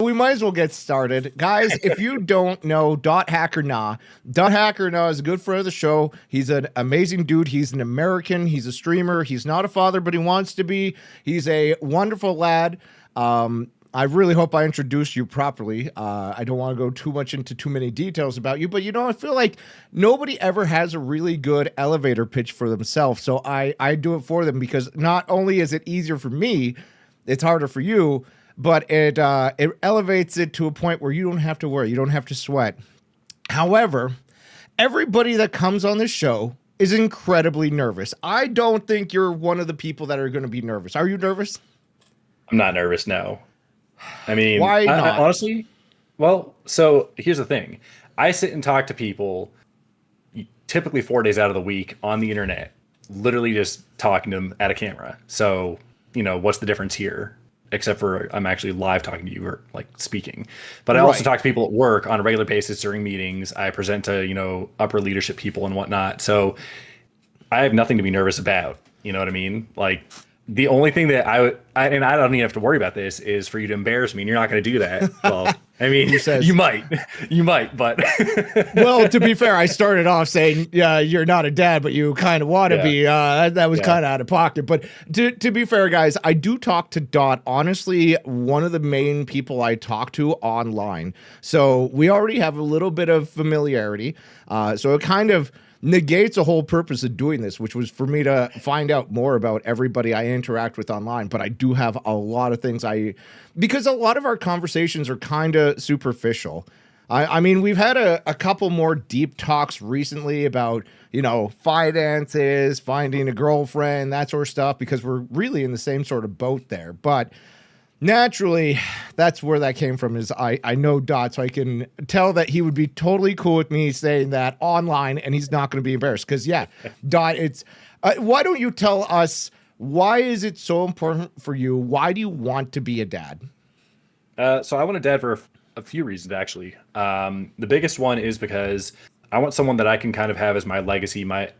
we might as well get started. Guys, if you don't know DotHackerNA is a good friend of the show. He's an amazing dude. He's an American. He's a streamer. He's not a father, but he wants to be. He's a wonderful lad. I really hope I introduced you properly. I don't want to go too much into too many details about you, but I feel like nobody ever has a really good elevator pitch for themselves. So I do it for them because not only is it easier for me, it's harder for you, but it elevates it to a point where you don't have to worry. You don't have to sweat. However, everybody that comes on this show is incredibly nervous. I don't think you're one of the people that are going to be nervous. Are you nervous? I'm not nervous, no. I mean, why not? Honestly, well, so here's the thing. I sit and talk to people typically 4 days out of the week on the internet, literally just talking to them at a camera. So, what's the difference here? Except for I'm actually live talking to you or like speaking. But I also talk to people at work on a regular basis during meetings. I present to, upper leadership people and whatnot. So I have nothing to be nervous about. You know what I mean? Like, the only thing that I don't even have to worry about this is for you to embarrass me, and you're not going to do that. Well, I mean, you might, but well, to be fair, I started off saying, yeah, you're not a dad, but you kind of want to be. That was kind of out of pocket. But to be fair, guys, I do talk to Dot. Honestly, one of the main people I talk to online. So we already have a little bit of familiarity. So it kind of negates the whole purpose of doing this, which was for me to find out more about everybody I interact with online. But I do have a lot of things because a lot of our conversations are kind of superficial. I mean, we've had a couple more deep talks recently about, finances, finding a girlfriend, that sort of stuff, because we're really in the same sort of boat there. But naturally, that's where that came from. Is I know Dot, so I can tell that he would be totally cool with me saying that online, and he's not going to be embarrassed. Because Dot, it's why don't you tell us, why is it so important for you? Why do you want to be a dad? So I want a dad for a few reasons, actually. The biggest one is because I want someone that I can kind of have as my legacy, my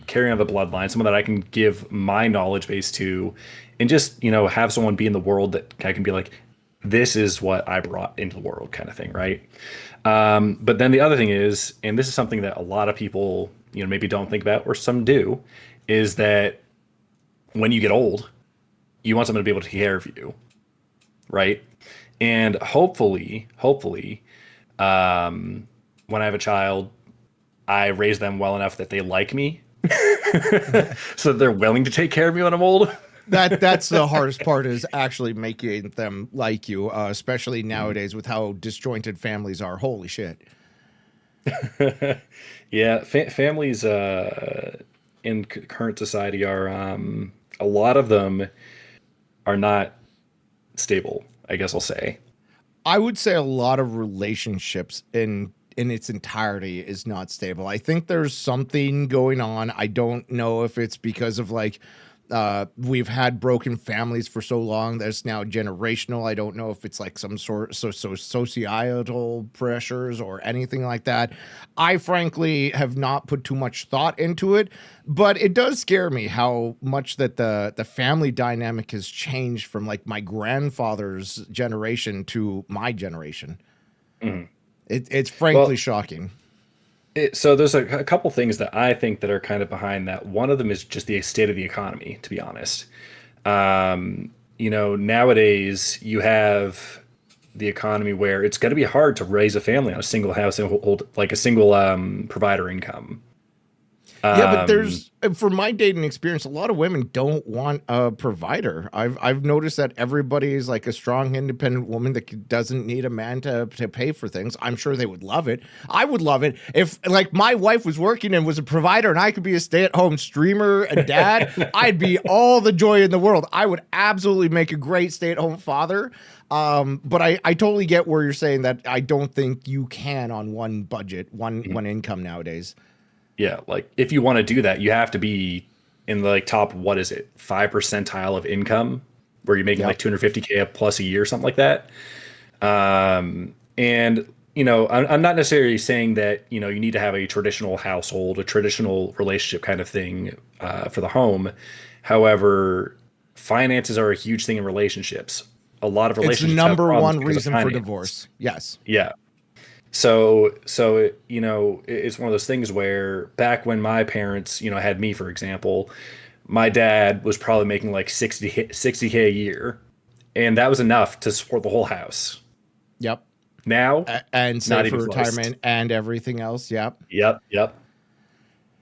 carrying on the bloodline, someone that I can give my knowledge base to, and just, have someone be in the world that I can be like, this is what I brought into the world kind of thing, right? But then the other thing is, and this is something that a lot of people, maybe don't think about, or some do, is that when you get old, you want someone to be able to take care of you, right? And hopefully, when I have a child, I raise them well enough that they like me, so that they're willing to take care of me when I'm old. That's the hardest part, is actually making them like you, especially nowadays with how disjointed families are. Holy shit. Yeah, families in current society are a lot of them are not stable, I guess I'll say. I would say a lot of relationships in its entirety is not stable. I think there's something going on. I don't know if it's because of we've had broken families for so long that it's now generational. I don't know if it's like some sort of societal pressures or anything like that. I frankly have not put too much thought into it, but it does scare me how much that the family dynamic has changed from like my grandfather's generation to my generation. Mm-hmm. It's frankly shocking. So there's a couple things that I think that are kind of behind that. One of them is just the state of the economy, to be honest. Nowadays you have the economy where it's going to be hard to raise a family on a single household, like a single provider income. Yeah, but from my dating experience, a lot of women don't want a provider. I've noticed that everybody is like a strong, independent woman that doesn't need a man to pay for things. I'm sure they would love it. I would love it if like my wife was working and was a provider and I could be a stay-at-home streamer and dad. I'd be all the joy in the world. I would absolutely make a great stay-at-home father. But I totally get where you're saying that I don't think you can on one budget, one income nowadays. Yeah, like if you want to do that, you have to be in the top, what is it, 5 percentile of income, where you're making like $250K plus a year, something like that. And I'm not necessarily saying that you need to have a traditional household, a traditional relationship kind of thing for the home. However, finances are a huge thing in relationships. a lot of It's the relationships have number problems one because of reason for finance. divorce. Yes. Yeah. So you know, it's one of those things where back when my parents, you know, had me, for example, my dad was probably making like 60K a year, and that was enough to support the whole house. Yep. Now, And not save for even close. retirement and everything else. Yep. Yep. Yeah,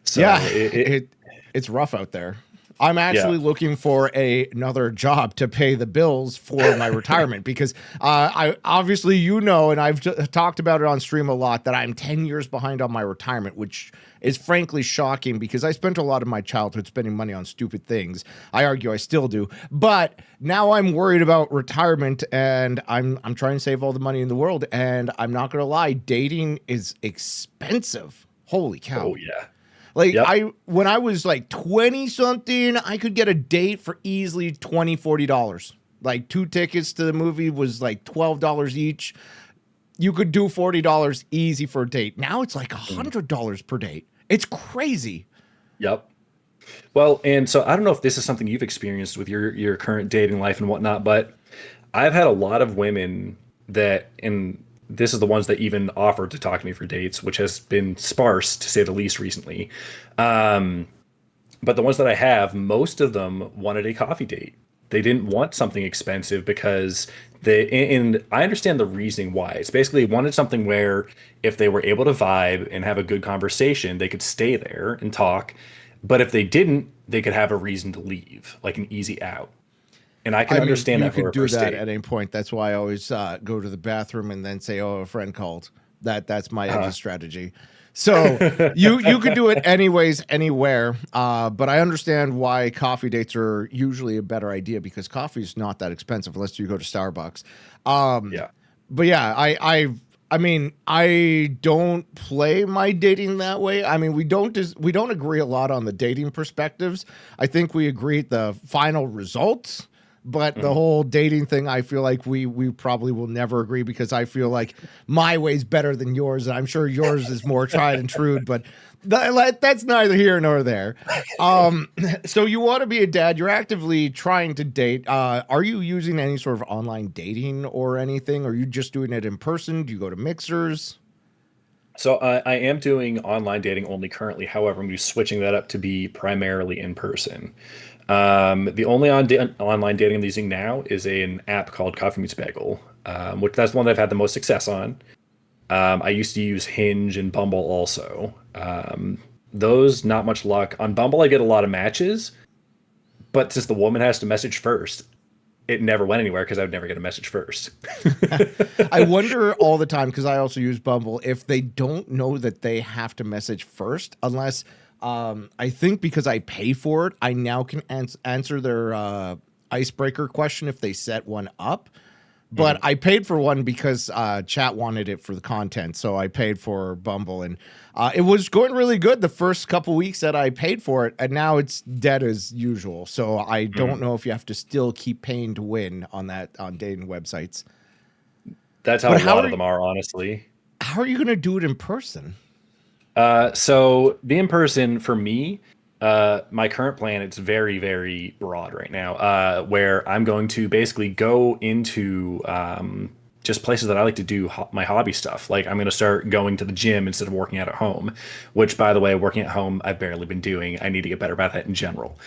So it it's rough out there. I'm yeah. actually looking for another job to pay the bills for my retirement because I obviously, you know, and I've talked about it on stream a lot, that I'm 10 years behind on my retirement, which is frankly shocking because I spent a lot of my childhood spending money on stupid things. I argue I still do, but now I'm worried about retirement, and I'm trying to save all the money in the world, and I'm not gonna lie, dating is expensive. Holy cow. Oh yeah. Like Yep. when I was like 20 something, I could get a date for easily $20, $40. Like 2 tickets to the movie was like $12 each. You could do $40 easy for a date. Now it's like Mhm. $100 per date. It's crazy. Yep. Well, and so I don't know if this is something you've experienced with your current dating life and whatnot, but I've had a lot of women that, and this is the ones that even offered to talk to me for dates, which has been sparse to say the least recently. Um, but the ones that I have, most of them wanted a coffee date. They didn't want something expensive because and I understand the reasoning why. It's basically wanted something where if they were able to vibe and have a good conversation, they could stay there and talk. But if they didn't, they could have a reason to leave, like an easy out. And I can I mean, understand you that for could a do first that date. at any point. That's why I always go to the bathroom and then say, "Oh, a friend called." That's my Uh, exit strategy. So you could do it anyways, anywhere. But I understand why coffee dates are usually a better idea because coffee is not that expensive unless you go to Starbucks. Um, yeah. but yeah, I mean, I don't play my dating that way. I mean, we don't agree a lot on the dating perspectives. I think we agree at the final results, but the Mhm. whole dating thing, I feel like we probably will never agree because I feel like my way's better than yours, and I'm sure yours is more tried and true. But that's neither here nor there. Um, so you want to be a dad? You're actively trying to date. Are you using any sort of online dating or anything? Or are you just doing it in person? Do you go to mixers? So I am doing online dating only currently. However, I'm going to be switching that up to be primarily in person. The only online dating I'm using now is an app called Coffee Meets Bagel, which that's the one that I've had the most success on. I used to use Hinge and Bumble also. Those, not much luck. On Bumble, I get a lot of matches, but since the woman has to message first, it never went anywhere because I would never get a message first. I wonder all the time because I also use Bumble if they don't know that they have to message first, unless I think because I pay for it, I now can answer their icebreaker question if they set one up. But Mhm. I paid for one because chat wanted it for the content, so I paid for Bumble, and it was going really good the first couple weeks that I paid for it, and now it's dead as usual. So I don't Mhm. know if you have to still keep paying to win on that on dating websites. That's how a But lot of them are, honestly. how are you going to do it in person? So the in person for me, my current plan, it's very, very broad right now. Where I'm going to basically go into just places that I like to do my hobby stuff. Like I'm going to start going to the gym instead of working out at home. Which, by the way, working at home, I've barely been doing. I need to get better about that in general.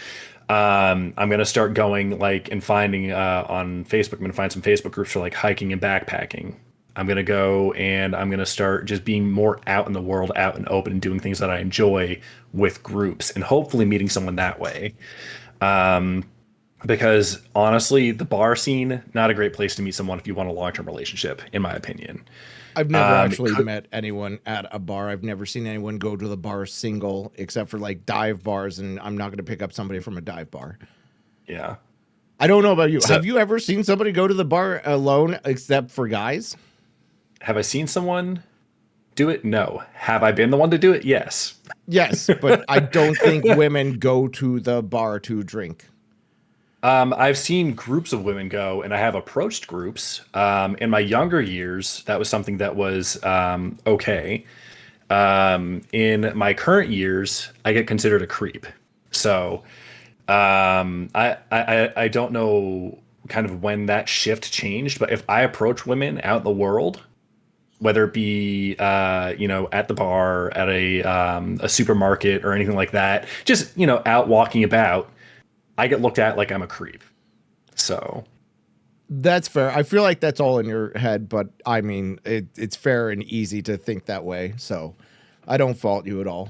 I'm going to start going like and finding on Facebook. I'm going to find some Facebook groups for like hiking and backpacking. I'm going to go and I'm going to start just being more out in the world, out and open, and doing things that I enjoy with groups and hopefully meeting someone that way. Um, because honestly, the bar scene, not a great place to meet someone if you want a long term relationship, in my opinion. I've never Um, actually could, met anyone at a bar. I've never seen anyone go to the bar single, except for like dive bars, and I'm not going to pick up somebody from a dive bar. yeah. I don't know about you. So Have you ever seen somebody go to the bar alone, except for guys? have I seen someone do it? No. Have I been the one to do it? Yes. Yes, but I don't think women go to the bar to drink. I've seen groups of women go, and I have approached groups. In my younger years, that was something that was okay. In my current years, I get considered a creep. So I don't know kind of when that shift changed, but if I approach women out in the world, whether it be at the bar, at a supermarket or anything like that, just out walking about, I get looked at like I'm a creep. So That's fair. I feel like that's all in your head, but I mean, it's fair and easy to think that way. So I don't fault you at all.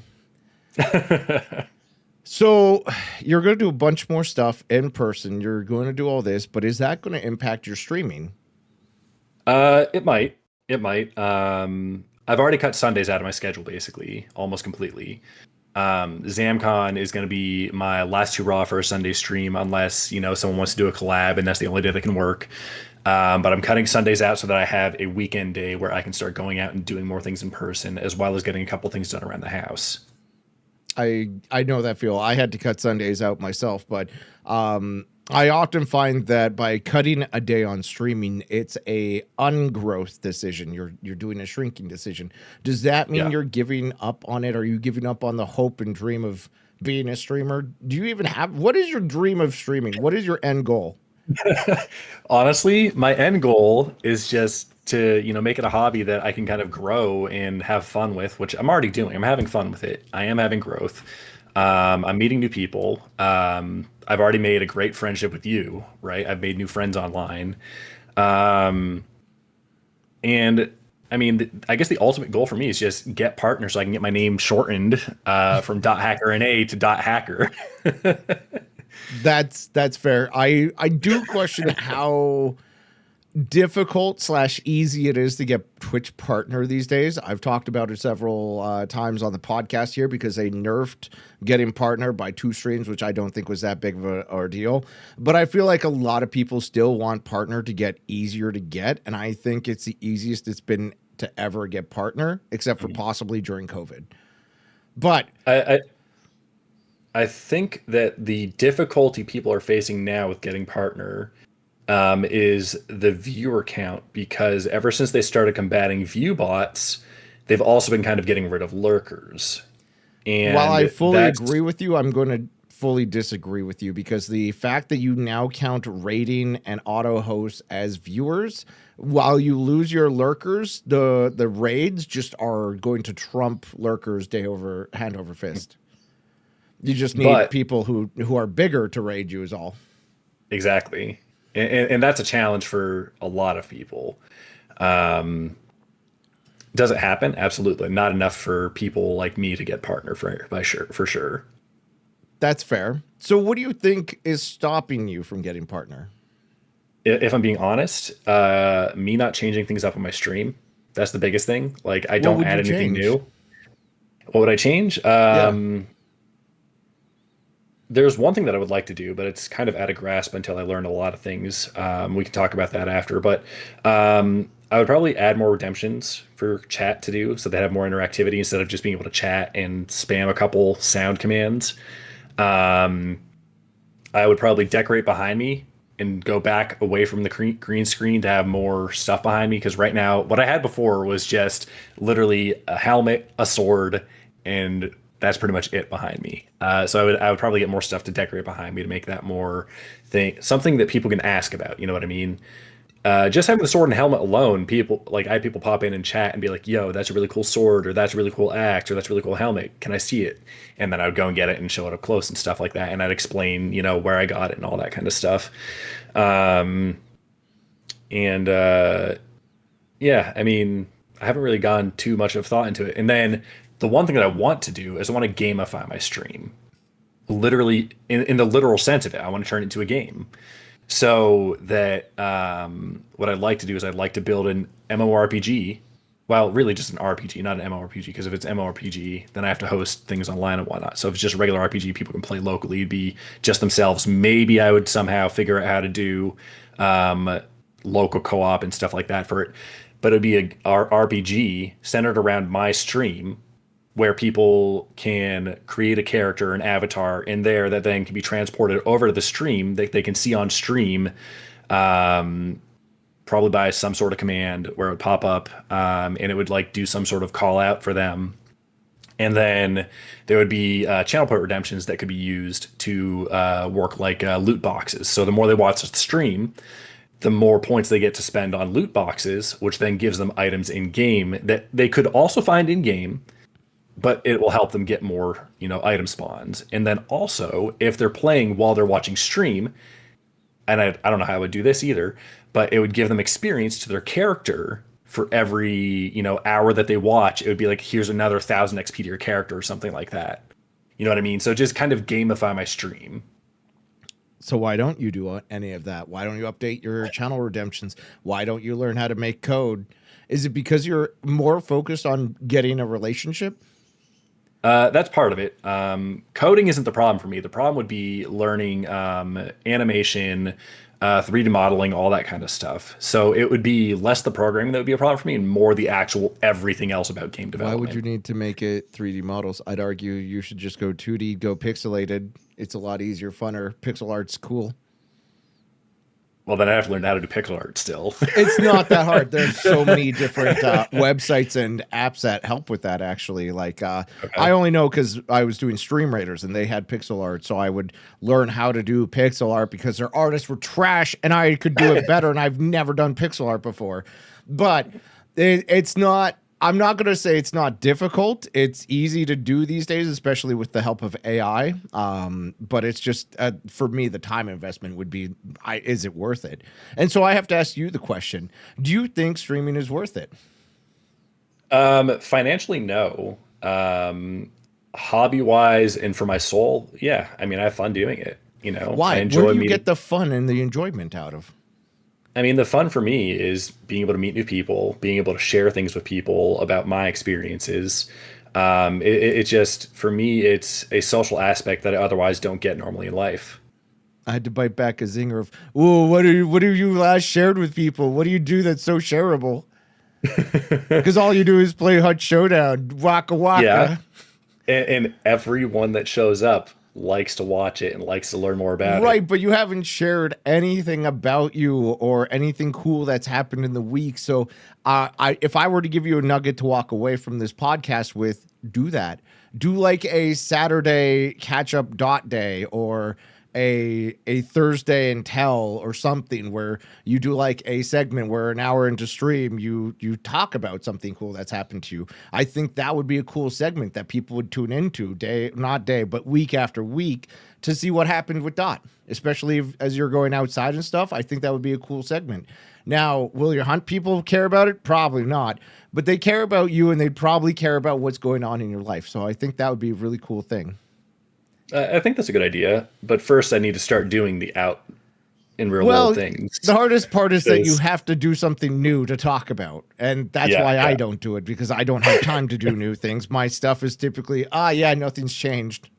So you're going to do a bunch more stuff in person. You're going to do all this, but is that going to impact your streaming? it might. It might. I've already cut Sundays out of my schedule basically, almost completely. ZamCon is going to be my last two Raw for a Sunday stream, unless someone wants to do a collab and that's the only day that can work. But I'm cutting Sundays out so that I have a weekend day where I can start going out and doing more things in person, as well as getting a couple things done around the house. I know that feel. I had to cut Sundays out myself, but I often find that by cutting a day on streaming, it's a ungrowth decision. You're doing a shrinking decision. Does that mean you're giving up on it? Are you giving up on the hope and dream of being a streamer? Do you even have, what is your dream of streaming? What is your end goal? Honestly, my end goal is just to, make it a hobby that I can kind of grow and have fun with, which I'm already doing. I'm having fun with it. I am having growth. I'm meeting new people. I've already made a great friendship with you, right? I've made new friends online. And I mean, I guess the ultimate goal for me is just get partners so I can get my name shortened from DotHackerNA to DotHacker. That's fair. I do question how difficult / easy it is to get Twitch partner these days. I've talked about it several times on the podcast here because they nerfed getting partner by 2 streams, which I don't think was that big of an ordeal. But I feel like a lot of people still want partner to get easier to get, and I think it's the easiest it's been to ever get partner, except for possibly during COVID. But I think that the difficulty people are facing now with getting partner is the viewer count, because ever since they started combating view bots, they've also been kind of getting rid of lurkers. And while I fully agree with you, I'm going to fully disagree with you, because the fact that you now count rating and auto host as viewers, while you lose your lurkers, the raids just are going to trump lurkers hand over fist. You just need people who are bigger to raid you is all. Exactly. And that's a challenge for a lot of people. Does it happen? Absolutely. Not enough for people like me to get partner for sure. That's fair. So what do you think is stopping you from getting partner? If I'm being honest, me not changing things up on my stream. That's the biggest thing. Like, I don't add anything new. What would I change? There's one thing that I would like to do, but it's kind of out of grasp until I learn a lot of things. We can talk about that after, but I would probably add more redemptions for chat to do, so they have more interactivity instead of just being able to chat and spam a couple sound commands. I would probably decorate behind me and go back away from the green screen to have more stuff behind me, because right now what I had before was just literally a helmet, a sword, and that's pretty much it behind me. So I would probably get more stuff to decorate behind me to make that more something that people can ask about. You know what I mean? Just having the sword and helmet alone, I had people pop in and chat and be like, "Yo, that's a really cool sword," or "That's a really cool axe," or "That's a really coal helmet. Can I see it?" And then I would go and get it and show it up close and stuff like that. And I'd explain, where I got it and all that kind of stuff. Yeah, I mean, I haven't really gone too much of thought into it. And then the one thing that I want to do is I want to gamify my stream. Literally, in the literal sense of it, I want to turn it into a game. So that what I'd like to do is I'd like to build an MMORPG. Well, really just an RPG, not an MMORPG, because if it's MMORPG, then I have to host things online and whatnot. So if it's just a regular RPG, people can play locally, it'd be just themselves. Maybe I would somehow figure out how to do local co-op and stuff like that for it. But it'd be a RPG centered around my stream, where people can create a character, an avatar in there that then can be transported over to the stream that they can see on stream, probably by some sort of command where it would pop up, and it would like do some sort of call out for them. And then there would be channel point redemptions that could be used to work like loot boxes. So the more they watch the stream, the more points they get to spend on loot boxes, which then gives them items in game that they could also find in game, but it will help them get more, item spawns. And then also, if they're playing while they're watching stream, and I don't know how I would do this either, but it would give them experience to their character for every, hour that they watch. It would be like, here's another 1,000 XP to your character or something like that. You know what I mean? So just kind of gamify my stream. So why don't you do any of that? Why don't you update your channel redemptions? Why don't you learn how to make code? Is it because you're more focused on getting a relationship? That's part of it. Coding isn't the problem for me. The problem would be learning animation, 3D modeling, all that kind of stuff. So it would be less the programming that would be a problem for me and more the actual everything else about game development. Why would you need to make it 3D models? I'd argue you should just go 2D, go pixelated. It's a lot easier, funner. Pixel art's cool. Well, then I have to learn how to do pixel art still. It's not that hard. There's so many different websites and apps that help with that, actually. Like, okay. I only know because I was doing Stream Raiders and they had pixel art. So I would learn how to do pixel art because their artists were trash and I could do it better. And I've never done pixel art before. But it's not... I'm not going to say it's not difficult. It's easy to do these days, especially with the help of AI. But it's just, for me, the time investment would be, is it worth it? And so I have to ask you the question. Do you think streaming is worth it? Financially, no. Hobby-wise and for my soul, yeah. I mean, I have fun doing it. Why? I enjoy Where do you get the fun and the enjoyment out of? I mean, the fun for me is being able to meet new people, being able to share things with people about my experiences. It just, for me, it's a social aspect that I otherwise don't get normally in life. I had to bite back a zinger of, "Ooh, what have you last shared with people? What do you do that's so shareable?" Because all you do is play Hut Showdown, waka waka. Yeah, and everyone that shows up likes to watch it and likes to learn more about it. Right, but you haven't shared anything about you or anything cool that's happened in the week. So if I were to give you a nugget to walk away from this podcast with, do that. Do like a Saturday catch-up Dot day or a Thursday and Tell or something where you do like a segment where an hour into stream you talk about something cool that's happened to you. I think that would be a cool segment that people would tune into but week after week to see what happened with Dot, especially as you're going outside and stuff. I think that would be a cool segment. Now, will your hunt people care about it? Probably not, but they care about you and they'd probably care about what's going on in your life. So I think that would be a really cool thing. I think that's a good idea, but first I need to start doing the out in real world things. The hardest part is that you have to do something new to talk about, and that's why I don't do it, because I don't have time to do new things. My stuff is typically, nothing's changed.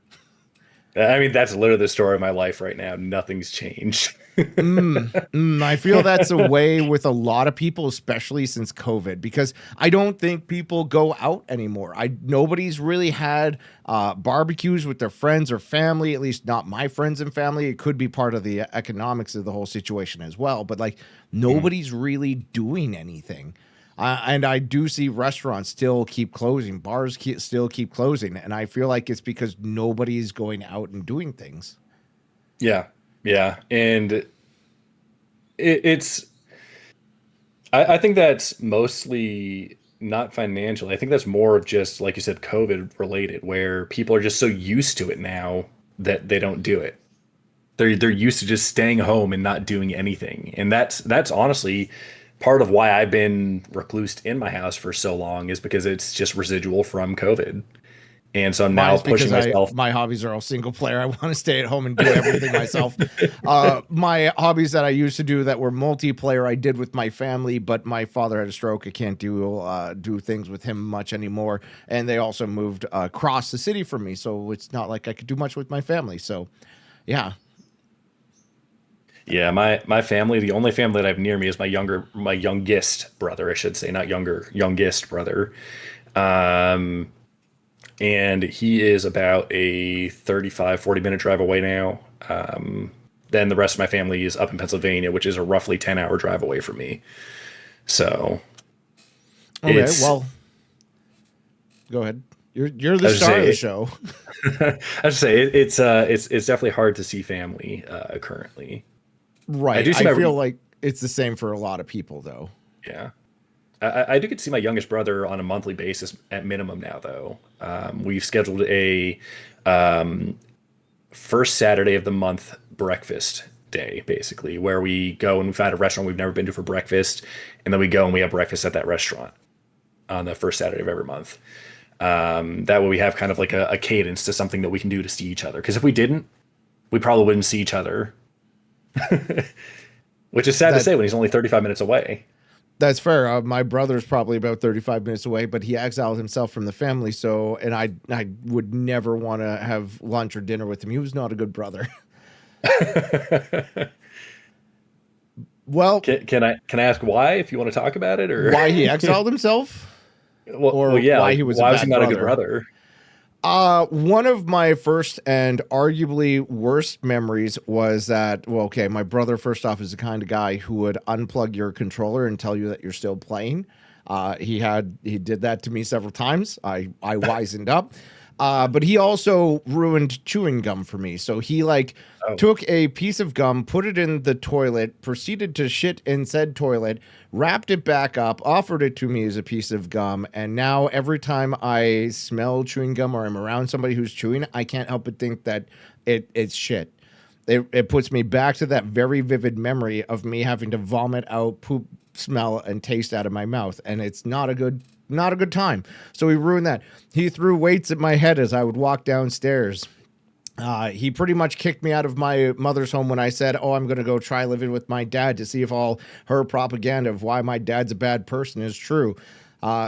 I mean, that's literally the story of my life right now. Nothing's changed. I feel that's a way with a lot of people, especially since COVID, because I don't think people go out anymore. Nobody's really had barbecues with their friends or family, at least not my friends and family. It could be part of the economics of the whole situation as well, but like nobody's really doing anything. And I do see restaurants still keep closing, bars still keep closing, and I feel like it's because nobody's going out and doing things. Yeah, and I think that's mostly not financial. I think that's more of just, like you said, COVID related, where people are just so used to it now that they don't do it. They're used to just staying home and not doing anything, and that's honestly part of why I've been reclused in my house for so long, is because it's just residual from COVID. And so I'm now pushing myself. My hobbies are all single player. I want to stay at home and do everything myself. My hobbies that I used to do that were multiplayer, I did with my family, but my father had a stroke. I can't do things with him much anymore. And they also moved across the city from me. So it's not like I could do much with my family. So yeah. Yeah, my family, the only family that I have near me is my youngest brother, I should say, not younger, youngest brother. And he is about a 40-minute drive away now. Then the rest of my family is up in Pennsylvania, which is a roughly 10-hour drive away from me. So okay, well, go ahead. You're the star of the show. I should say it's definitely hard to see family currently. Right. I feel like it's the same for a lot of people, though. Yeah. I do get to see my youngest brother on a monthly basis at minimum now, though. We've scheduled a first Saturday of the month breakfast day, basically, where we go and we find a restaurant we've never been to for breakfast, and then we go and we have breakfast at that restaurant on the first Saturday of every month. That way we have kind of like a cadence to something that we can do to see each other. Because if we didn't, we probably wouldn't see each other. Which is sad to say when he's only 35 minutes away. That's fair. My brother's probably about 35 minutes away, but he exiled himself from the family. So, and I would never want to have lunch or dinner with him. He was not a good brother. Well, can I ask why, if you want to talk about it, or why he exiled himself? Well, yeah. Why he was not a good brother? One of my first and arguably worst memories was that, well, okay, my brother, first off, is the kind of guy who would unplug your controller and tell you that you're still playing. He did that to me several times. I wisened up. But he also ruined chewing gum for me. So he took a piece of gum, put it in the toilet, proceeded to shit in said toilet, wrapped it back up, offered it to me as a piece of gum. And now every time I smell chewing gum or I'm around somebody who's chewing, I can't help but think that it's shit. It puts me back to that very vivid memory of me having to vomit out poop smell and taste out of my mouth. And it's not a good time. So he ruined that. He threw weights at my head as I would walk downstairs. He pretty much kicked me out of my mother's home when I said, oh, I'm going to go try living with my dad to see if all her propaganda of why my dad's a bad person is true.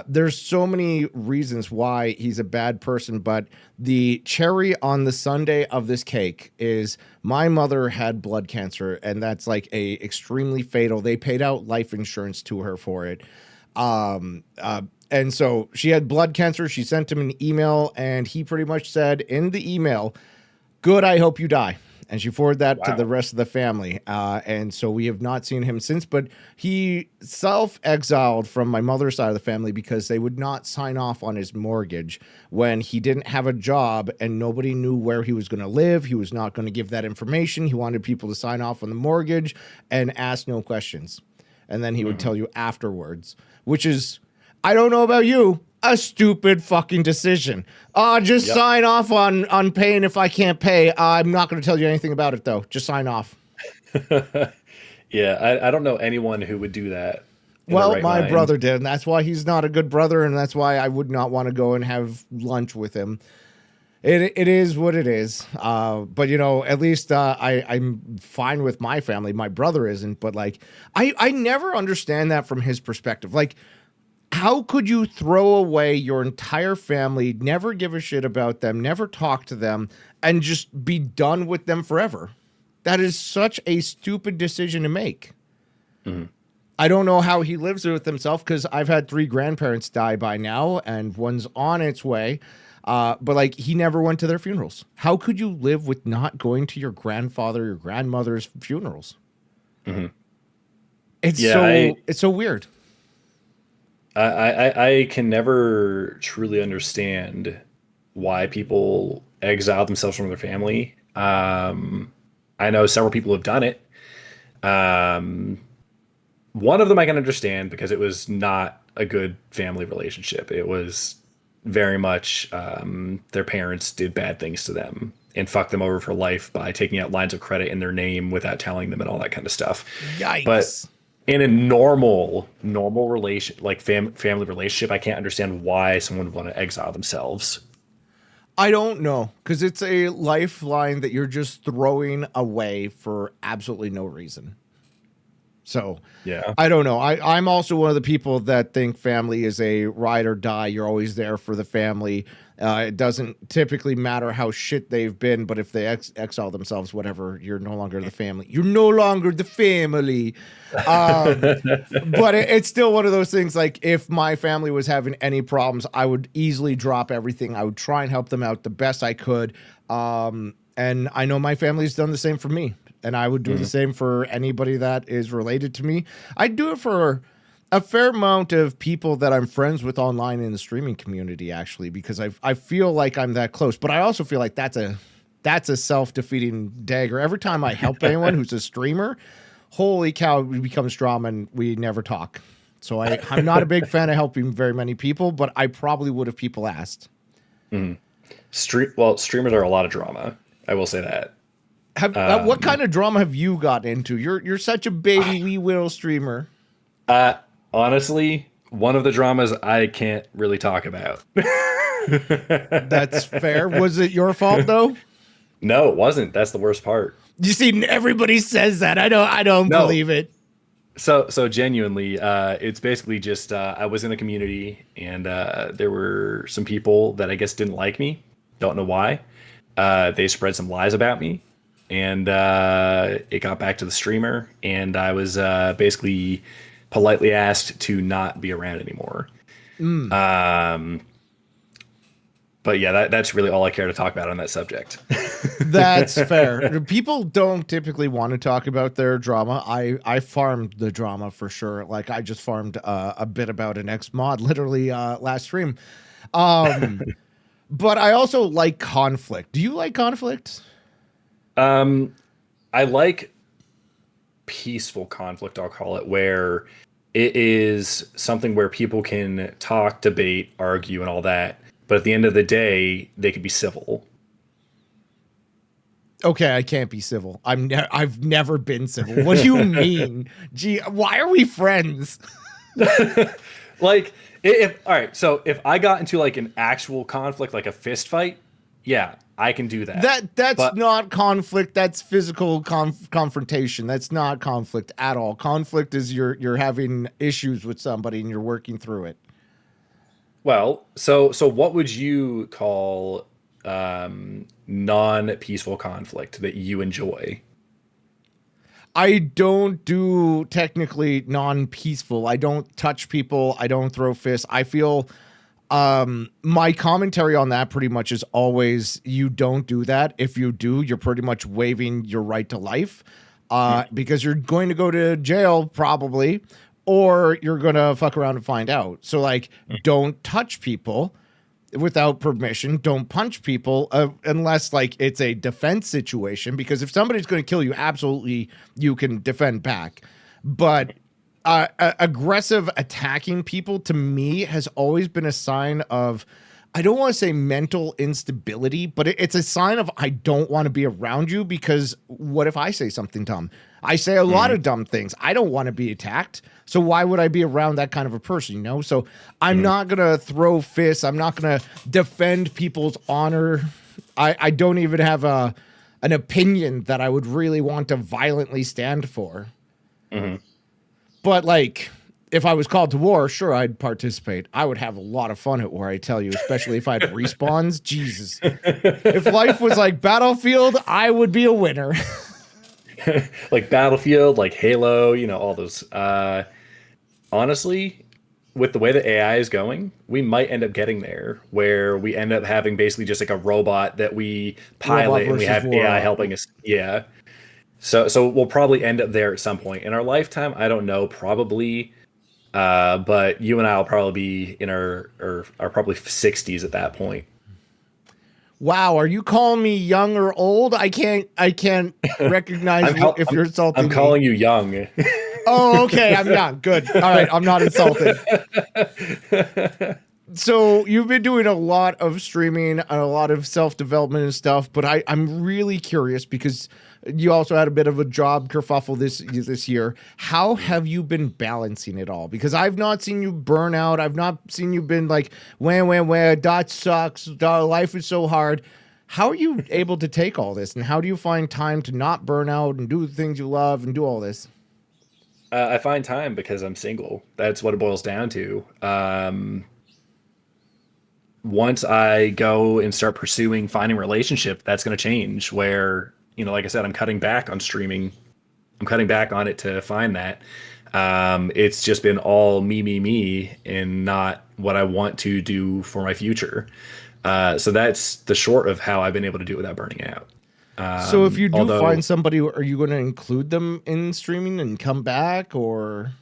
There's so many reasons why he's a bad person, but the cherry on the sundae of this cake is my mother had blood cancer, and that's like a extremely fatal. They paid out life insurance to her for it. And so she had blood cancer. She sent him an email, and he pretty much said in the email, good, I hope you die. And she forwarded that to the rest of the family. And so we have not seen him since, but he self-exiled from my mother's side of the family because they would not sign off on his mortgage when he didn't have a job and nobody knew where he was going to live. He was not going to give that information. He wanted people to sign off on the mortgage and ask no questions. And then he would tell you afterwards, which is, I don't know about you, a stupid fucking decision. Just sign off on paying if I can't pay. I'm not going to tell you anything about it, though. Just sign off. Yeah, I don't know anyone who would do that. Well, my brother did, and that's why he's not a good brother, and that's why I would not want to go and have lunch with him. It is what it is. But, you know, at least I'm fine with my family. My brother isn't, but, like, I never understand that from his perspective. Like, how could you throw away your entire family, never give a shit about them, never talk to them, and just be done with them forever? That is such a stupid decision to make. Mm-hmm. I don't know how he lives with himself because I've had 3 grandparents die by now, and one's on its way. But, like, he never went to their funerals. How could you live with not going to your grandfather, your grandmother's funerals? Mm-hmm. It's so weird. I can never truly understand why people exile themselves from their family. I know several people have done it. One of them I can understand because it was not a good family relationship. It was very much their parents did bad things to them and fucked them over for life by taking out lines of credit in their name without telling them and all that kind of stuff. Yikes. But in a normal relation, like family relationship, I can't understand why someone would want to exile themselves. I don't know, because it's a lifeline that you're just throwing away for absolutely no reason. So yeah, I don't know. I'm also one of the people that think family is a ride or die. You're always there for the family. It doesn't typically matter how shit they've been, but if they exile themselves, whatever, you're no longer the family. You're no longer the family. But it's still one of those things, like, if my family was having any problems, I would easily drop everything. I would try and help them out the best I could. And I know my family's done the same for me. And I would do the same for anybody that is related to me. I'd do it for a fair amount of people that I'm friends with online in the streaming community, actually, because I feel like I'm that close, but I also feel like that's a self-defeating dagger. Every time I help anyone who's a streamer, holy cow, we become drama and we never talk. So I'm not a big fan of helping very many people, but I probably would if people asked. Streamers are a lot of drama. I will say that. What kind of drama have you got into? You're such a baby wee little streamer. Honestly, one of the dramas I can't really talk about. That's fair. Was it your fault though? No, it wasn't. That's the worst part. You see, everybody says that. I don't believe it. So genuinely, it's basically just I was in a community and there were some people that I guess didn't like me. Don't know why. They spread some lies about me, and it got back to the streamer, and I was basically politely asked to not be around anymore. But yeah, that's really all I care to talk about on that subject. That's fair. People don't typically want to talk about their drama. I farmed the drama for sure. Like I just farmed a bit about an ex mod literally last stream. But I also like conflict. Do you like conflict? I like peaceful conflict, I'll call it, where it is something where people can talk, debate, argue, and all that. But at the end of the day, they could be civil. Okay, I can't be civil. I've never been civil. What do you mean? Gee, why are we friends? Like, all right, so if I got into like an actual conflict, like a fist fight, yeah, I can do that. That's not conflict. That's physical confrontation. That's not conflict at all. Conflict is you're having issues with somebody and you're working through it. Well, so what would you call non-peaceful conflict that you enjoy? I don't do technically non-peaceful. I don't touch people. I don't throw fists. I feel my commentary on that pretty much is always you don't do that. If you do, you're pretty much waiving your right to life because you're going to go to jail probably, or you're going to fuck around and find out. So like, don't touch people without permission. Don't punch people unless like it's a defense situation, because if somebody's going to kill you, absolutely you can defend back. But aggressive attacking people to me has always been a sign of, I don't want to say mental instability, but it's a sign of I don't want to be around you, because what if I say something dumb? I say a lot of dumb things. I don't want to be attacked. So why would I be around that kind of a person, you know? So I'm not going to throw fists. I'm not going to defend people's honor. I don't even have an opinion that I would really want to violently stand for. But like, if I was called to war, sure, I'd participate. I would have a lot of fun at war, I tell you, especially if I had respawns. Jesus. If life was like Battlefield, I would be a winner. Like Battlefield, like Halo, you know, all those. Honestly, with the way that AI is going, we might end up getting there, where we end up having basically just like a robot that we pilot and we have AI helping us. Yeah. So we'll probably end up there at some point in our lifetime. I don't know, probably. But you and I will probably be in our probably 60s at that point. Wow, are you calling me young or old? I can't recognize if you're insulting me. I'm calling you young. Oh, okay, I'm young. Good. All right, I'm not insulted. So you've been doing a lot of streaming and a lot of self-development and stuff, but I'm really curious because you also had a bit of a job kerfuffle this year. How have you been balancing it all? Because I've not seen you burn out. I've not seen you been like, wah, Dot sucks. Life is so hard. How are you able to take all this? And how do you find time to not burn out and do the things you love and do all this? I find time because I'm single. That's what it boils down to. Once I go and start pursuing finding a relationship, that's going to change, where, you know, like I said, I'm cutting back on streaming. I'm cutting back on it to find that. It's just been all me, and not what I want to do for my future. So that's the short of how I've been able to do it without burning out. So if you do find somebody, are you going to include them in streaming and come back, or?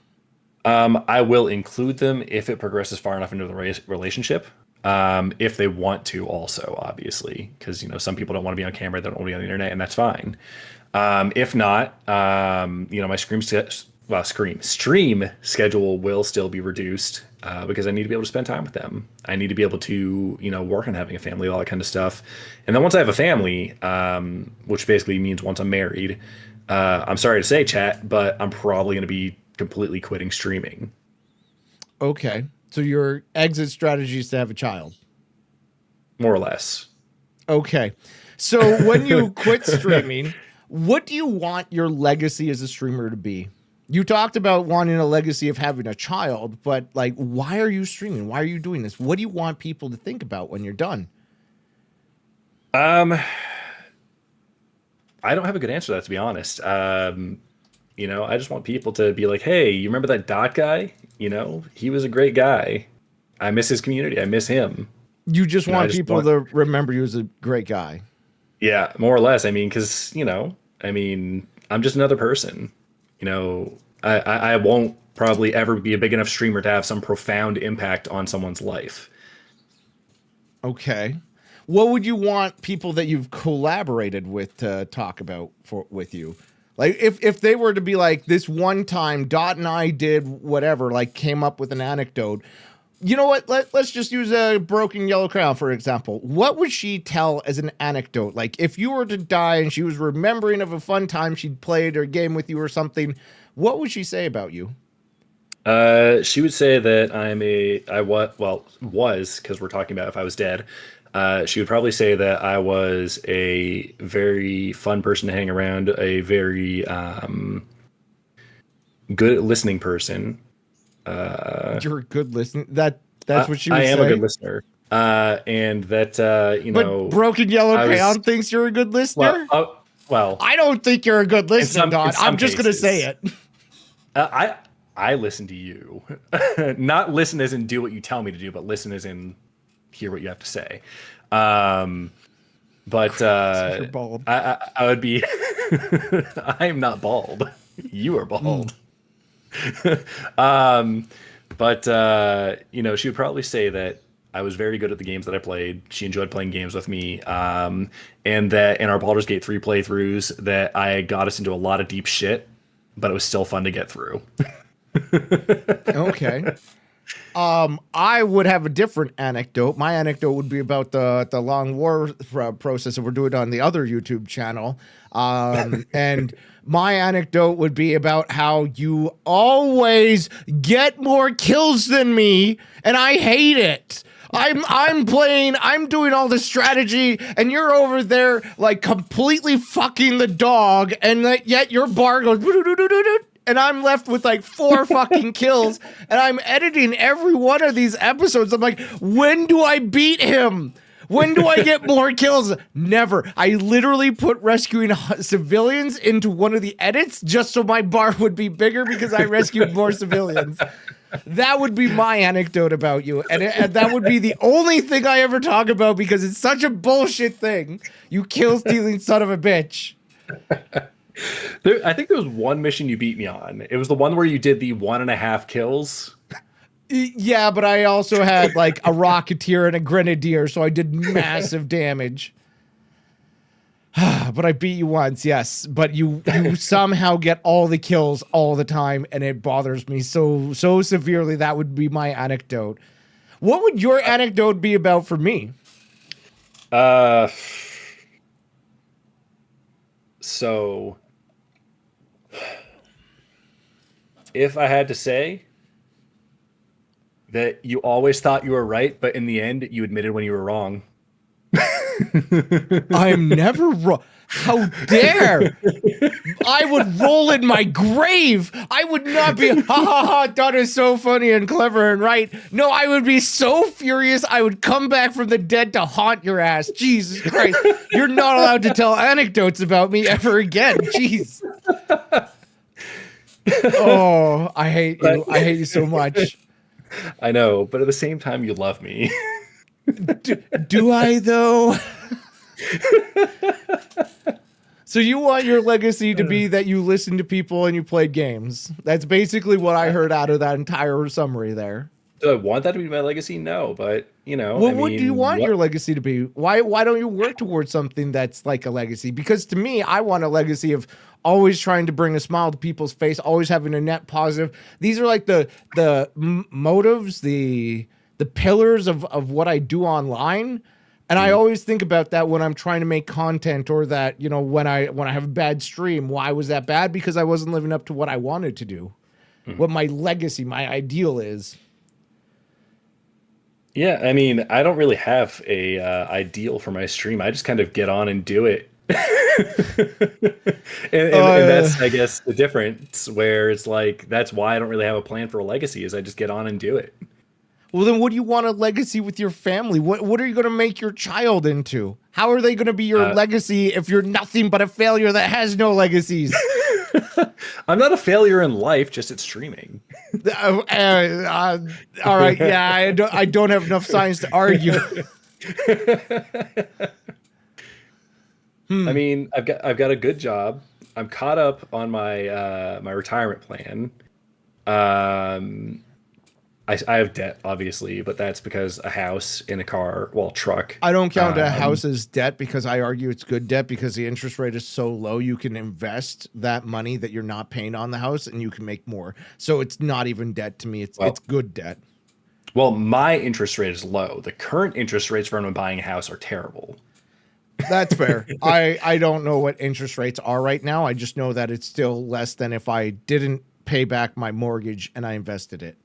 I will include them if it progresses far enough into the relationship. If they want to, also obviously, because some people don't want to be on camera, they don't want to be on the internet, and that's fine. If not, my stream schedule will still be reduced because I need to be able to spend time with them. I need to be able to work on having a family, all that kind of stuff. And then once I have a family, which basically means once I'm married, I'm sorry to say, chat, but I'm probably going to be completely quitting streaming. Okay. So your exit strategy is to have a child? More or less. Okay. So when you quit streaming, what do you want your legacy as a streamer to be? You talked about wanting a legacy of having a child, but like, why are you streaming? Why are you doing this? What do you want people to think about when you're done? I don't have a good answer to that, to be honest. I just want people to be like, hey, you remember that Dot guy? He was a great guy. I miss his community. I miss him. You just want people to remember you as a great guy. Yeah, more or less. I mean, because, I'm just another person. I won't probably ever be a big enough streamer to have some profound impact on someone's life. Okay. What would you want people that you've collaborated with to talk about with you? Like if they were to be like, this one time Dot and I did whatever, like came up with an anecdote. You know what? Let's just use a broken yellow crown, for example. What would she tell as an anecdote? Like if you were to die and she was remembering of a fun time she'd played or game with you or something, what would she say about you? She would say that was, because we're talking about if I was dead. She would probably say that I was a very fun person to hang around, a very good listening person. You're a good listener. That's what she would say. I am a good listener. And that, But Broken Yellow Crayon thinks you're a good listener? Well, I don't think you're a good listener, Dot. I'm just going to say it. I listen to you. Not listen as in do what you tell me to do, but listen as in hear what you have to say. But you're bald. I would be I am not bald. You are bald. But she would probably say that I was very good at the games that I played. She enjoyed playing games with me. And that in our Baldur's Gate 3 playthroughs that I got us into a lot of deep shit, but it was still fun to get through. Okay. I would have a different anecdote. My anecdote would be about the long war process that we're doing on the other YouTube channel. And my anecdote would be about how you always get more kills than me, and I hate it. I'm doing all the strategy, and you're over there like completely fucking the dog, and yet your bar goes and I'm left with like 4 fucking kills, and I'm editing every one of these episodes. I'm like, when do I beat him? When do I get more kills? Never. I literally put rescuing civilians into one of the edits just so my bar would be bigger because I rescued more civilians. That would be my anecdote about you. And that would be the only thing I ever talk about because it's such a bullshit thing. You kill-stealing son of a bitch. I think there was one mission you beat me on. It was the one where you did the 1.5 kills. Yeah, but I also had like a rocketeer and a grenadier, so I did massive damage. But I beat you once, yes. But you somehow get all the kills all the time, and it bothers me so severely. That would be my anecdote. What would your anecdote be about for me? So if I had to say that you always thought you were right, but in the end you admitted when you were wrong. I'm never wrong. How dare! I would roll in my grave. I would not be, ha ha ha, Dot is so funny and clever and right. No, I would be so furious. I would come back from the dead to haunt your ass. Jesus Christ. You're not allowed to tell anecdotes about me ever again. Jeez. Oh, I hate you. I hate you so much. I know, but at the same time, you love me. Do I, though? So you want your legacy to be that you listen to people and you play games. That's basically what I heard out of that entire summary there. Do I want that to be my legacy? No, but you know, Well, I what do you mean, want your legacy to be? Why don't you work towards something that's like a legacy? Because to me, I want a legacy of always trying to bring a smile to people's face, always having a net positive. These are like the motives, the pillars of what I do online. And I always think about that when I'm trying to make content, or that, you know, when I have a bad stream. Why was that bad? Because I wasn't living up to what I wanted to do. What my legacy, my ideal is. Yeah, I mean, I don't really have a ideal for my stream. I just kind of get on and do it. And that's, I guess, the difference, where it's like, that's why I don't really have a plan for a legacy, is I just get on and do it. Well, then what do you want a legacy with your family? What are you going to make your child into? How are they going to be your legacy if you're nothing but a failure that has no legacies? I'm not a failure in life, just at streaming. All right, yeah, I don't have enough science to argue. I mean, I've got a good job. I'm caught up on my my retirement plan. I have debt, obviously, but that's because a house and a car, well, truck. I don't count a house as debt, because I argue it's good debt, because the interest rate is so low. You can invest that money that you're not paying on the house and you can make more. So it's not even debt to me. It's good debt. Well, my interest rate is low. The current interest rates for anyone buying a house are terrible. That's fair. I don't know what interest rates are right now. I just know that it's still less than if I didn't pay back my mortgage and I invested it.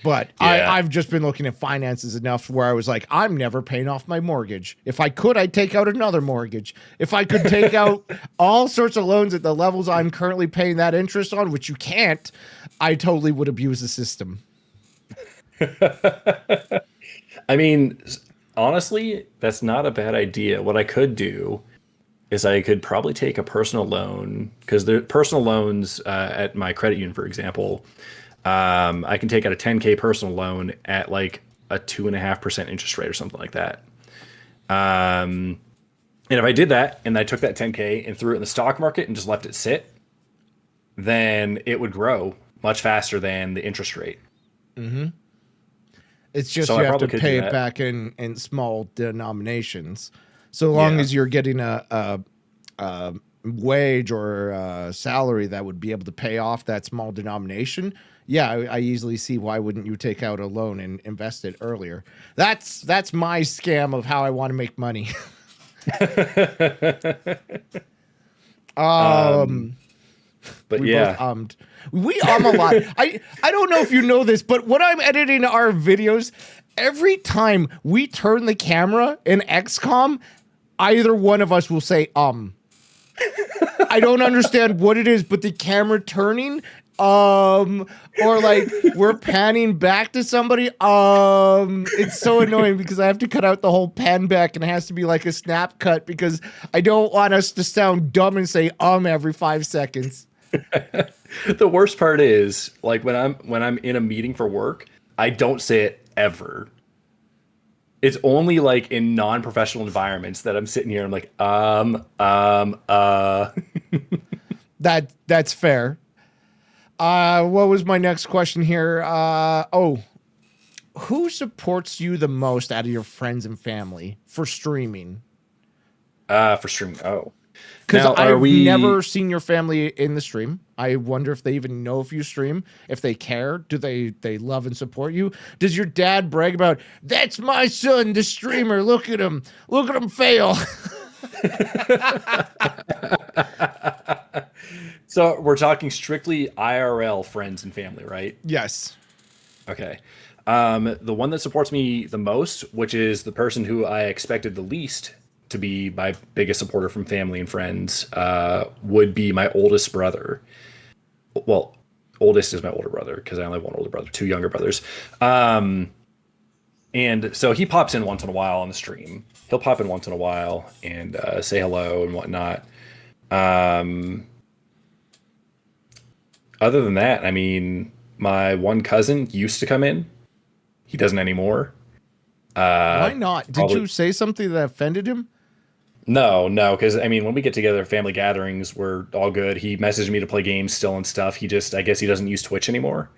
But yeah. I've just been looking at finances enough where I was like, I'm never paying off my mortgage. If I could, I'd take out another mortgage. If I could take out all sorts of loans at the levels I'm currently paying that interest on, which you can't, I totally would abuse the system. I mean, honestly, that's not a bad idea. What I could do is I could probably take a personal loan, because the personal loans at my credit union, for example, I can take out a 10K personal loan at like a 2.5% interest rate or something like that. And if I did that and I took that 10K and threw it in the stock market and just left it sit, then it would grow much faster than the interest rate. Mm-hmm. It's just you have to pay it back in small denominations. So long as you're getting a wage or a salary that would be able to pay off that small denomination, yeah, I easily see why wouldn't you take out a loan and invest it earlier. That's my scam of how I want to make money. But we yeah, both we a lot. I don't know if you know this, but when I'm editing our videos, every time we turn the camera in XCOM, either one of us will say I don't understand what it is, but the camera turning, or like we're panning back to somebody. It's so annoying because I have to cut out the whole pan back, and it has to be like a snap cut because I don't want us to sound dumb and say every 5 seconds. The worst part is, like, when I'm in a meeting for work, I don't say it ever. It's only like in non-professional environments that I'm sitting here. I'm like, That's fair. What was my next question here? Who supports you the most out of your friends and family for streaming? For streaming. Oh, because I've never seen your family in the stream. I wonder if they even know if you stream, if they care. Do they love and support you? Does your dad brag about, that's my son, the streamer, look at him fail? So we're talking strictly IRL friends and family, right? Yes. Okay. The one that supports me the most, which is the person who I expected the least to be my biggest supporter from family and friends, would be my oldest brother. Well, oldest is my older brother, because I only have one older brother, 2 younger brothers. And so he pops in once in a while on the stream. He'll pop in once in a while and say hello and whatnot. Other than that, I mean, my one cousin used to come in. He doesn't anymore. Why not? Did you say something that offended him? No, because I mean, when we get together at family gatherings, we're all good. He messaged me to play games still and stuff. I guess he doesn't use Twitch anymore.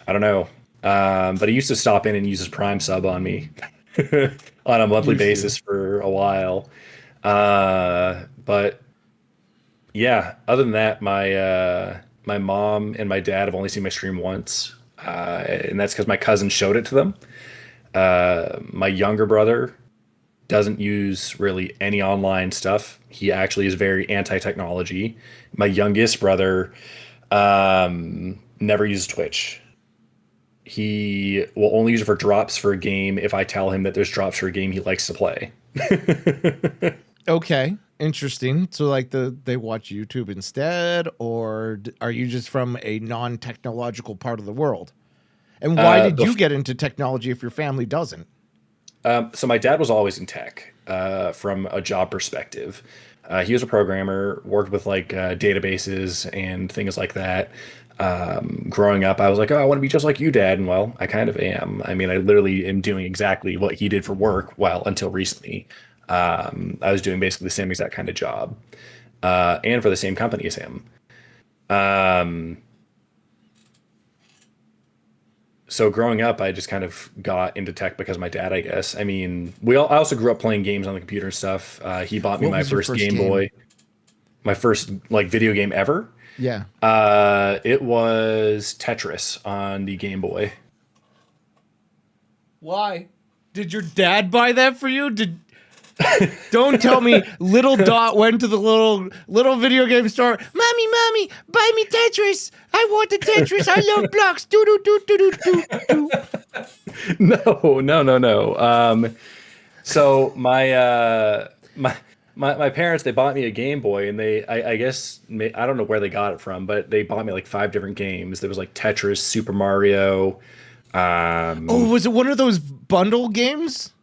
I don't know. But he used to stop in and use his Prime sub on me on a monthly Used to. basis for a while. But yeah, other than that, my mom and my dad have only seen my stream once, and that's because my cousin showed it to them. My younger brother doesn't use really any online stuff. He actually is very anti-technology. My youngest brother never uses Twitch. He will only use it for drops for a game if I tell him that there's drops for a game he likes to play. Okay, interesting. So like they watch YouTube instead, or are you just from a non-technological part of the world? And why did you get into technology if your family doesn't? So my dad was always in tech from a job perspective. He was a programmer, worked with like databases and things like that. Growing up, I was like, oh, I want to be just like you, Dad. And well, I kind of am. I mean, I literally am doing exactly what he did for work. Well, until recently, I was doing basically the same exact kind of job, and for the same company as him. Um, so growing up, I just kind of got into tech because of my dad, I guess. I mean, I also grew up playing games on the computer and stuff. He bought me What my was your first first Game game? Boy, my first like video game ever. Yeah. It was Tetris on the Game Boy. Why? Did your dad buy that for you? Don't tell me little Dot went to the little video game store. Mommy, buy me Tetris. I want the Tetris. I love blocks. Do do do do do do do. No. So my parents, they bought me a Game Boy, and I guess I don't know where they got it from, but they bought me like five different games. There was like Tetris, Super Mario. Oh, was it one of those bundle games?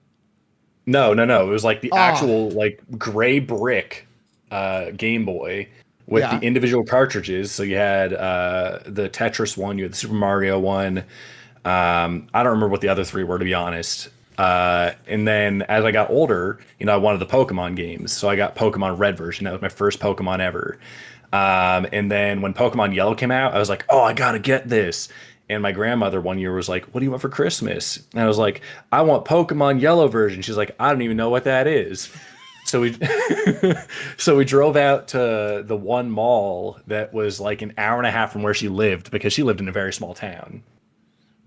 No. It was like the Ah, actual like gray brick Game Boy with the yeah. individual cartridges. So you had the Tetris one, you had the Super Mario one. I don't remember what the other three were, to be honest. And then as I got older, I wanted the Pokemon games, so I got Pokemon Red version. That was my first Pokemon ever. And then when Pokemon Yellow came out, I was like, oh, I gotta get this. And my grandmother one year was like, what do you want for Christmas? And I was like, I want Pokemon Yellow version. She's like, I don't even know what that is. So we so we drove out to the one mall that was like an hour and a half from where she lived, because she lived in a very small town.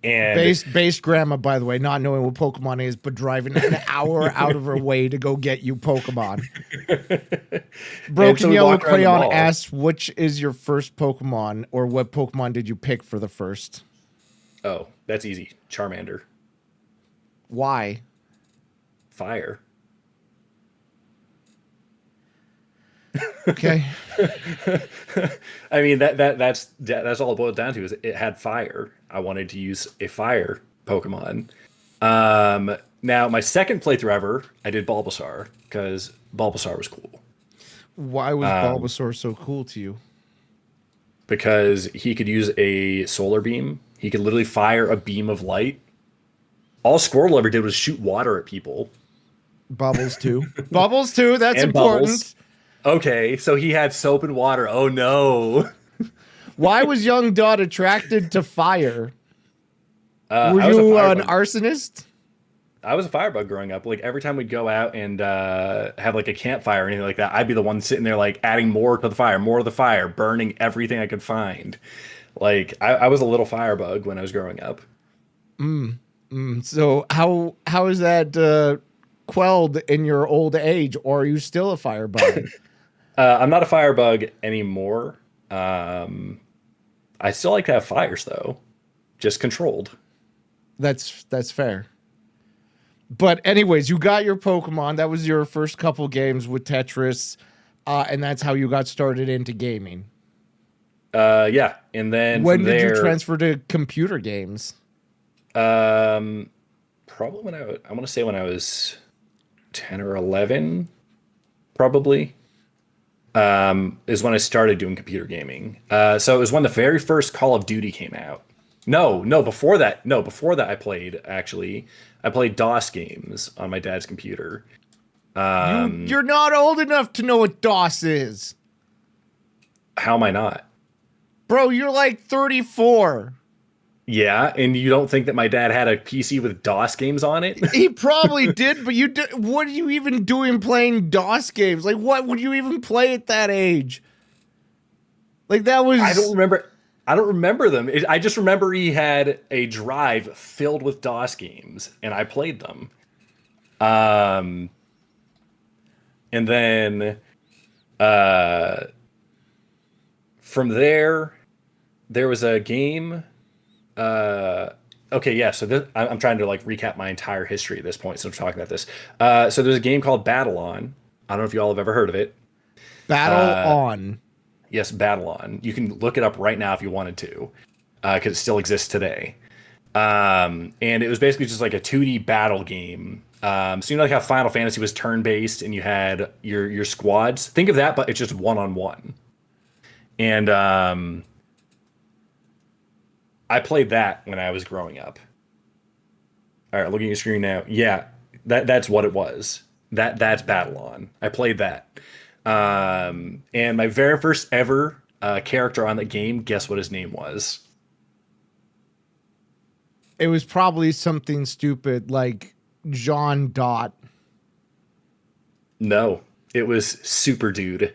And Base grandma, by the way, not knowing what Pokemon is, but driving an hour out of her way to go get you Pokemon. and so Broken we Yellow walked around the Crayon mall. asks, which is your first Pokemon, or what Pokemon did you pick for the first? Oh, that's easy. Charmander. Why? Fire. Okay. I mean that's all it boiled down to, is it had fire. I wanted to use a fire Pokemon. Now my second playthrough ever, I did Bulbasaur because Bulbasaur was cool. Why was Bulbasaur so cool to you? Because he could use a solar beam. He could literally fire a beam of light. All Squirtle ever did was shoot water at people. Bubbles too. Bubbles too. That's And important. bubbles. Okay, so he had soap and water. Oh no. Why was young Dot attracted to fire? Were I was a you an firebug. arsonist? I was a firebug growing up. Like every time we'd go out and have like a campfire or anything like that, I'd be the one sitting there like adding more to the fire, more to the fire, burning everything I could find. Like I was a little firebug when I was growing up. So how is that quelled in your old age, or are you still a firebug? I'm not a firebug anymore. I still like to have fires though, just controlled. That's fair. But anyways, you got your Pokemon. That was your first couple games with Tetris, and that's how you got started into gaming. Yeah, and then When from did you there, transfer to computer games? um, probably I want to say when I was 10 or 11, probably. Is when I started doing computer gaming. So it was when the very first Call of Duty came out. No, before that. No, before that I played, actually. I played DOS games on my dad's computer. You're not old enough to know what DOS is. How am I not? Bro, you're like 34. Yeah, and you don't think that my dad had a PC with DOS games on it? He probably did, but what are you even doing playing DOS games? Like, what would you even play at that age? Like, that was... I don't remember them. I just remember he had a drive filled with DOS games, and I played them. And then from there was a game. Okay, yeah. So I'm trying to like recap my entire history at this point. So I'm talking about this. So there's a game called Battle On. I don't know if you all have ever heard of it. Battle On. Yes, Battle On. You can look it up right now if you wanted to, because it still exists today. And it was basically just like a 2D battle game. So you know like how Final Fantasy was turn-based and you had your squads? Think of that, but it's just one-on-one. And I played that when I was growing up. All right, looking at your screen now. Yeah, that's what it was. That's Battle On. I played that. And my very first ever character on the game, guess what his name was? It was probably something stupid like John Dot. No, it was Super Dude.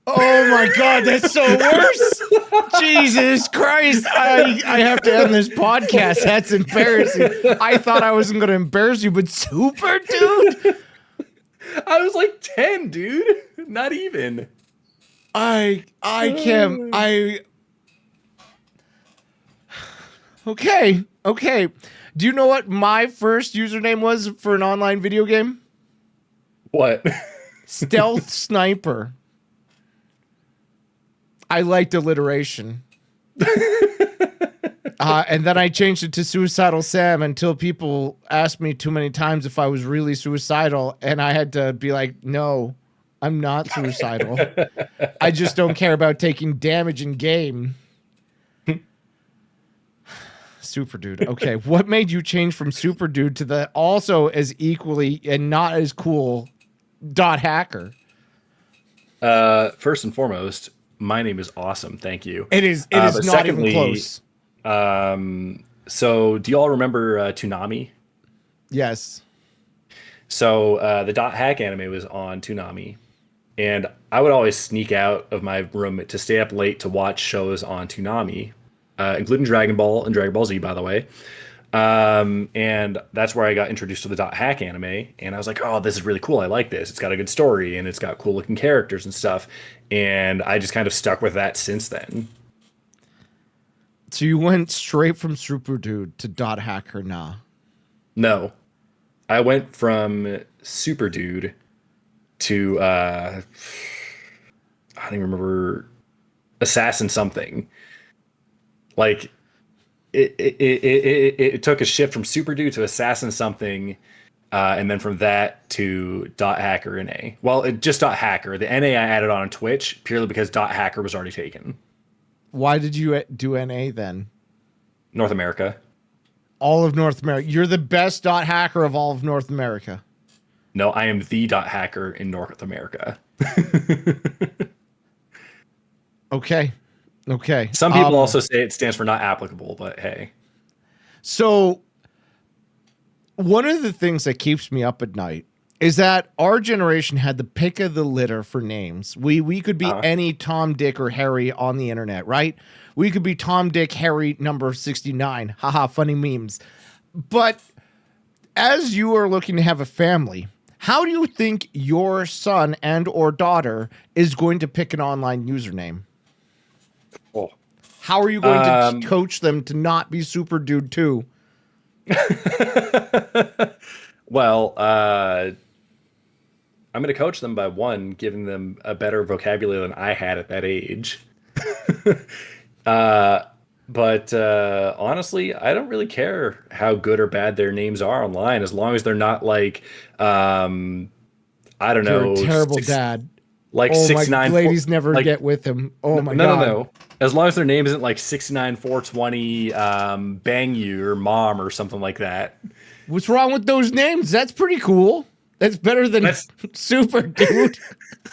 Oh my God, that's so worse. Jesus Christ. I have to end this podcast. That's embarrassing. I thought I wasn't going to embarrass you, but Super Dude? I was like 10, dude. Not even. I can't. Okay. Do you know what my first username was for an online video game? What? Stealth Sniper. I liked alliteration. And then I changed it to Suicidal Sam until people asked me too many times if I was really suicidal. And I had to be like, no, I'm not suicidal. I just don't care about taking damage in game. Super Dude. Okay, what made you change from Super Dude to the also as equally and not as cool DotHacker? First and foremost, my name is awesome. Thank you. It is not secondly, even close. So do you all remember Toonami? Yes. So the DotHackerNA was on Toonami, and I would always sneak out of my room to stay up late to watch shows on Toonami, including Dragon Ball and Dragon Ball Z, by the way. And that's where I got introduced to the DotHackerNA, and I was like, oh, this is really cool. I like this. It's got a good story, and it's got cool looking characters and stuff. And I just kind of stuck with that since then. So you went straight from Super Dude to DotHackerNA? No. I went from Super Dude to, I don't even remember, Assassin something. Like, it took a shift from Super Dude to Assassin something, and then from that to DotHackerNA. Well, just .hacker. The NA I added on Twitch purely because .hacker was already taken. Why did you do NA then? North America. All of North America. You're the best .hacker of all of North America. No, I am the .hacker in North America. Okay. Some people also say it stands for not applicable, but hey. So one of the things that keeps me up at night is that our generation had the pick of the litter for names. We could be any Tom, Dick, or Harry on the internet, right? We could be Tom, Dick, Harry, number 69. Haha, funny memes. But as you are looking to have a family, how do you think your son and or daughter is going to pick an online username? Oh. How are you going to coach them to not be Super Dude too? Well, I'm going to coach them by one, giving them a better vocabulary than I had at that age. But honestly, I don't really care how good or bad their names are online, as long as they're not like, I don't know. You're a terrible dad. Like oh 6'9". My ladies never like, get with him. Oh my God. No. As long as their name isn't like 6'9", 420, bang you or mom or something like that. What's wrong with those names? That's pretty cool. That's better than Super Dude.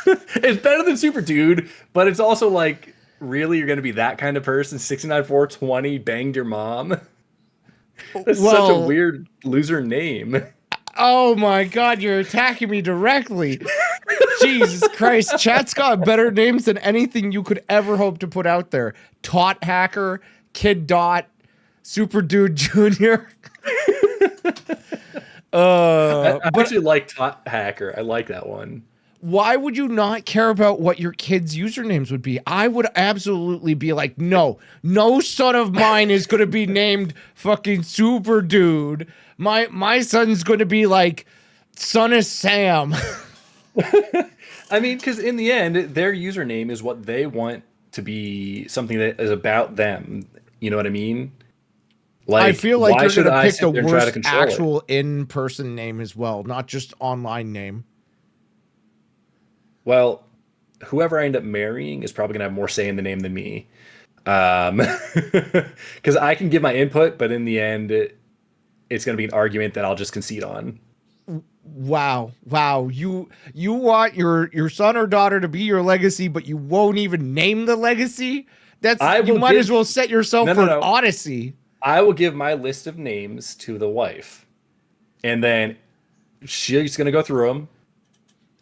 It's better than Super Dude, but it's also like, really, you're going to be that kind of person? 69420 banged your mom? That's such a weird loser name. Oh my God, you're attacking me directly. Jesus Christ. Chat's got better names than anything you could ever hope to put out there. Tot Hacker, Kid Dot, Super Dude Jr. I actually like Tot Hacker. I like that one. Why would you not care about what your kids' usernames would be? I would absolutely be like, no son of mine is going to be named fucking Super Dude. My son's going to be like Son of Sam. I mean, because in the end, their username is what they want to be, something that is about them. You know what I mean? Like, I feel like you're going to pick the worst actual in-person name as well, not just online name. Well, whoever I end up marrying is probably going to have more say in the name than me. Because I can give my input, but in the end, it's going to be an argument that I'll just concede on. Wow. You want your son or daughter to be your legacy, but you won't even name the legacy? You might as well set yourself for an odyssey. I will give my list of names to the wife, and then she's going to go through them.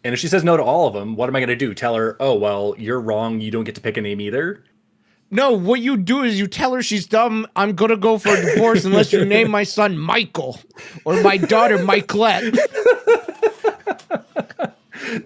And if she says no to all of them, what am I going to do? Tell her, oh, well, you're wrong. You don't get to pick a name either. No, what you do is you tell her she's dumb. I'm going to go for a divorce unless you name my son Michael or my daughter Michaelette.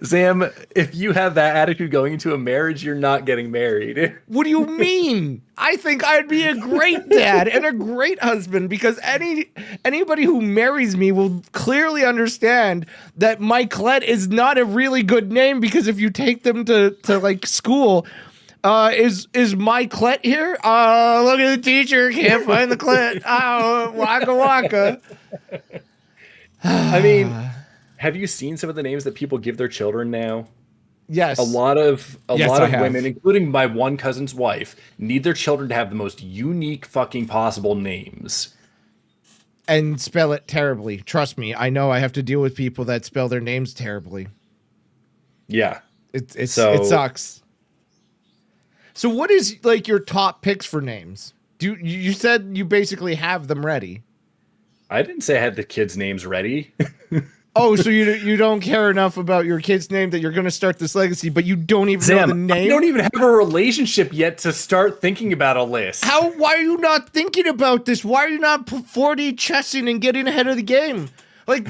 Zam, if you have that attitude going into a marriage, you're not getting married. What do you mean? I think I'd be a great dad and a great husband, because anybody who marries me will clearly understand that Michaelette is not a really good name, because if you take them to like school, is Michaelette here? Look at the teacher, can't find the clit. Oh, waka waka. I mean, have you seen some of the names that people give their children now? Yes. A lot of women, including my one cousin's wife, need their children to have the most unique fucking possible names. And spell it terribly. Trust me, I know I have to deal with people that spell their names terribly. Yeah. It sucks. So what is like your top picks for names? You said you basically have them ready. I didn't say I had the kids' names ready. Oh, so you don't care enough about your kid's name that you're going to start this legacy, but you don't even know the name? I don't even have a relationship yet to start thinking about a list. Why are you not thinking about this? Why are you not 4D chessing and getting ahead of the game? Like,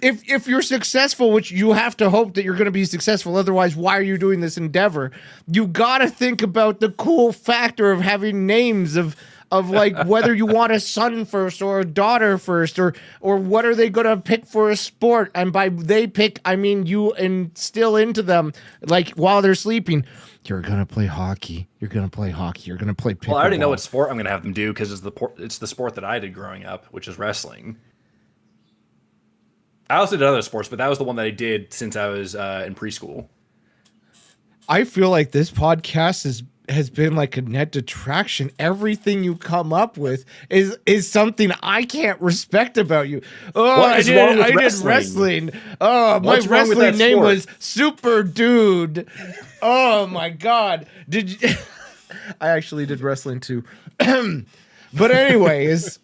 if you're successful, which you have to hope that you're going to be successful, otherwise, why are you doing this endeavor? You got to think about the cool factor of having names of like whether you want a son first or a daughter first, or what are they going to pick for a sport? And by they pick, I mean you instill into them, like while they're sleeping, you're going to play hockey. You're going to play hockey. You're going to play pickleball. Well, I already know what sport I'm going to have them do, because it's the sport that I did growing up, which is wrestling. I also did other sports, but that was the one that I did since I was in preschool. I feel like this podcast has been like a net detraction. Everything you come up with is something I can't respect about you. Oh, I did wrestling. Oh, my wrestling name was Super Dude. Oh my God. Did you? I actually did wrestling too. But anyways.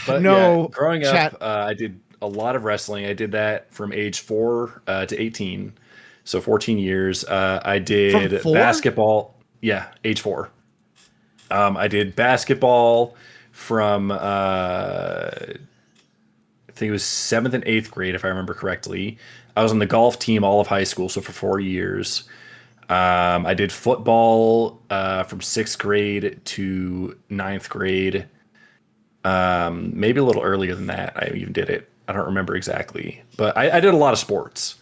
But no, yeah, growing up, I did a lot of wrestling. I did that from age 4 to 18. So 14 years. I did basketball. Yeah, age 4. I did basketball from I think it was 7th and 8th grade, if I remember correctly. I was on the golf team all of high school, so for 4 years. I did football from 6th grade to 9th grade. Maybe a little earlier than that. I even did it. I don't remember exactly, but I did a lot of sports.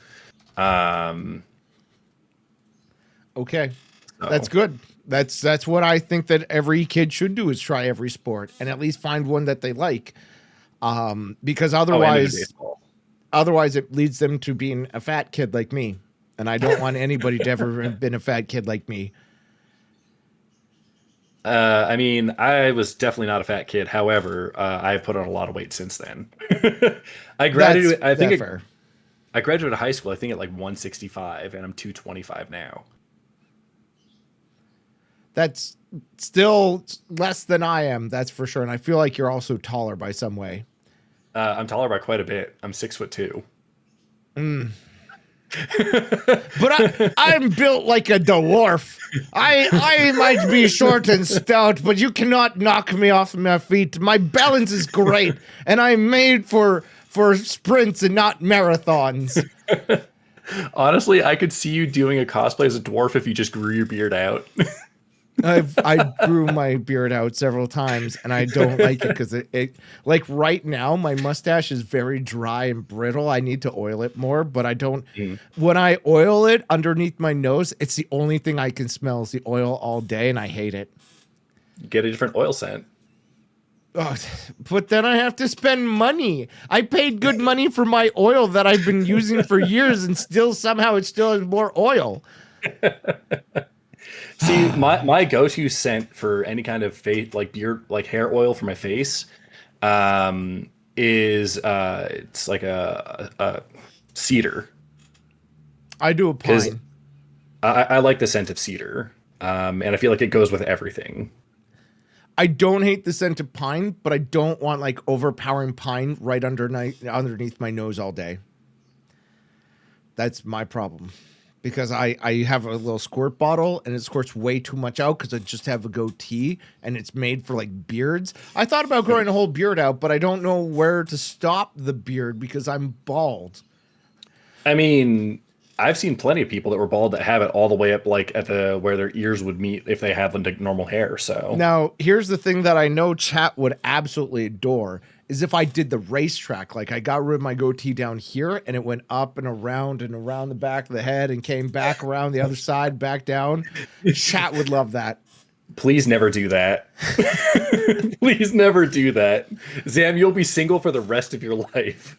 Okay, that's good. That's what I think that every kid should do, is try every sport and at least find one that they like. Because otherwise it leads them to being a fat kid like me. And I don't want anybody to ever have been a fat kid like me. I mean, I was definitely not a fat kid. However, I've put on a lot of weight since then. I That's graduated. I that think fair. I graduated high school. I think at like 165, and I'm 225 now. That's still less than I am, that's for sure. And I feel like you're also taller by some way. I'm taller by quite a bit. I'm 6'2". But I'm built like a dwarf. I might be short and stout, but you cannot knock me off my feet. My balance is great, and I'm made for sprints and not marathons. Honestly, I could see you doing a cosplay as a dwarf if you just grew your beard out. I grew my beard out several times, and I don't like it because it like right now my mustache is very dry and brittle. I need to oil it more, but I don't. Mm. When I oil it underneath my nose, it's the only thing I can smell is the oil all day, and I hate it. Get a different oil scent. Oh, but then I have to spend money. I paid good money for my oil that I've been using for years, and still somehow it still has more oil. See, my go-to scent for any kind of face, like beard, like hair oil for my face, is it's like a cedar. I do a Because pine. I like the scent of cedar, and I feel like it goes with everything. I don't hate the scent of pine, but I don't want like overpowering pine right underneath my nose all day. That's my problem. Because I have a little squirt bottle and it squirts way too much out because I just have a goatee and it's made for like beards. I thought about growing a whole beard out, but I don't know where to stop the beard because I'm bald. I mean, I've seen plenty of people that were bald that have it all the way up, like at the where their ears would meet if they had like normal hair. So Now, here's the thing that I know chat would absolutely adore is if I did the racetrack. Like I got rid of my goatee down here and it went up and around the back of the head and came back around the other side, back down. Chat would love that. please never do that. Please never do that. Zam, you'll be single for the rest of your life.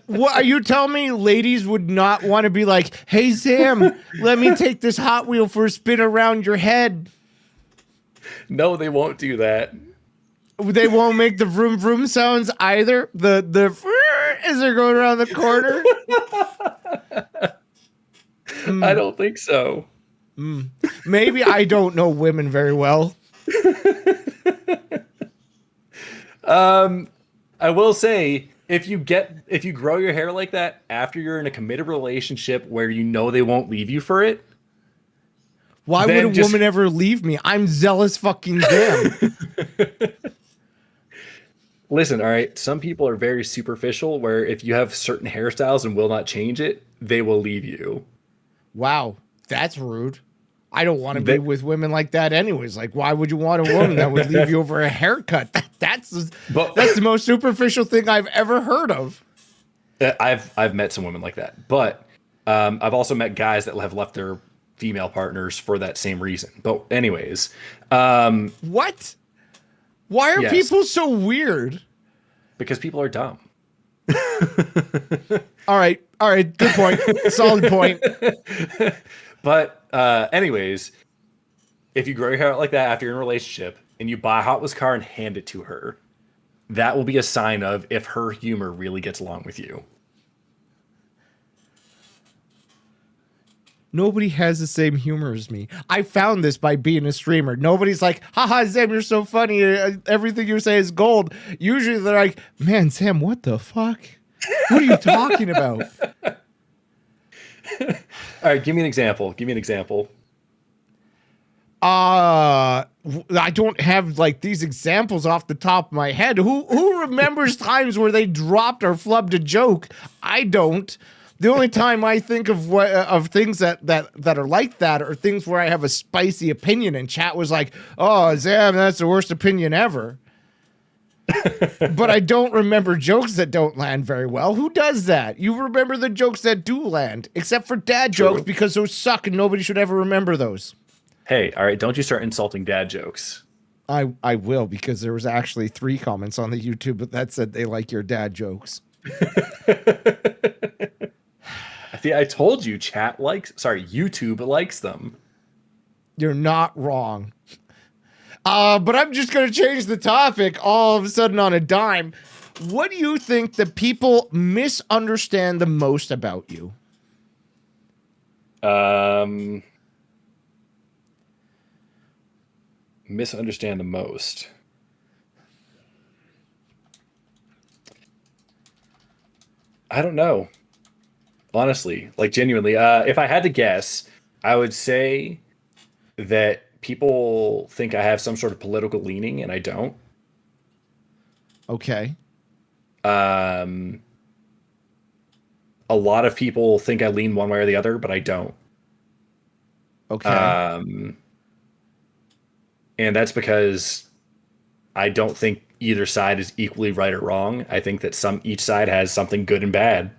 What are you telling me? Ladies would not want to be like, "Hey Sam, let me take this Hot Wheel for a spin around your head." No, they won't do that. They won't make the vroom vroom sounds either. The as they're going around the corner. I don't think so. Maybe I don't know women very well. I will say, if you grow your hair like that after you're in a committed relationship where you know they won't leave you for it, Why then would a woman ever leave me? I'm zealous fucking damn. listen, all right, some people are very superficial where if you have certain hairstyles and will not change it, they will leave you. Wow, that's rude. I don't want to be They- with women like that anyways. Like, why would you want a woman that would leave you over a haircut? That's But the most superficial thing I've ever heard of. I've met some women like that, but I've also met guys that have left their female partners for that same reason. But anyways, What? Why are yes. people so weird? Because people are dumb. All right, good point. Solid point. But anyways, if you grow your hair out like that after you're in a relationship and you buy a Hot Wheels car and hand it to her, that will be a sign of if her humor really gets along with you. Nobody has the same humor as me. I found this by being a streamer. Nobody's like, haha, Sam, you're so funny. Everything you say is gold. Usually they're like, man, Sam, what the fuck? What are you talking about? All right, give me an example. Give me an example. I don't have like these examples off the top of my head. Who remembers times where they dropped or flubbed a joke? I don't. The only time I think of things that are like that are things where I have a spicy opinion and chat was like, "Oh, Zam, that's the worst opinion ever." But I don't remember jokes that don't land very well. Who does that? You remember the jokes that do land, except for dad jokes because those suck and nobody should ever remember those. Hey, all right, don't you start insulting dad jokes. I will, because there was actually 3 comments on the YouTube that said they like your dad jokes. See, I told you YouTube likes them. You're not wrong. But I'm just going to change the topic all of a sudden on a dime. What do you think that people misunderstand the most about you? Misunderstand the most. I don't know. Honestly, like genuinely, if I had to guess, I would say that people think I have some sort of political leaning and I don't. Okay. Um, a lot of people think I lean one way or the other, but I don't. Okay. And that's because I don't think either side is equally right or wrong. I think that each side has something good and bad.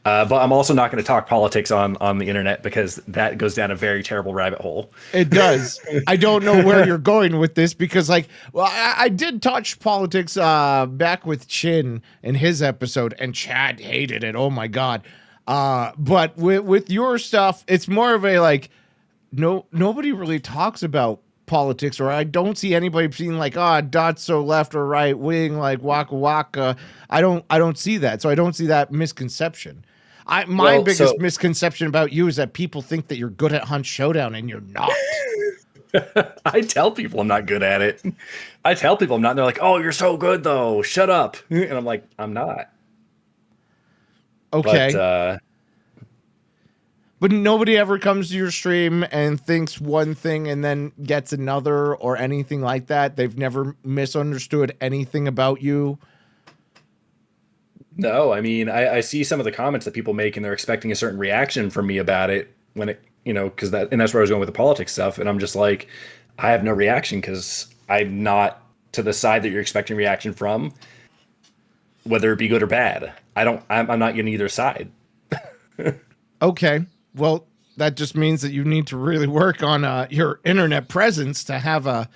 But I'm also not going to talk politics on the internet because that goes down a very terrible rabbit hole. It does. I don't know where you're going with this because, like, well, I did touch politics back with Chin in his episode, and Chad hated it. Oh my god! But with your stuff, it's more of a like, nobody really talks about politics, or I don't see anybody being like, Dot's so left or right wing, like waka waka. I don't see that, so I don't see that misconception. My biggest misconception about you is that people think that you're good at Hunt Showdown and you're not. I tell people I'm not good at it. I tell people I'm not, and they're like, "Oh, you're so good though. Shut up." And I'm like, "I'm not." Okay. But nobody ever comes to your stream and thinks one thing and then gets another or anything like that. They've never misunderstood anything about you. No, I mean, I see some of the comments that people make and they're expecting a certain reaction from me about it when it, because that's where I was going with the politics stuff. And I'm just like, I have no reaction because I'm not to the side that you're expecting reaction from, whether it be good or bad. I'm not in either side. Okay. Well, that just means that you need to really work on your internet presence to have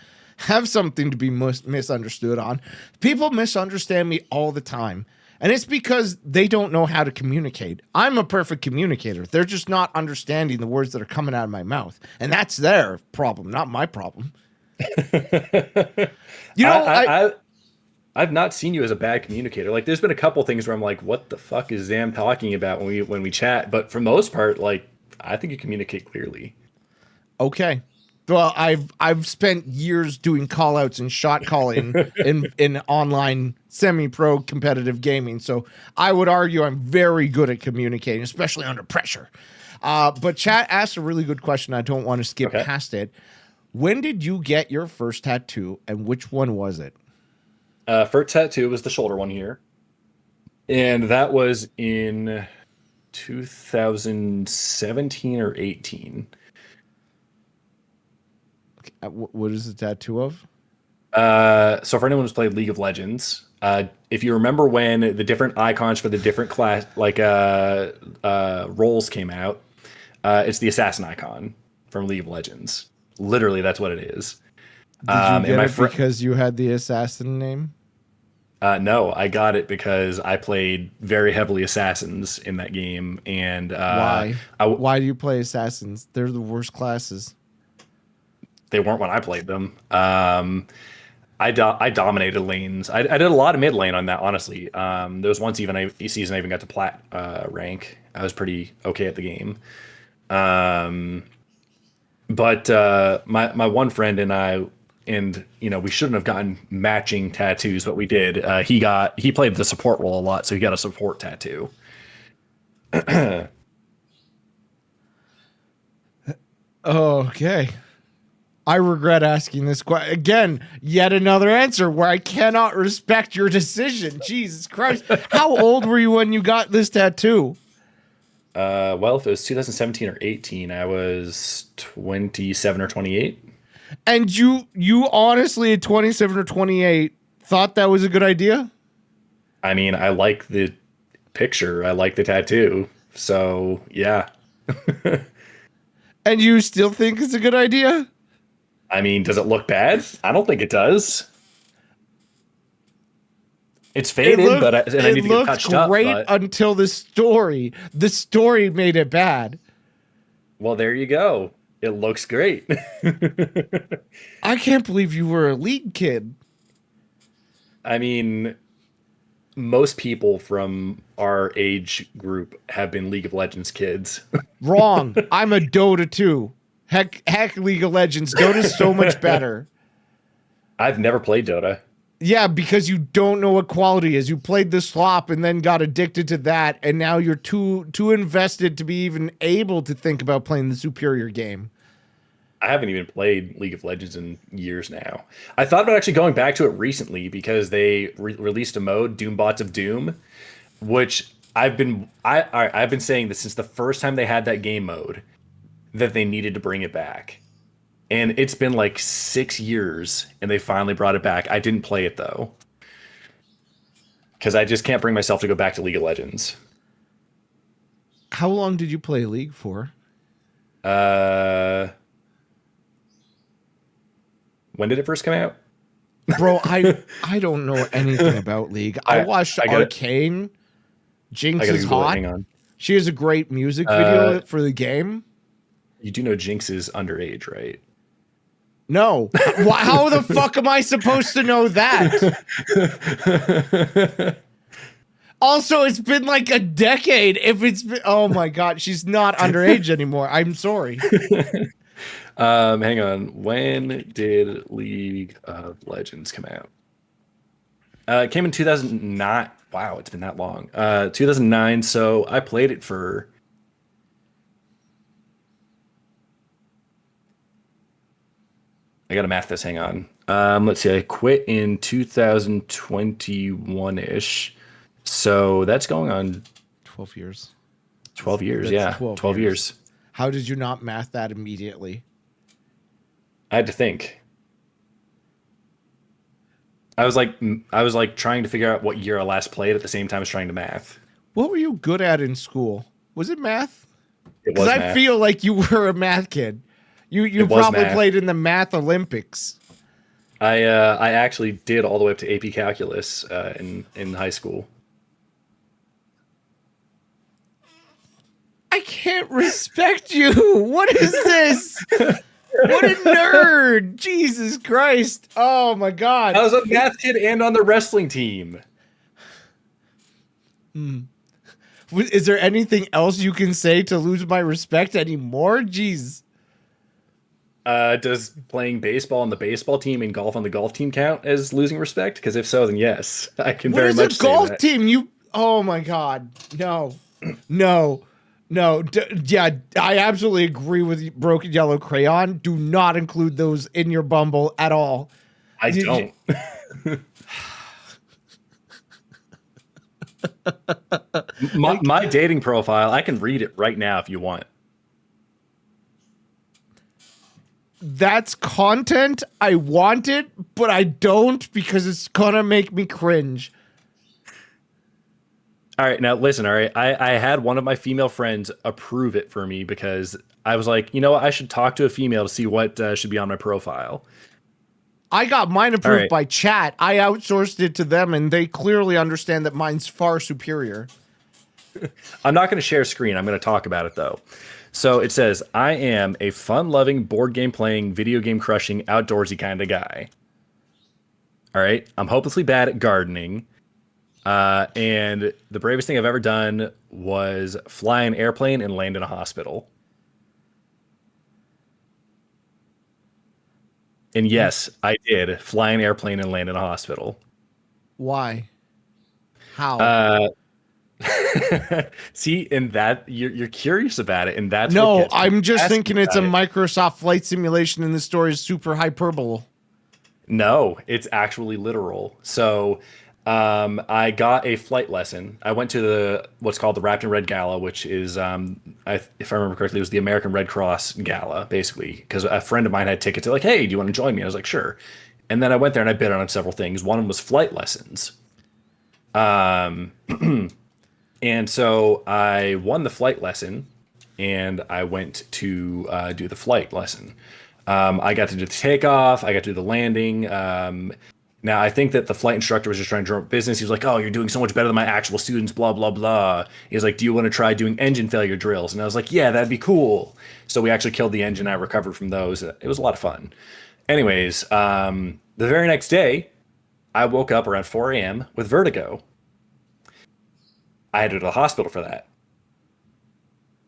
something to be misunderstood on. People misunderstand me all the time. And it's because they don't know how to communicate. I'm a perfect communicator. They're just not understanding the words that are coming out of my mouth. And that's their problem, not my problem. I've not seen you as a bad communicator. Like, there's been a couple things where I'm like, what the fuck is Zam talking about when we chat? But for the most part, like, I think you communicate clearly. Okay. Well, I've spent years doing call outs and shot calling in online semi-pro competitive gaming. So I would argue I'm very good at communicating, especially under pressure. But chat asked a really good question. I don't want to skip past it. When did you get your first tattoo and which one was it? First tattoo was the shoulder one here. And that was in 2017 or 18. What is the tattoo of? So for anyone who's played League of Legends, if you remember when the different icons for the different class, like roles came out, it's the assassin icon from League of Legends. Literally, that's what it is. Did you get it because you had the assassin name? No, I got it because I played very heavily assassins in that game. And why? Why do you play assassins? They're the worst classes. They weren't when I played them. I dominated lanes. I did a lot of mid lane on that, honestly. There was one season I even got to plat rank. I was pretty okay at the game. But my one friend and I, we shouldn't have gotten matching tattoos, but we did. He played the support role a lot, so he got a support tattoo. Okay. I regret asking this question. Again, yet another answer where I cannot respect your decision. Jesus Christ. How old were you when you got this tattoo? Well, if it was 2017 or 18, I was 27 or 28. And you honestly at 27 or 28 thought that was a good idea? I mean, I like the picture. I like the tattoo. So, yeah. And you still think it's a good idea? I mean, does it look bad? I don't think it does. It's faded, but I need to get touched up. It looked great until the story. The story made it bad. Well, there you go. It looks great. I can't believe you were a League kid. I mean, most people from our age group have been League of Legends kids. Wrong. I'm a Dota too. Heck, League of Legends. Dota's so much better. I've never played Dota. Yeah, because you don't know what quality is. You played the slop and then got addicted to that, and now you're too invested to be even able to think about playing the superior game. I haven't even played League of Legends in years now. I thought about actually going back to it recently because they released a mode, Doombots of Doom, which I've been saying this since the first time they had that game mode that they needed to bring it back. And it's been like 6 years and they finally brought it back. I didn't play it though. Because I just can't bring myself to go back to League of Legends. How long did you play League for? When did it first come out? Bro, I don't know anything about League. I watched Arcane. Jinx is hot. Hang on. She has a great music video for the game. You do know Jinx is underage, right? No. How the fuck am I supposed to know that? Also, it's been like a decade. If it's been, oh my god, she's not underage anymore. I'm sorry. Hang on. When did League of Legends come out? It came in 2009. Wow, it's been that long. 2009. So I played it for. I gotta math this. Hang on. Let's see. I quit in 2021-ish. So that's going on 12 years. 12 years, yeah. 12 years. How did you not math that immediately? I had to think. I was like trying to figure out what year I last played at the same time as trying to math. What were you good at in school? Was it math? It was math. I feel like you were a math kid. You probably played in the math Olympics. I actually did all the way up to AP Calculus in high school. I can't respect you. What is this? What a nerd. Jesus Christ. Oh my god. I was a math kid and on the wrestling team. Is there anything else you can say to lose my respect anymore? Jeez. Does playing baseball on the baseball team and golf on the golf team count as losing respect? Because if so, then yes, I can very much say that. What is a golf team? Oh my god. No. No. Yeah, I absolutely agree with Broken Yellow Crayon. Do not include those in your Bumble at all. I don't. my dating profile, I can read it right now if you want. That's content. I want it, but I don't because it's gonna make me cringe. All right, now listen, all right. I had one of my female friends approve it for me because I was like, you know what? I should talk to a female to see what should be on my profile. I got mine approved by chat. I outsourced it to them, and they clearly understand that mine's far superior. I'm not going to share screen. I'm going to talk about it, though. So it says, I am a fun-loving, board game playing, video game crushing, outdoorsy kind of guy. All right. I'm hopelessly bad at gardening. And the bravest thing I've ever done was fly an airplane and land in a hospital. And yes, I did fly an airplane and land in a hospital. Why? How? See, in that you're curious about it, and that's no. I'm just thinking it's a Microsoft flight simulation, and the story is super hyperbole. No, it's actually literal. So. I got a flight lesson. I went to what's called the Wrapped in Red Gala, which is, if I remember correctly, it was the American Red Cross Gala, basically, because a friend of mine had tickets. They're like, hey, do you want to join me? I was like, sure. And then I went there and I bid on several things. One of them was flight lessons. And so I won the flight lesson, and I went to do the flight lesson. I got to do the takeoff. I got to do the landing. Now, I think that the flight instructor was just trying to drum up business. He was like, "Oh, you're doing so much better than my actual students." Blah blah blah. He was like, "Do you want to try doing engine failure drills?" And I was like, "Yeah, that'd be cool." So we actually killed the engine. I recovered from those. It was a lot of fun. Anyways, the very next day, I woke up around 4 a.m. with vertigo. I had to go to the hospital for that.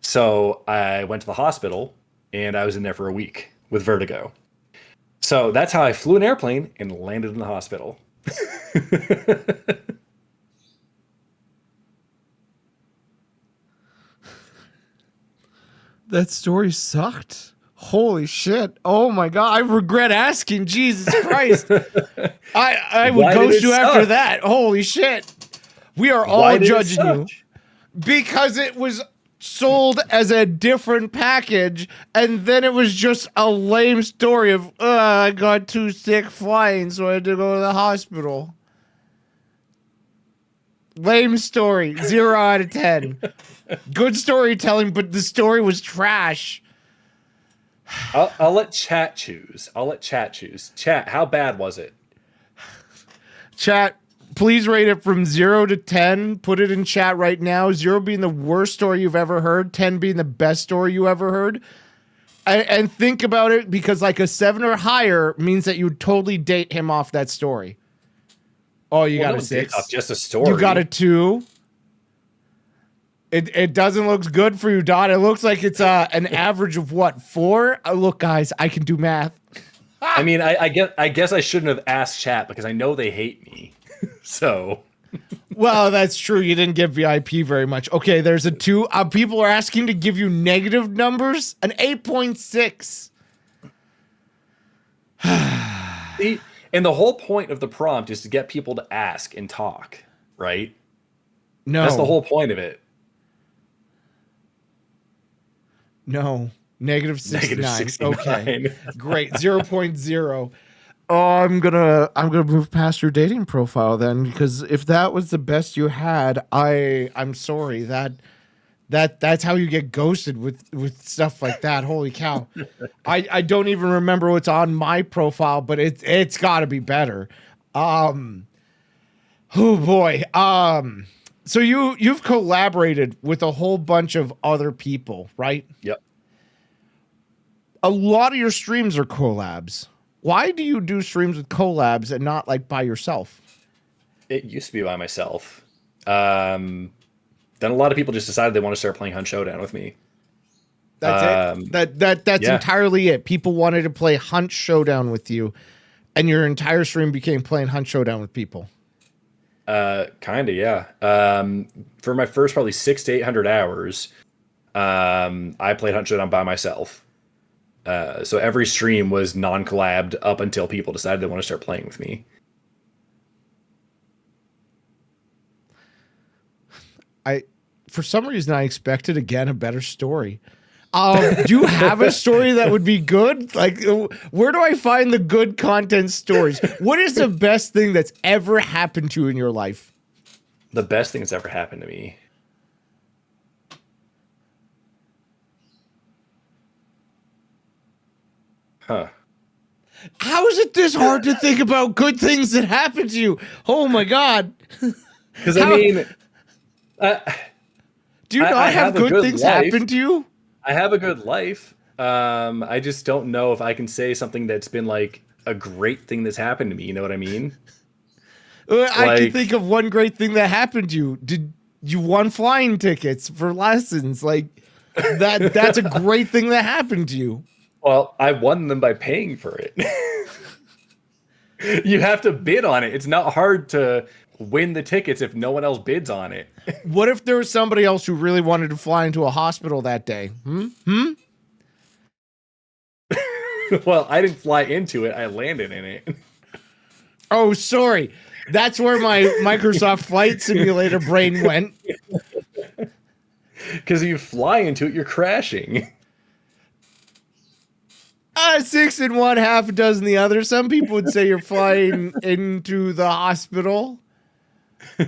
So I went to the hospital and I was in there for a week with vertigo. So that's how I flew an airplane and landed in the hospital. That story sucked. Holy shit. Oh my god. I regret asking. Jesus Christ. I would Why did ghost it you after suck? that. Holy shit. We are Why all did it judging suck? you because it was sold as a different package, and then it was just a lame story of I got too sick flying, so I had to go to the hospital. Lame story. 0 out of 10. Good storytelling, but the story was trash. I'll let chat choose. I'll let chat choose. Chat, how bad was it? Chat, please rate it from 0 to 10. Put it in chat right now. 0 being the worst story you've ever heard, 10 being the best story you ever heard. And think about it, because like a 7 or higher means that you would totally date him off that story. Oh, you got a 6? Off just a story. You got a 2? It doesn't look good for you, Dot. It looks like it's an average of what, 4? Look, guys, I can do math. I mean, I guess I shouldn't have asked chat because I know they hate me. So, Well, that's true. You didn't get VIP very much. Okay, there's a 2. People are asking to give you negative numbers. An 8.6. see, and the whole point of the prompt is to get people to ask and talk, right? No. That's the whole point of it. No. Negative 69. Negative 69. Okay. Great. 0.0. Oh, I'm gonna move past your dating profile then, because if that was the best you had, I'm sorry. That's how you get ghosted with stuff like that. Holy cow. I don't even remember what's on my profile, but it's gotta be better. Oh boy. So you've collaborated with a whole bunch of other people, right? Yep. A lot of your streams are collabs. Why do you do streams with collabs and not like by yourself? It used to be by myself. Then a lot of people just decided they want to start playing Hunt Showdown with me. That's it. That's yeah. entirely it. People wanted to play Hunt Showdown with you, and your entire stream became playing Hunt Showdown with people. Kinda, yeah. For my first probably 600 to 800 hours, I played Hunt Showdown by myself. So every stream was non-collabed up until people decided they want to start playing with me. For some reason, I expected again a better story. Do you have a story that would be good? Like, where do I find the good content stories? What is the best thing that's ever happened to you in your life? The best thing that's ever happened to me. Huh. How is it this hard to think about good things that happened to you? Oh my God. Because I mean, do you not have good things happen to you? I have a good life. I just don't know if I can say something that's been like a great thing that's happened to me. You know what I mean? I can think of one great thing that happened to you. Did you won flying tickets for lessons? Like that's a great thing that happened to you. Well, I won them by paying for it. You have to bid on it. It's not hard to win the tickets if no one else bids on it. What if there was somebody else who really wanted to fly into a hospital that day? Well, I didn't fly into it. I landed in it. Oh, sorry. That's where my Microsoft Flight Simulator brain went. Because you fly into it, you're crashing. 6 in one, half a dozen the other. Some people would say you're flying into the hospital. Yeah,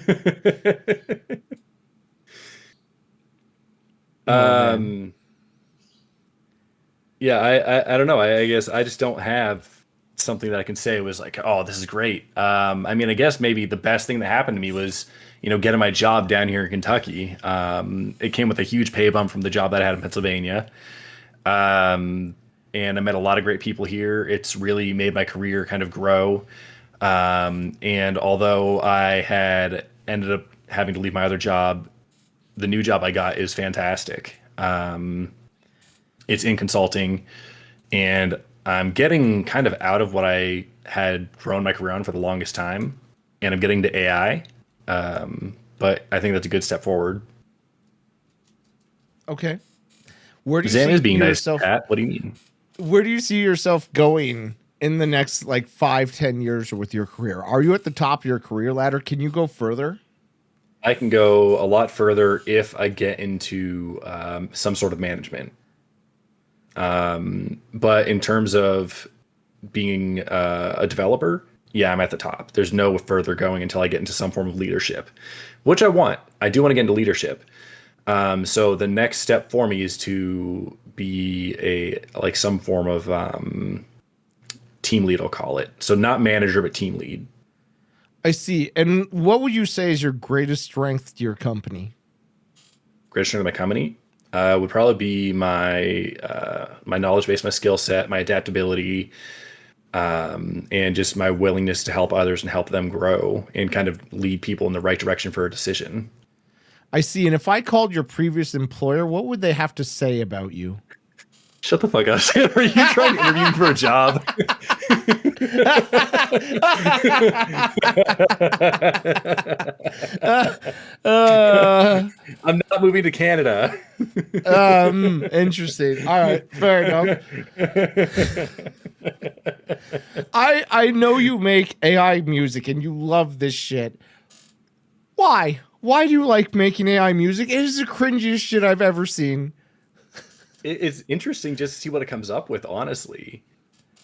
I don't know. I guess I just don't have something that I can say was like, oh, this is great. I mean, I guess maybe the best thing that happened to me was, getting my job down here in Kentucky. It came with a huge pay bump from the job that I had in Pennsylvania. And I met a lot of great people here. It's really made my career kind of grow. And although I had ended up having to leave my other job, the new job I got is fantastic. It's in consulting, and I'm getting kind of out of what I had grown my career on for the longest time, and I'm getting to AI. But I think that's a good step forward. Okay. Where do you Zam see is being yourself? nice, Pat. What do you mean? Where do you see yourself going in the next like 5-10 years with your career? Are you at the top of your career ladder? Can you go further? I can go a lot further if I get into some sort of management. But in terms of being a developer, yeah, I'm at the top. There's no further going until I get into some form of leadership, which I want. I do want to get into leadership. So the next step for me is to be some form of team lead, I'll call it. So not manager, but team lead. I see. And what would you say is your greatest strength to your company? Greatest strength of my company would probably be my knowledge base, my skill set, my adaptability, and just my willingness to help others and help them grow and kind of lead people in the right direction for a decision. I see. And if I called your previous employer, what would they have to say about you? Shut the fuck up. Are you trying to interview for a job? I'm not moving to Canada. Interesting. All right, fair enough. I know you make AI music and you love this shit. Why? Why do you like making AI music? It is the cringiest shit I've ever seen. It's interesting just to see what it comes up with, honestly.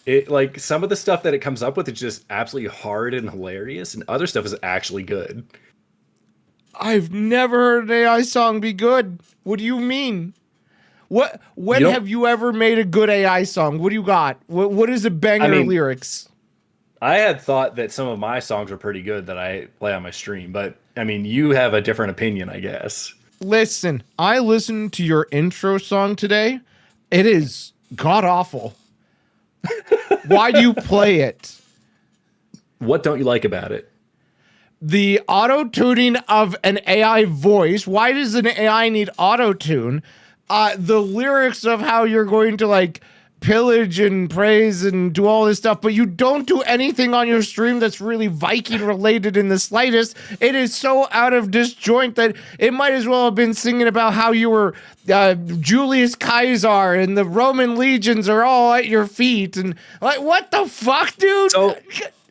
It like some of the stuff that it comes up with is just absolutely hard and hilarious, and other stuff is actually good. I've never heard an AI song be good. What do you mean? When have you ever made a good AI song? What do you got? What is a banger lyrics? I had thought that some of my songs were pretty good that I play on my stream, but I mean, you have a different opinion, I guess. Listen, I listened to your intro song today. It is god awful. Why do you play it? What don't you like about it? The auto-tuning of an AI voice. Why does an AI need auto-tune? The lyrics of how you're going to like pillage and praise and do all this stuff, but you don't do anything on your stream that's really Viking related in the slightest. It is so out of disjoint that it might as well have been singing about how you were Julius Caesar and the Roman legions are all at your feet and like, what the fuck, dude?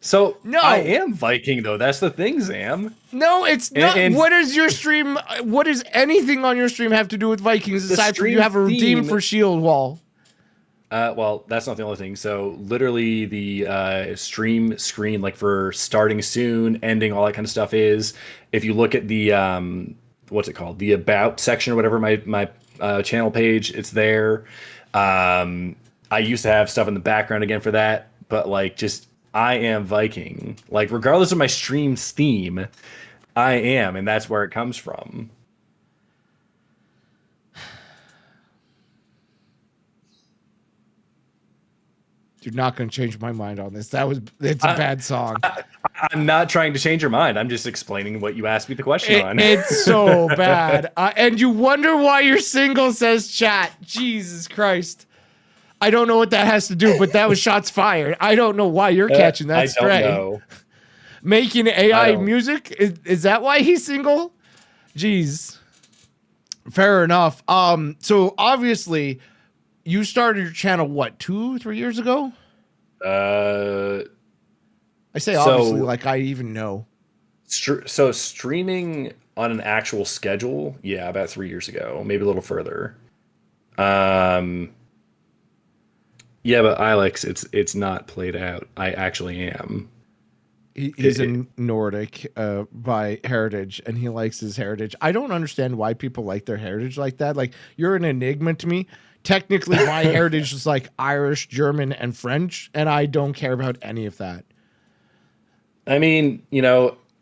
So no, I am Viking though. That's the thing, Zam. No, it's not. What is your stream? What does anything on your stream have to do with Vikings aside from you have a redeem for shield wall? Well, that's not the only thing. So literally the stream screen, like for starting soon, ending, all that kind of stuff is, if you look at the, what's it called? The about section or whatever, my channel page, it's there. I used to have stuff in the background again for that, but like just, I am Viking. Like regardless of my stream's theme, I am, and that's where it comes from. You're not going to change my mind on this. It's a bad song. I'm not trying to change your mind. I'm just explaining what you asked me the question on. It's so bad. And you wonder why you're single, says chat. Jesus Christ. I don't know what that has to do, but that was shots fired. I don't know why you're catching that stray. I don't know. Making AI music? Is that why he's single? Jeez. Fair enough. So obviously you started your channel, what, 2-3 years ago? I say obviously like I even know. So streaming on an actual schedule, yeah, about 3 years ago, maybe a little further. Yeah, but Alex, it's not played out. I actually am. He's a Nordic by heritage, and he likes his heritage. I don't understand why people like their heritage like that. Like, you're an enigma to me. technically my heritage is like Irish, German, and French, and I don't care about any of that. I mean,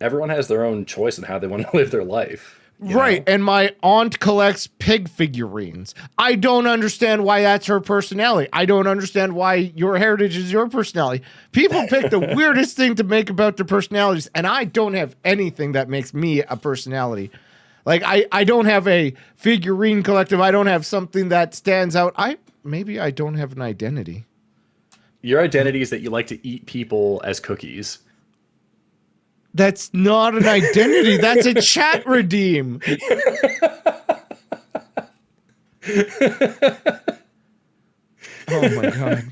everyone has their own choice in how they want to live their life. Right, and my aunt collects pig figurines. I don't understand why that's her personality. I don't understand why your heritage is your personality. People pick the weirdest thing to make about their personalities, and I don't have anything that makes me a personality. Like, I don't have a figurine collective. I don't have something that stands out. Maybe I don't have an identity. Your identity is that you like to eat people as cookies. That's not an identity. That's a chat redeem. Oh my God.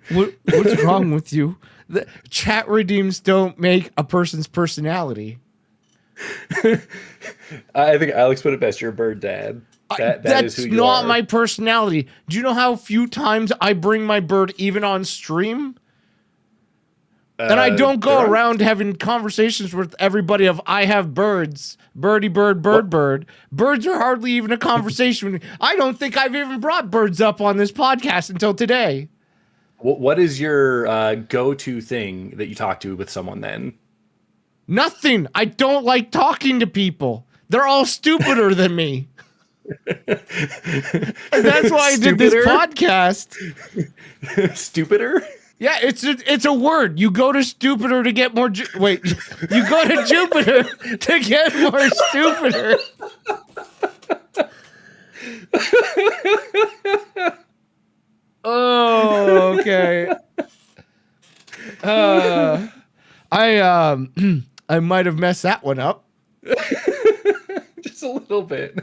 What's wrong with you? The chat redeems don't make a person's personality. I think Alex put it best. You're a bird dad. That's who you not are. my personality. Do you know how few times I bring my bird even on stream? And I don't go around having conversations with everybody of I have birds, birdie bird, bird. Birds are hardly even a conversation. I don't think I've even brought birds up on this podcast until today. What is your go-to thing that you talk to with someone then? Nothing. I don't like talking to people. They're all stupider than me. And that's why I did this podcast. Stupider? Yeah, it's a word. You go to stupider to get more. You go to Jupiter to get more stupider. Oh, okay. I might have messed that one up. Just a little bit.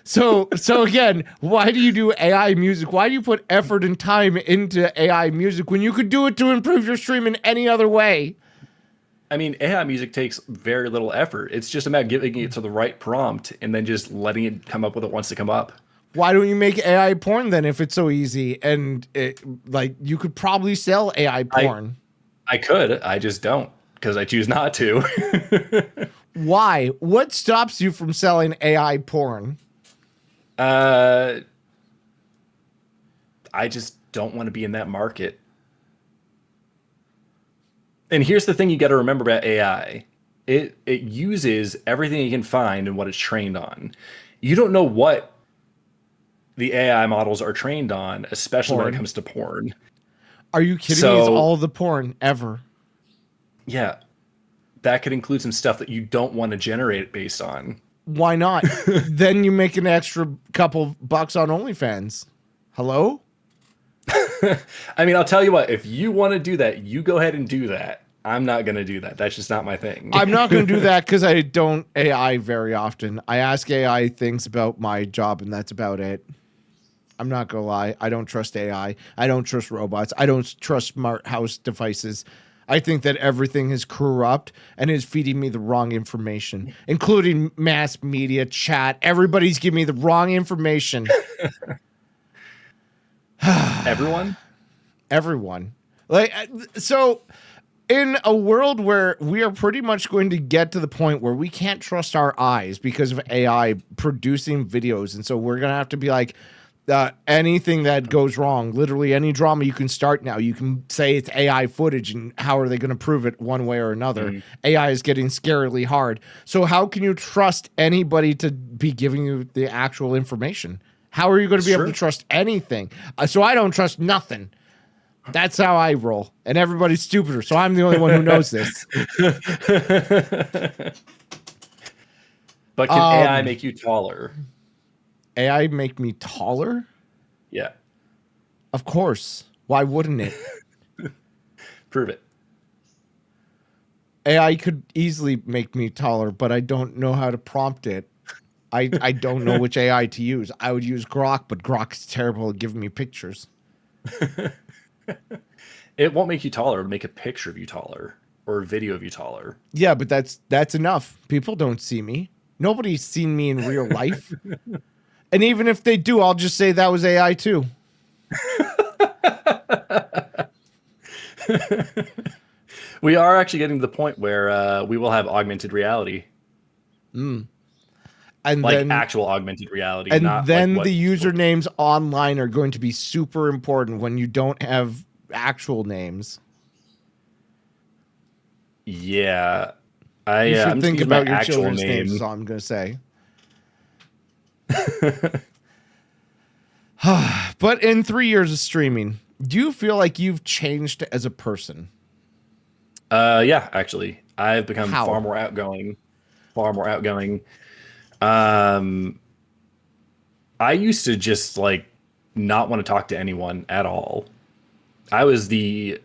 So again, why do you do AI music? Why do you put effort and time into AI music when you could do it to improve your stream in any other way? I mean, AI music takes very little effort. It's just about giving it to the right prompt and then just letting it come up with what wants to come up. Why don't you make AI porn then if it's so easy? And you could probably sell AI porn. I could. I just don't because I choose not to. Why? What stops you from selling AI porn? I just don't want to be in that market. And here's the thing you got to remember about AI. It uses everything it can find and what it's trained on. You don't know what the AI models are trained on, especially when it comes to porn. Are you kidding me? It's all the porn ever. Yeah. That could include some stuff that you don't want to generate based on. Why not? Then you make an extra couple bucks on OnlyFans. Hello? I mean, I'll tell you what, if you want to do that, you go ahead and do that. I'm not going to do that. That's just not my thing. I'm not going to do that because I don't AI very often. I ask AI things about my job and that's about it. I'm not going to lie. I don't trust AI. I don't trust robots. I don't trust smart house devices. I think that everything is corrupt and is feeding me the wrong information, including mass media, chat. Everybody's giving me the wrong information. Everyone? Everyone. So in a world where we are pretty much going to get to the point where we can't trust our eyes because of AI producing videos. And so we're going to have to be like, anything that goes wrong, literally any drama you can start now, you can say it's AI footage, and how are they going to prove it one way or another? AI is getting scarily hard. So how can you trust anybody to be giving you the actual information? How are you going to be able to trust anything? So I don't trust nothing. That's how I roll. And everybody's stupider, so I'm the only one who knows this. But can AI make you taller? AI make me taller? Yeah. Of course. Why wouldn't it? Prove it. AI could easily make me taller, but I don't know how to prompt it. I don't know which AI to use. I would use Grok, but Grok's terrible at giving me pictures. It won't make you taller. It'll make a picture of you taller or a video of you taller. Yeah, but that's enough. People don't see me. Nobody's seen me in real life. And even if they do, I'll just say that was AI too. We are actually getting to the point where we will have augmented reality. And like then actual augmented reality, and not then like the usernames online are going to be super important when you don't have actual names. Yeah, You should I'm just think gonna use my about your actual children's names, is name. all I'm going to say. But in 3 years of streaming, do you feel like you've changed as a person? Yeah, actually, I've become How? far more outgoing, far more outgoing. Um, I used to just like not want to talk to anyone at all. I was the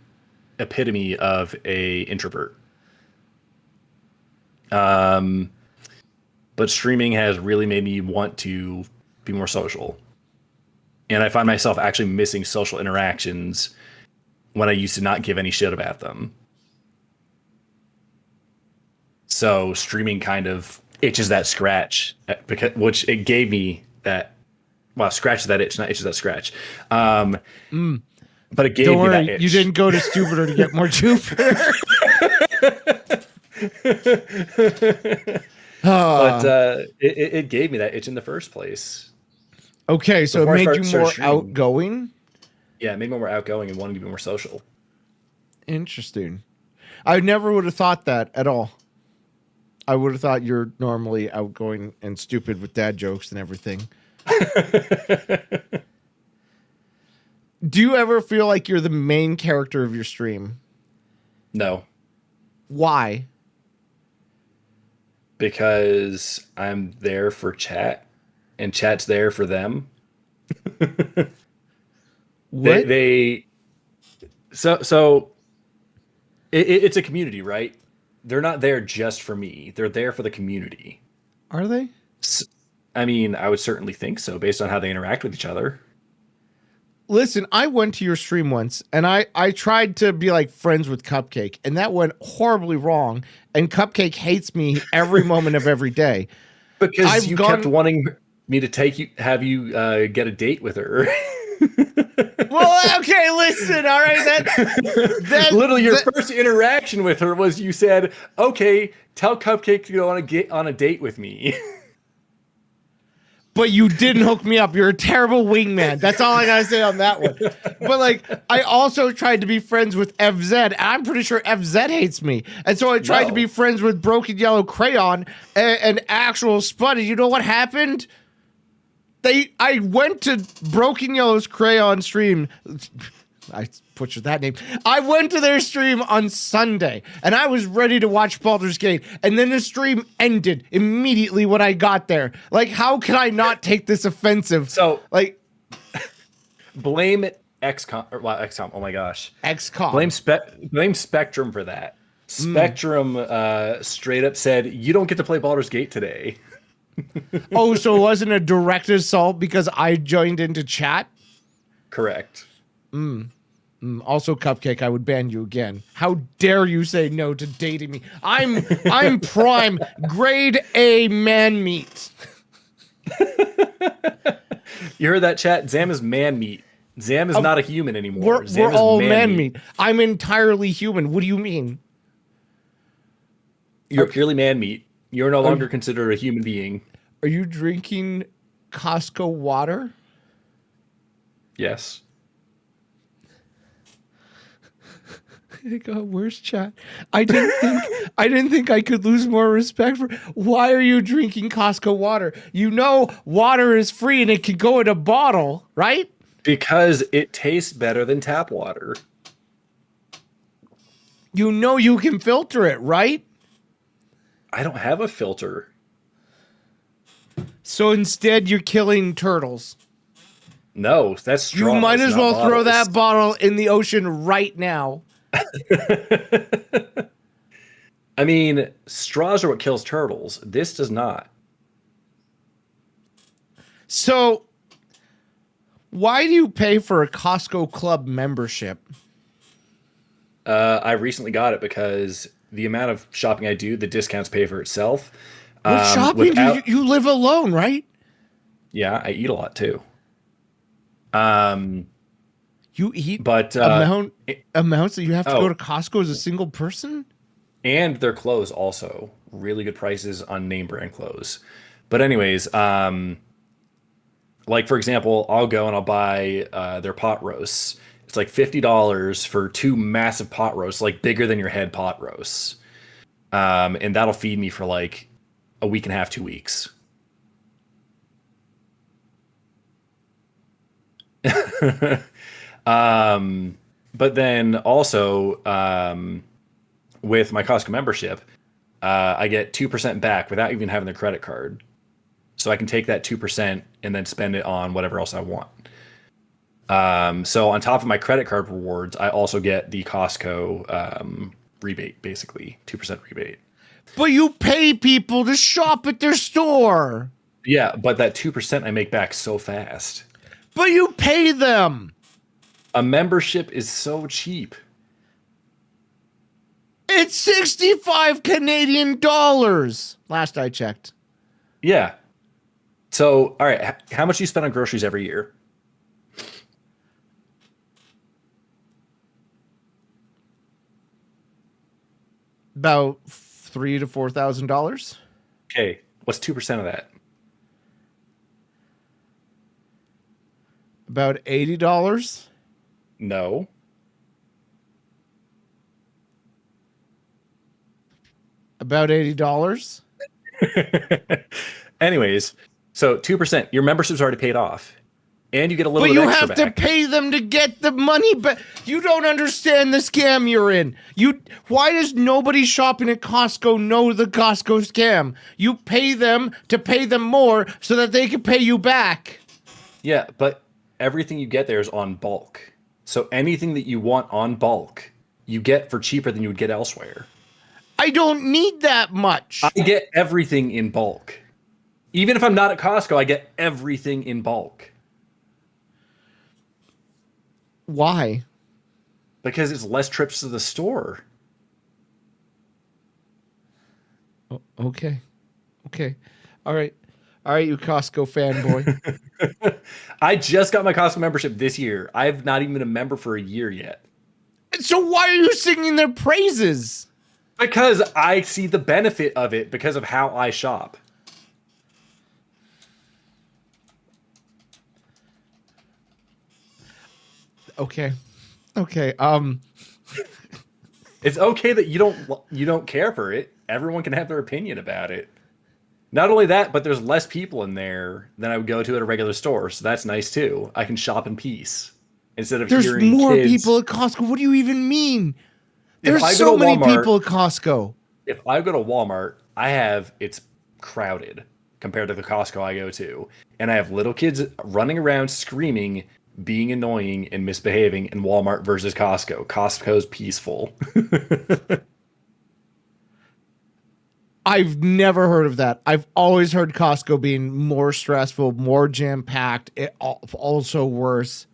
epitome of a introvert. Um, but streaming has really made me want to be more social. And I find myself actually missing social interactions when I used to not give any shit about them. So streaming kind of itches that scratch, because which it gave me that. Well, scratches that itch, not itches that scratch. But it gave Don't me that worry, you itch. didn't go to Stupider to get more Jupiter. But it gave me that itch in the first place. Okay, so it Before I made you started more streaming, outgoing? yeah, it made me more outgoing and wanting to be more social. Interesting. I never would have thought that at all. I would have thought you're normally outgoing and stupid with dad jokes and everything. Do you ever feel like you're the main character of your stream? No, Why? because I'm there for chat and chat's there for them. What? So it's a community, right? They're not there just for me. They're there for the community. Are they? I mean, I would certainly think so based on how they interact with each other. Listen, I went to your stream once and I tried to be like friends with Cupcake and that went horribly wrong. And Cupcake hates me every moment of every day. Because you kept wanting me to have you get a date with her. Well, okay, listen, all right. That Literally, your first interaction with her was you said, "Okay, tell Cupcake to go on a date with me." But you didn't hook me up. You're a terrible wingman. That's all I gotta say on that one. But like, I also tried to be friends with FZ. And I'm pretty sure FZ hates me. And so I tried to be friends with Broken Yellow Crayon and actual Spud. And you know what happened? I went to Broken Yellow's Crayon stream. I butchered that name. I went to their stream on Sunday and I was ready to watch Baldur's Gate. And then the stream ended immediately when I got there. Like, how can I not take this offensive? So, like, blame XCOM. XCOM. Oh my gosh. XCOM. Blame Spectrum for that. Spectrum straight up said, "You don't get to play Baldur's Gate today." Oh, so it wasn't a direct assault because I joined into chat? Correct. Also, Cupcake, I would ban you again. How dare you say no to dating me? I'm prime grade A man meat. You heard that, chat? Zam is man meat. Zam is not a human anymore. We're all man meat. I'm entirely human. What do you mean? You're purely man meat. You're no longer considered a human being. Are you drinking Costco water? Yes. God, where's chat? I didn't think I could lose more respect for. Why are you drinking Costco water? You know water is free and it can go in a bottle, right? Because it tastes better than tap water. You know you can filter it, right? I don't have a filter. So instead you're killing turtles. No, that's straws. You might as well throw bottles. that bottle in the ocean right now. I mean, straws are what kills turtles. This does not. So, why do you pay for a Costco Club membership? I recently got it because the amount of shopping I do, the discounts pay for itself. What shopping? You live alone, right? Yeah, I eat a lot too. You eat but amounts that you have to go to Costco as a single person? And their clothes also. Really good prices on name brand clothes. But anyways, like for example, I'll go and I'll buy their pot roasts. It's like $50 for 2 massive pot roasts, like bigger than your head pot roasts. And that'll feed me for like a week and a half, 2 weeks. But then also with my Costco membership, I get 2% back without even having the credit card. So I can take that 2% and then spend it on whatever else I want. So on top of my credit card rewards, I also get the Costco rebate, basically 2% rebate. But you pay people to shop at their store. Yeah, but that 2% I make back so fast. But you pay them. A membership is so cheap. It's 65 Canadian dollars. Last I checked. Yeah. So, all right, how much do you spend on groceries every year? About $3,000 to $4,000. Okay, what's 2% of that? About $80. No. About $80. Anyways, so 2%, your membership's already paid off. And you get a little bit extra back. But you have to pay them to get the money back. You don't understand the scam you're in. Why does nobody shopping at Costco know the Costco scam? You pay them to pay them more so that they can pay you back. Yeah, but everything you get there is on bulk. So anything that you want on bulk, you get for cheaper than you would get elsewhere. I don't need that much. I get everything in bulk. Even if I'm not at Costco, I get everything in bulk. Why? Because it's less trips to the store. Oh, okay. All right, you Costco fanboy. I just got my Costco membership this year. I've not even been a member for a year yet. So why are you singing their praises? Because I see the benefit of it because of how I shop. Okay. It's okay that you don't care for it. Everyone can have their opinion about it. Not only that, but there's less people in there than I would go to at a regular store, so that's nice too. I can shop in peace instead of hearing more kids. people at Costco. What do you even mean? There's so many people at Costco. If I go to Walmart, it's crowded compared to the Costco I go to, and I have little kids running around screaming, being annoying and misbehaving in Walmart versus Costco. Costco's peaceful. I've never heard of that. I've always heard Costco being more stressful, more jam-packed, also worse.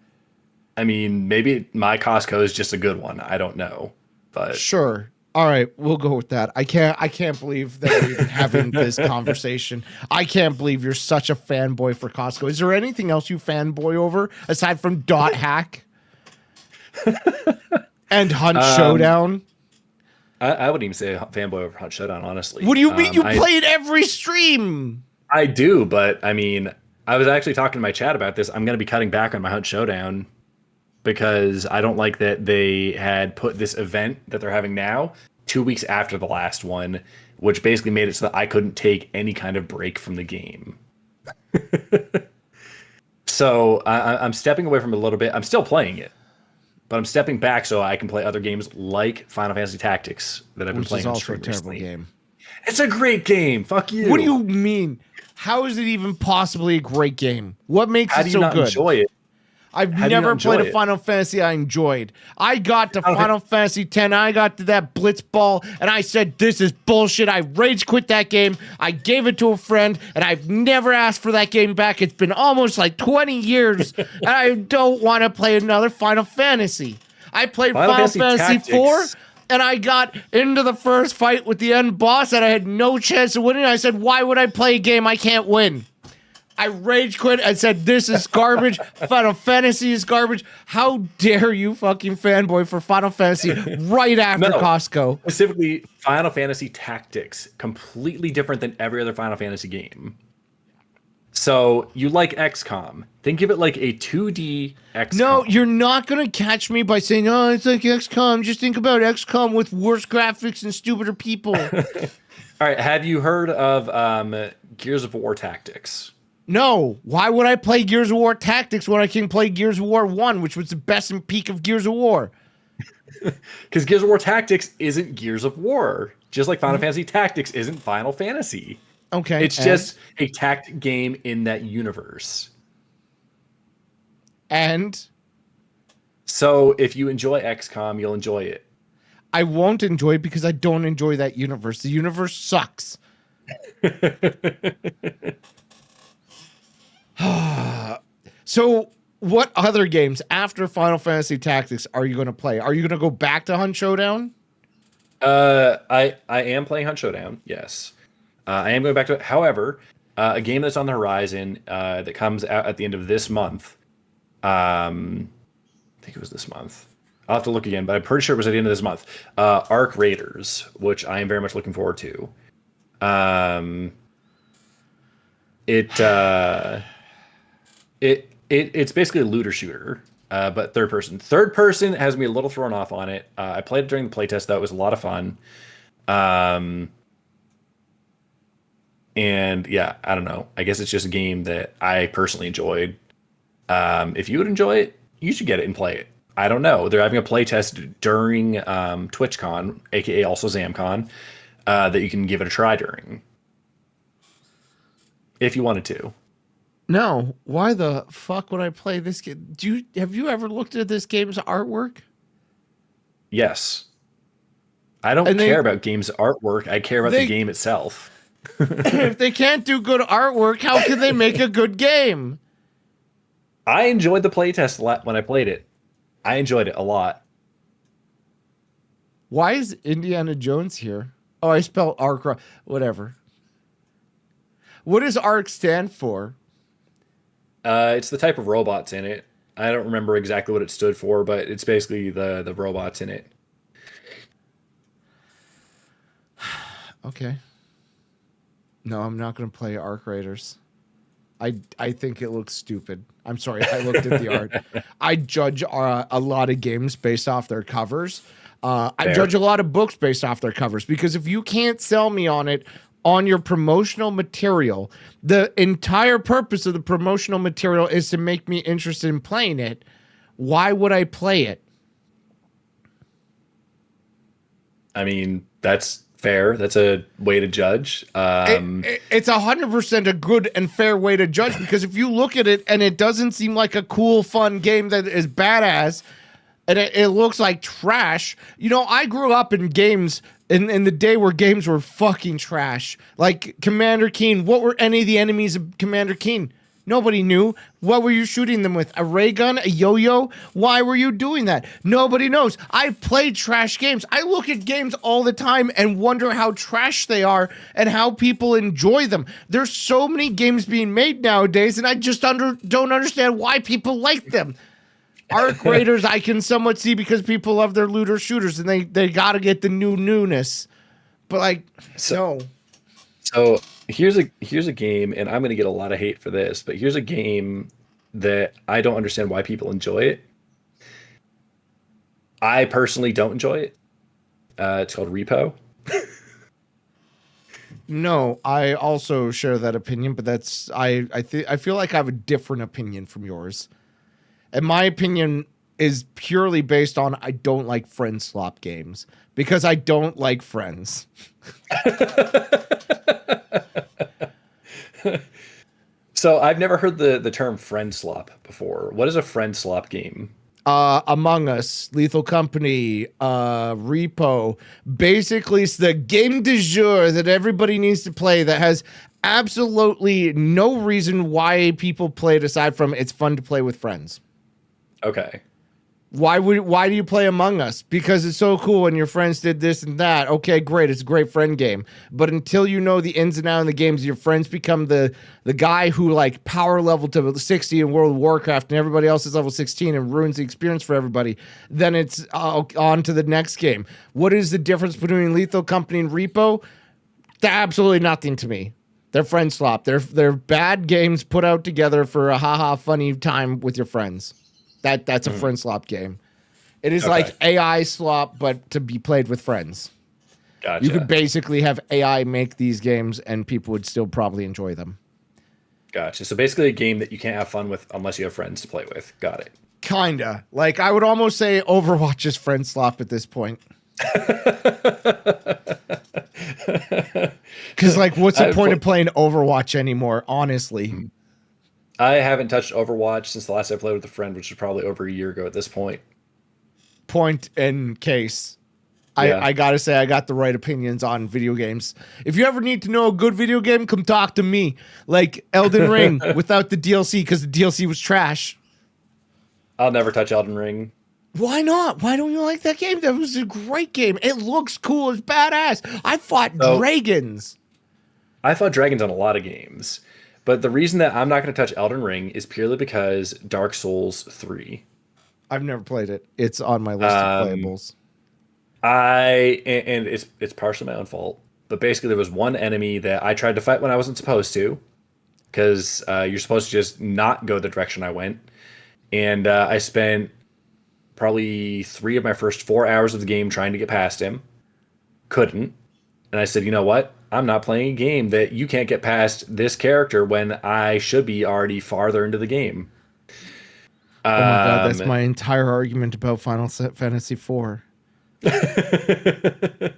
I mean, maybe my Costco is just a good one. I don't know, but sure. All right, we'll go with that. I can't believe that we're even having this conversation. I can't believe you're such a fanboy for Costco. Is there anything else you fanboy over aside from DotHack and Hunt Showdown? I wouldn't even say fanboy over Hunt Showdown, honestly. What do you mean? You played every stream. I do, but I mean, I was actually talking to my chat about this. I'm going to be cutting back on my Hunt Showdown because I don't like that they had put this event that they're having now 2 weeks after the last one, which basically made it so that I couldn't take any kind of break from the game. So I'm stepping away from it a little bit. I'm still playing it, but I'm stepping back so I can play other games like Final Fantasy Tactics that I've been playing on stream recently. Game. It's a great game. Fuck you. What do you mean? How is it even possibly a great game? What makes it so good? How do you not enjoy it? I've never played a Final Fantasy I enjoyed. I got to Final Fantasy X, I got to that Blitz Ball, and I said, this is bullshit. I rage quit that game. I gave it to a friend, and I've never asked for that game back. It's been almost like 20 years, and I don't want to play another Final Fantasy. I played Final Fantasy IV, and I got into the first fight with the end boss, and I had no chance of winning. I said, why would I play a game I can't win? I rage quit. I said, this is garbage. Final Fantasy is garbage. How dare you fucking fanboy for Final Fantasy right after Costco? Specifically, Final Fantasy Tactics. Completely different than every other Final Fantasy game. So you like XCOM. Think of it like a 2D XCOM. No, you're not going to catch me by saying, oh, it's like XCOM. Just think about XCOM with worse graphics and stupider people. All right. Have you heard of Gears of War Tactics? No. Why would I play Gears of War Tactics when I can play Gears of War 1, which was the best and peak of Gears of War? Because Gears of War Tactics isn't Gears of War. Just like Final Fantasy Tactics isn't Final Fantasy. Okay. It's just a tactic game in that universe. And? So if you enjoy XCOM, you'll enjoy it. I won't enjoy it because I don't enjoy that universe. The universe sucks. So what other games after Final Fantasy Tactics are you going to play? Are you going to go back to Hunt Showdown? I am playing Hunt Showdown, yes. I am going back to it. However, a game that's on the horizon that comes out at the end of this month. I think it was this month. I'll have to look again, but I'm pretty sure it was at the end of this month. Arc Raiders, which I am very much looking forward to. It's basically a looter shooter, but third person. Third person has me a little thrown off on it. I played it during the playtest, though. It was a lot of fun. And yeah, I don't know. I guess it's just a game that I personally enjoyed. If you would enjoy it, you should get it and play it. I don't know. They're having a playtest during TwitchCon, aka also ZamCon, that you can give it a try during. If you wanted to. No. Why the fuck would I play this game? Have you ever looked at this game's artwork? Yes. I don't care about games artwork. I care about the game itself. If they can't do good artwork, how can they make a good game? I enjoyed the playtest when I played it. I enjoyed it a lot. Why is Indiana Jones here? Oh, I spelled arc wrong. Whatever. What does ARC stand for? It's the type of robots in it. I don't remember exactly what it stood for, but it's basically the robots in it. Okay. No, I'm not going to play Arc Raiders. I think it looks stupid. I'm sorry. I looked at the art. I judge a lot of games based off their covers. I judge a lot of books based off their covers because if you can't sell me on it on your promotional material, the entire purpose of the promotional material is to make me interested in playing it. Why would I play it? I mean, that's fair. That's a way to judge. It's 100% a good and fair way to judge because if you look at it and it doesn't seem like a cool, fun game that is badass and it looks like trash. You know, I grew up in games in the day where games were fucking trash. Like Commander Keen. What were any of the enemies of Commander Keen? Nobody knew. What were you shooting them with? A ray gun? A yo-yo? Why were you doing that? Nobody knows. I played trash games. I look at games all the time and wonder how trash they are and how people enjoy them. There's so many games being made nowadays, and I just don't understand why people like them. Arc Raiders I can somewhat see because people love their looter shooters, and they got to get the newness. But like, So here's a game, and I'm going to get a lot of hate for this, but here's a game that I don't understand why people enjoy it. I personally don't enjoy it. It's called Repo. No, I also share that opinion, but that's I feel like I have a different opinion from yours. And my opinion is purely based on I don't like friend slop games because I don't like friends. So I've never heard the term friend slop before. What is a friend slop game? Among Us, Lethal Company, Repo. Basically, it's the game du jour that everybody needs to play that has absolutely no reason why people play it aside from it's fun to play with friends. Okay. Why do you play Among Us? Because it's so cool and your friends did this and that. Okay, great. It's a great friend game. But until you know the ins and outs of the games, your friends become the guy who like power level to 60 in World of Warcraft and everybody else is level 16 and ruins the experience for everybody. Then it's on to the next game. What is the difference between Lethal Company and Repo? Absolutely nothing to me. They're friend slop. They're bad games put out together for a haha funny time with your friends. That's a friend slop game. It is like AI slop, but to be played with friends. Gotcha. You could basically have AI make these games, and people would still probably enjoy them. Gotcha. So basically a game that you can't have fun with unless you have friends to play with. Got it. Kinda. Like, I would almost say Overwatch is friend slop at this point. Because, like, what's the point of playing Overwatch anymore, honestly? I haven't touched Overwatch since the last I played with a friend, which was probably over a year ago at this point. Point in case. Yeah. I gotta say, I got the right opinions on video games. If you ever need to know a good video game, come talk to me. Like Elden Ring without the DLC, because the DLC was trash. I'll never touch Elden Ring. Why not? Why don't you like that game? That was a great game. It looks cool. It's badass. I fought dragons. I fought dragons on a lot of games. But the reason that I'm not going to touch Elden Ring is purely because Dark Souls 3. I've never played it. It's on my list of playables. And it's partially my own fault, but basically there was one enemy that I tried to fight when I wasn't supposed to, because you're supposed to just not go the direction I went, and I spent probably 3 of my first 4 hours of the game trying to get past him. Couldn't, and I said, you know what? I'm not playing a game that you can't get past this character when I should be already farther into the game. Oh my god, that's my entire argument about Final Fantasy IV.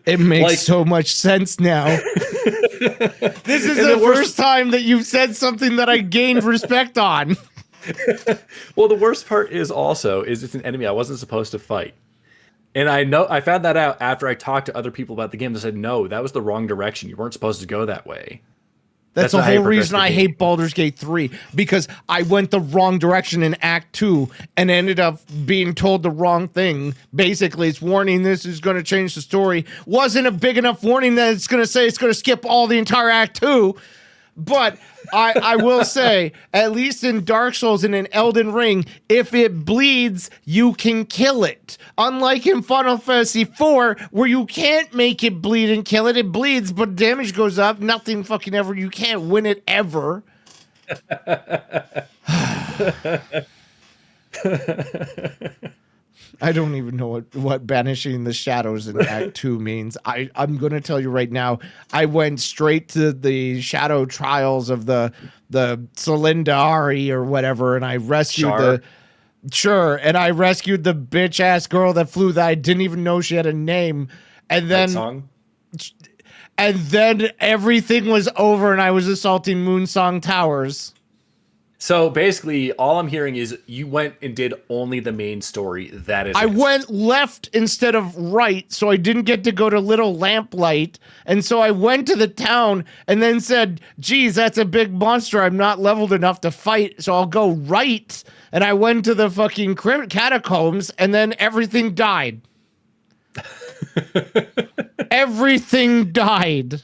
It makes so much sense now. This is the first time that you've said something that I gained respect on. Well, the worst part is it's an enemy I wasn't supposed to fight. And I found that out after I talked to other people about the game. They said, no, that was the wrong direction. You weren't supposed to go that way. That's the whole reason I hate Baldur's Gate 3, because I went the wrong direction in Act 2 and ended up being told the wrong thing. Basically, it's warning this is going to change the story. Wasn't a big enough warning that it's going to say it's going to skip all the entire Act 2. But I will say, at least in Dark Souls and in Elden Ring, if it bleeds, you can kill it. Unlike in Final Fantasy IV, where you can't make it bleed and kill it. It bleeds, but damage goes up. Nothing fucking ever. You can't win it ever. I don't even know what banishing the shadows in Act 2 means. I'm going to tell you right now, I went straight to the shadow trials of the Solindari or whatever, and I rescued and I rescued the bitch-ass girl that flew that I didn't even know she had a name. And then everything was over, and I was assaulting Moonsong Towers. So basically, all I'm hearing is you went and did only the main story. That is, I went left instead of right, so I didn't get to go to Little Lamplight. And so I went to the town and then said, geez, that's a big monster. I'm not leveled enough to fight, so I'll go right. And I went to the fucking catacombs, and then everything died. Everything died.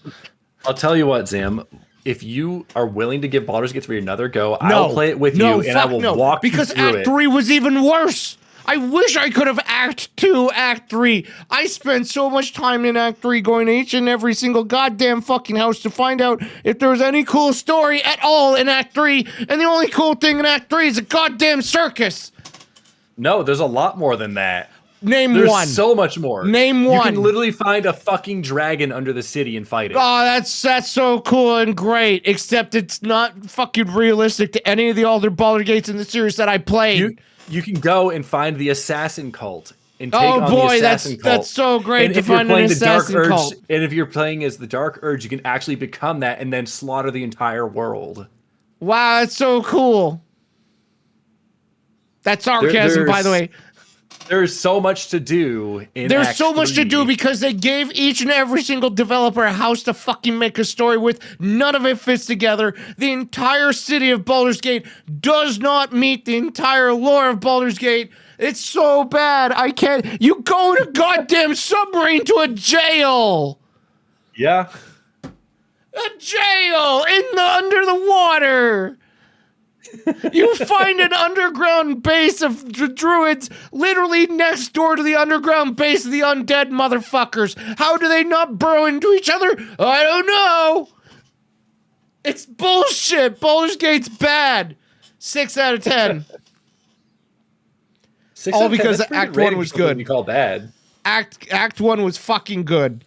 I'll tell you what, Zam. If you are willing to give Baldur's Gate 3 another go, I'll play it with you, and I will walk you through it. Because Act 3 was even worse. I wish I could have Act 2, Act 3. I spent so much time in Act 3 going to each and every single goddamn fucking house to find out if there was any cool story at all in Act 3, and the only cool thing in Act 3 is a goddamn circus. No, there's a lot more than that. There's one. There's so much more. Name one. You can literally find a fucking dragon under the city and fight it. Oh, that's so cool and great, except it's not fucking realistic to any of the other Baldur's Gates in the series that I played. You can go and find the assassin cult and take on the assassin cult. That's so great and to find an assassin cult. And if you're playing as the Dark Urge, you can actually become that and then slaughter the entire world. Wow, that's so cool. That's sarcasm, by the way. There's so much to do in There's Act so much 3. to do because they gave each and every single developer a house to fucking make a story with. None of it fits together. The entire city of Baldur's Gate does not meet the entire lore of Baldur's Gate. It's so bad. I can't. You go in a goddamn submarine to a jail. Yeah. A jail under the water. You find an underground base of druids literally next door to the underground base of the undead motherfuckers. How do they not burrow into each other? I don't know. It's bullshit. Baldur's Gate's bad. 6 out of 10. All because Act 1 was good. You call bad. Act 1 was fucking good.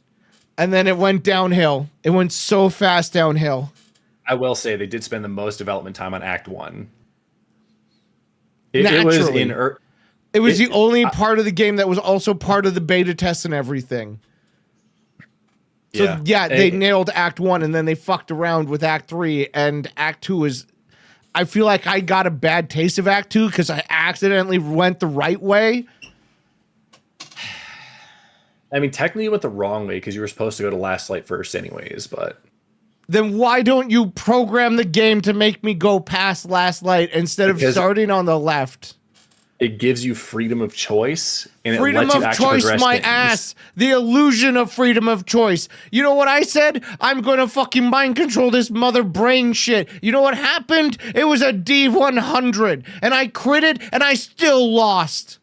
And then it went downhill. It went so fast downhill. I will say they did spend the most development time on Act 1. It was the only part of the game that was also part of the beta test and everything. So yeah, they nailed Act 1 and then they fucked around with Act 3, and Act 2 is... I feel like I got a bad taste of Act 2 because I accidentally went the right way. I mean, technically you went the wrong way because you were supposed to go to Last Light first anyways, but... Then why don't you program the game to make me go past Last Light instead of starting on the left? It gives you freedom of choice, and freedom it lets you actually choice, my things. ass. The illusion of freedom of choice. You know what I said? I'm gonna fucking mind control this mother brain shit. You know what happened? It was a D100, and I critted, and I still lost.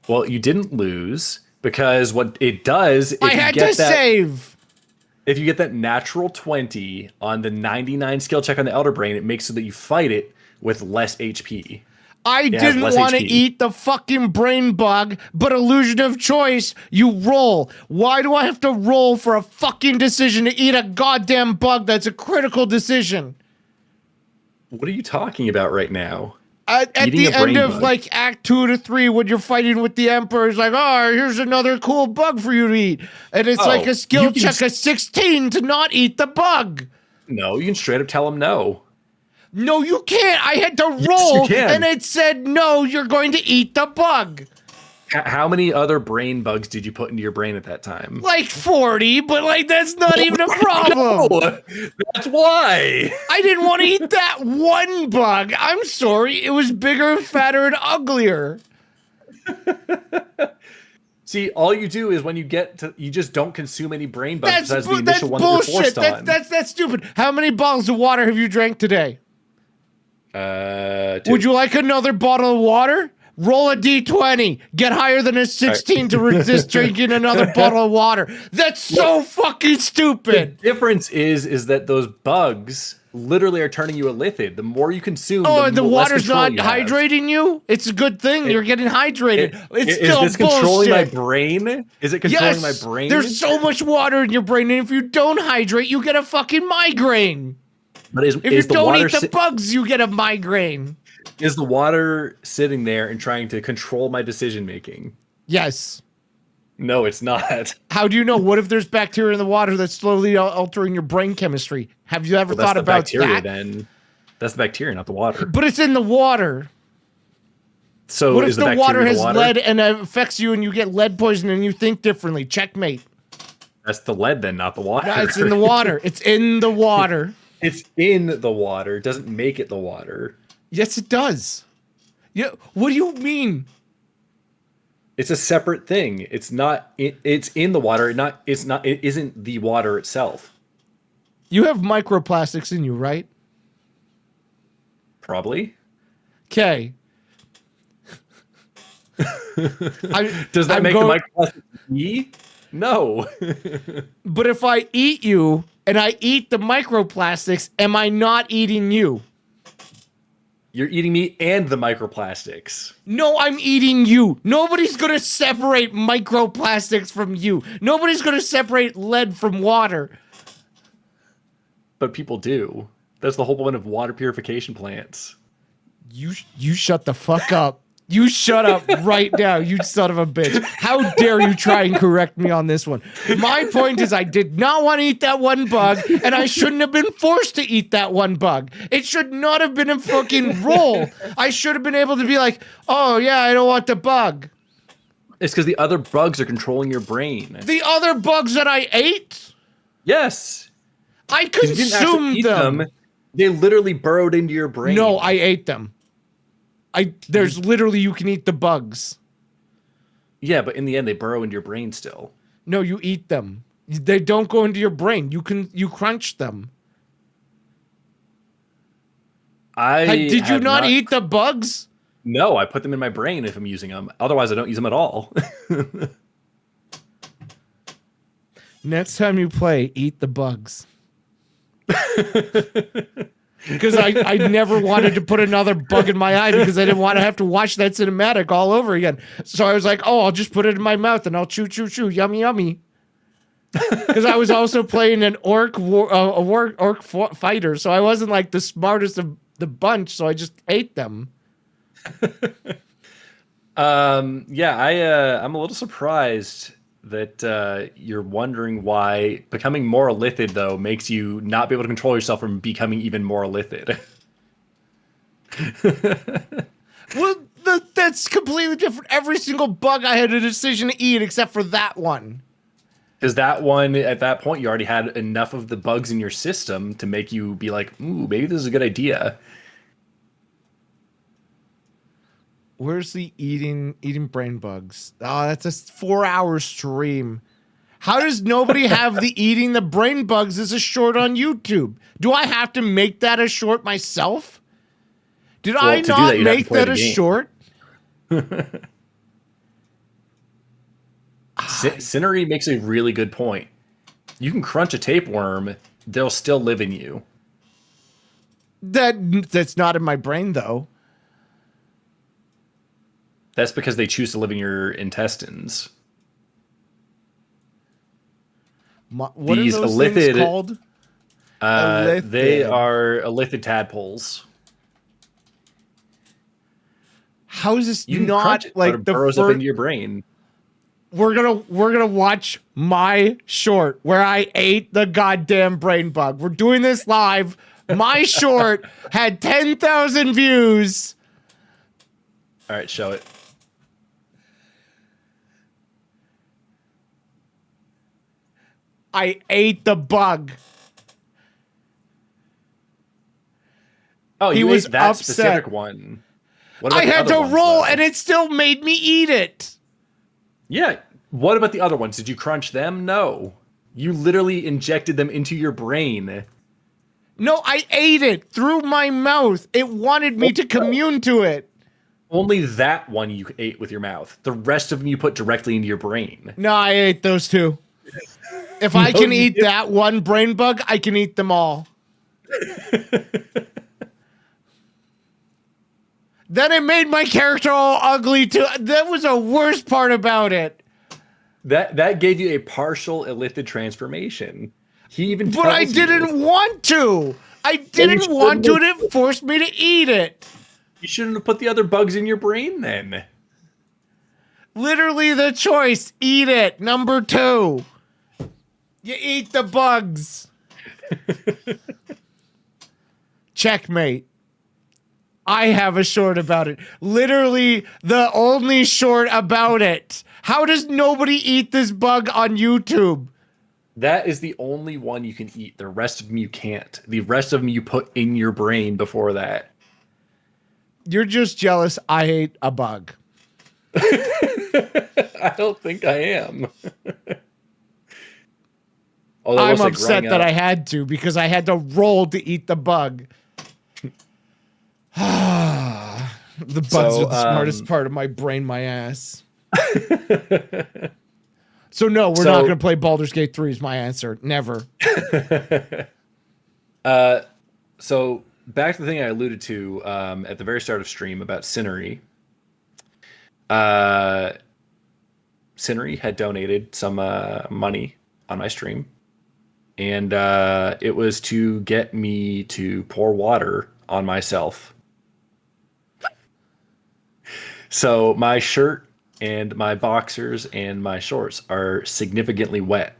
Well, you didn't lose, because what it does... I had to save. If you get that natural 20 on the 99 skill check on the Elder Brain, it makes so that you fight it with less HP. I didn't want to eat the fucking brain bug, but illusion of choice, you roll. Why do I have to roll for a fucking decision to eat a goddamn bug that's a critical decision? What are you talking about right now? At the end of like Act 2 to 3, when you're fighting with the Emperor, it's like, oh, here's another cool bug for you to eat. And it's like a skill check of 16 to not eat the bug. No, you can straight up tell him no. No, you can't. I had to roll, and it said, no, you're going to eat the bug. How many other brain bugs did you put into your brain at that time? Like 40, but like that's not even a problem. No, that's why. I didn't want to eat that one bug. I'm sorry. It was bigger, fatter, and uglier. See, all you do is when you get to, you just don't consume any brain bugs besides the initial one bullshit. that you're forced on. That's stupid. How many bottles of water have you drank today? 2. Would you like another bottle of water? Roll a D20. Get higher than a 16 to resist drinking another bottle of water. That's so fucking stupid. The difference is that those bugs literally are turning you a lithid. The more you consume, the water's not hydrating you? It's a good thing. You're getting hydrated. It's still bullshit. Is this controlling my brain? Is it controlling my brain? There's so much water in your brain, and if you don't hydrate, you get a fucking migraine. But if you don't eat the bugs, you get a migraine. Is the water sitting there and trying to control my decision making? Yes. No, it's not. How do you know? What if there's bacteria in the water that's slowly altering your brain chemistry? Have you ever thought about bacteria, that? Then that's the bacteria, not the water. But it's in the water. So what if the water has lead and it affects you and you get lead poisoning and you think differently? Checkmate. That's the lead then, not the water. No, it's in the water. It's in the water. It's in the water. It doesn't make it the water. Yes, it does. Yeah. What do you mean? It's a separate thing. It's not. It's in the water. It isn't the water itself. You have microplastics in you, right? Probably. Okay. Does that make the microplastic me? No. But if I eat you and I eat the microplastics, am I not eating you? You're eating me and the microplastics. No, I'm eating you. Nobody's going to separate microplastics from you. Nobody's going to separate lead from water. But people do. That's the whole point of water purification plants. You shut the fuck up. You shut up right now, you son of a bitch. How dare you try and correct me on this one? My point is I did not want to eat that one bug, and I shouldn't have been forced to eat that one bug. It should not have been a fucking roll. I should have been able to be like, oh yeah, I don't want the bug. It's because the other bugs are controlling your brain. The other bugs that I ate? Yes. I consumed them. They literally burrowed into your brain. No, I ate them. There's literally, you can eat the bugs. Yeah, but in the end, they burrow into your brain still. No, you eat them. They don't go into your brain. You crunch them. Did you not eat the bugs? No, I put them in my brain if I'm using them. Otherwise, I don't use them at all. Next time you play, eat the bugs. Because I never wanted to put another bug in my eye because I didn't want to have to watch that cinematic all over again. So I was like, oh, I'll just put it in my mouth and I'll chew, chew, chew, yummy, yummy. Because I was also playing an orc fighter, so I wasn't like the smartest of the bunch, so I just ate them. I'm a little surprised that you're wondering why becoming more illithid, though, makes you not be able to control yourself from becoming even more illithid. Well, that's completely different. Every single bug I had a decision to eat except for that one. Because that one, at that point, you already had enough of the bugs in your system to make you be like, ooh, maybe this is a good idea. Where's the eating brain bugs? Oh, that's a 4-hour stream. How does nobody have the eating the brain bugs as a short on YouTube? Do I have to make that a short myself? Did I not make that a short? Cinery makes a really good point. You can crunch a tapeworm, they'll still live in you. That's not in my brain, though. That's because they choose to live in your intestines. What These are those things called? They are illithid tadpoles. How is this not it, like but it burrows up into your brain? We're gonna watch my short where I ate the goddamn brain bug. We're doing this live. My short had 10,000 views. All right, show it. I ate the bug. Oh, he was that upset. Specific one. I had to roll, and it still made me eat it. Yeah. What about the other ones? Did you crunch them? No. You literally injected them into your brain. No, I ate it through my mouth. It wanted me to commune to it. Only that one you ate with your mouth. The rest of them you put directly into your brain. No, I ate those two. If I can eat that one brain bug, I can eat them all. Then it made my character all ugly too. That was the worst part about it. That gave you a partial illithid transformation. He even But I didn't want to. I didn't want to, and it forced me to eat it. You shouldn't have put the other bugs in your brain then. Literally the choice. Eat it. Number 2. You eat the bugs. Checkmate. I have a short about it. Literally the only short about it. How does nobody eat this bug on YouTube? That is the only one you can eat. The rest of them you can't. The rest of them you put in your brain before that. You're just jealous I ate a bug. I don't think I am. I'm upset that I had to because I had to roll to eat the bug. The bugs are the smartest part of my brain, my ass. So no, we're not going to play Baldur's Gate 3 is my answer. Never. So back to the thing I alluded to at the very start of stream about Cinery. Cinery had donated some money on my stream. And it was to get me to pour water on myself. So my shirt and my boxers and my shorts are significantly wet.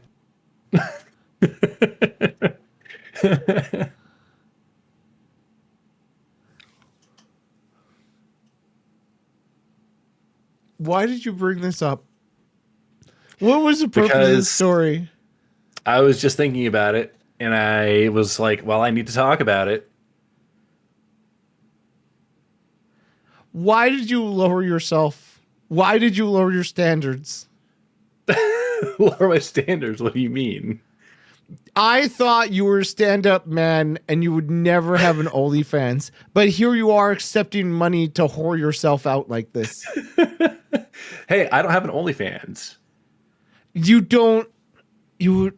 Why did you bring this up? What was the purpose of this story? I was just thinking about it, and I was like, well, I need to talk about it. Why did you lower yourself? Why did you lower your standards? Lower my standards? What do you mean? I thought you were a stand-up man and you would never have an OnlyFans, but here you are accepting money to whore yourself out like this. Hey, I don't have an OnlyFans. You don't... You...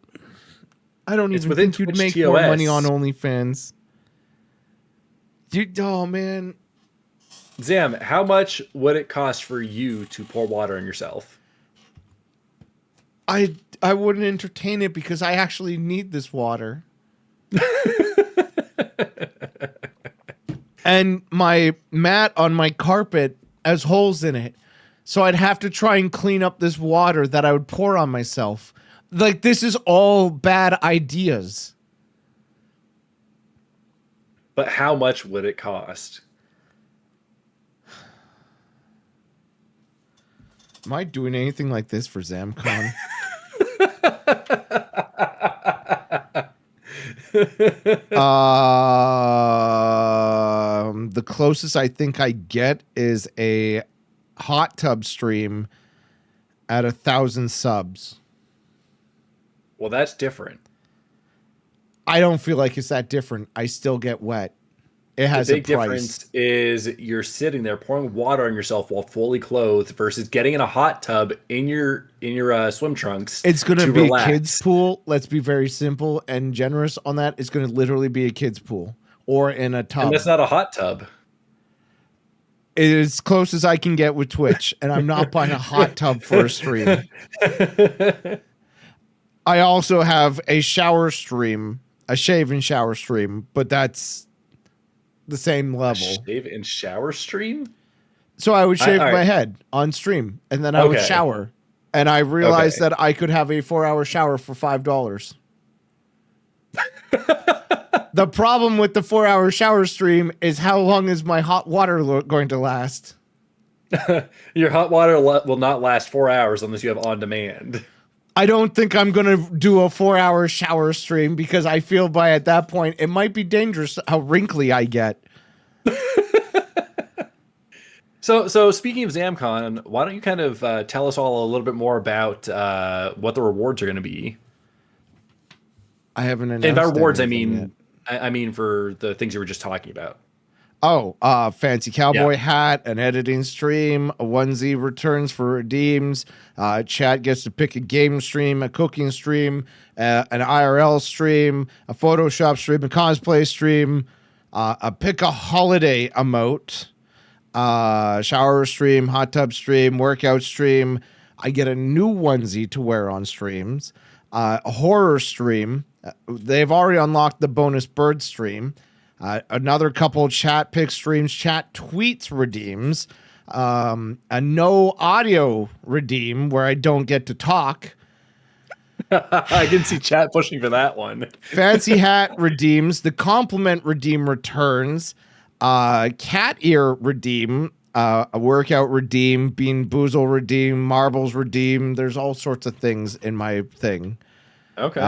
I don't It's even within think you'd Twitch make TOS. more money on OnlyFans. Oh, man. Zam, how much would it cost for you to pour water on yourself? I wouldn't entertain it because I actually need this water. And my mat on my carpet has holes in it. So I'd have to try and clean up this water that I would pour on myself. Like, this is all bad ideas. But how much would it cost? Am I doing anything like this for ZamCon? The closest I think I get is a hot tub stream at 1,000 subs. Well, that's different. I don't feel like it's that different. I still get wet. It has the big a price. difference is you're sitting there pouring water on yourself while fully clothed versus getting in a hot tub in your swim trunks. It's going to be relax. a kid's pool. Let's be very simple and generous on that. It's going to literally be a kid's pool or in a tub. And that's not a hot tub. It is as close as I can get with Twitch, and I'm not buying a hot tub for a stream. I also have a shower stream, a shave and shower stream, but that's the same level. A shave and shower stream? So I would shave my head on stream, and then I would shower. And I realized that I could have a 4-hour shower for $5. The problem with the 4-hour shower stream is how long is my hot water going to last? Your hot water will not last 4 hours unless you have on demand. I don't think I'm going to do a 4-hour shower stream because I feel by at that point it might be dangerous how wrinkly I get. So speaking of ZamCon, why don't you kind of tell us all a little bit more about what the rewards are going to be? I haven't announced. And by rewards, I mean for the things you were just talking about. Oh, fancy cowboy hat, an editing stream, a onesie returns for redeems. Chat gets to pick a game stream, a cooking stream, an IRL stream, a Photoshop stream, a cosplay stream, a pick a holiday emote, shower stream, hot tub stream, workout stream. I get a new onesie to wear on streams, a horror stream. They've already unlocked the bonus bird stream. Another couple chat pick streams, chat tweets redeems, a no audio redeem where I don't get to talk. I didn't see chat pushing for that one. Fancy hat redeems, the compliment redeem returns, cat ear redeem, a workout redeem, bean boozle redeem, marbles redeem. There's all sorts of things in my thing. Okay.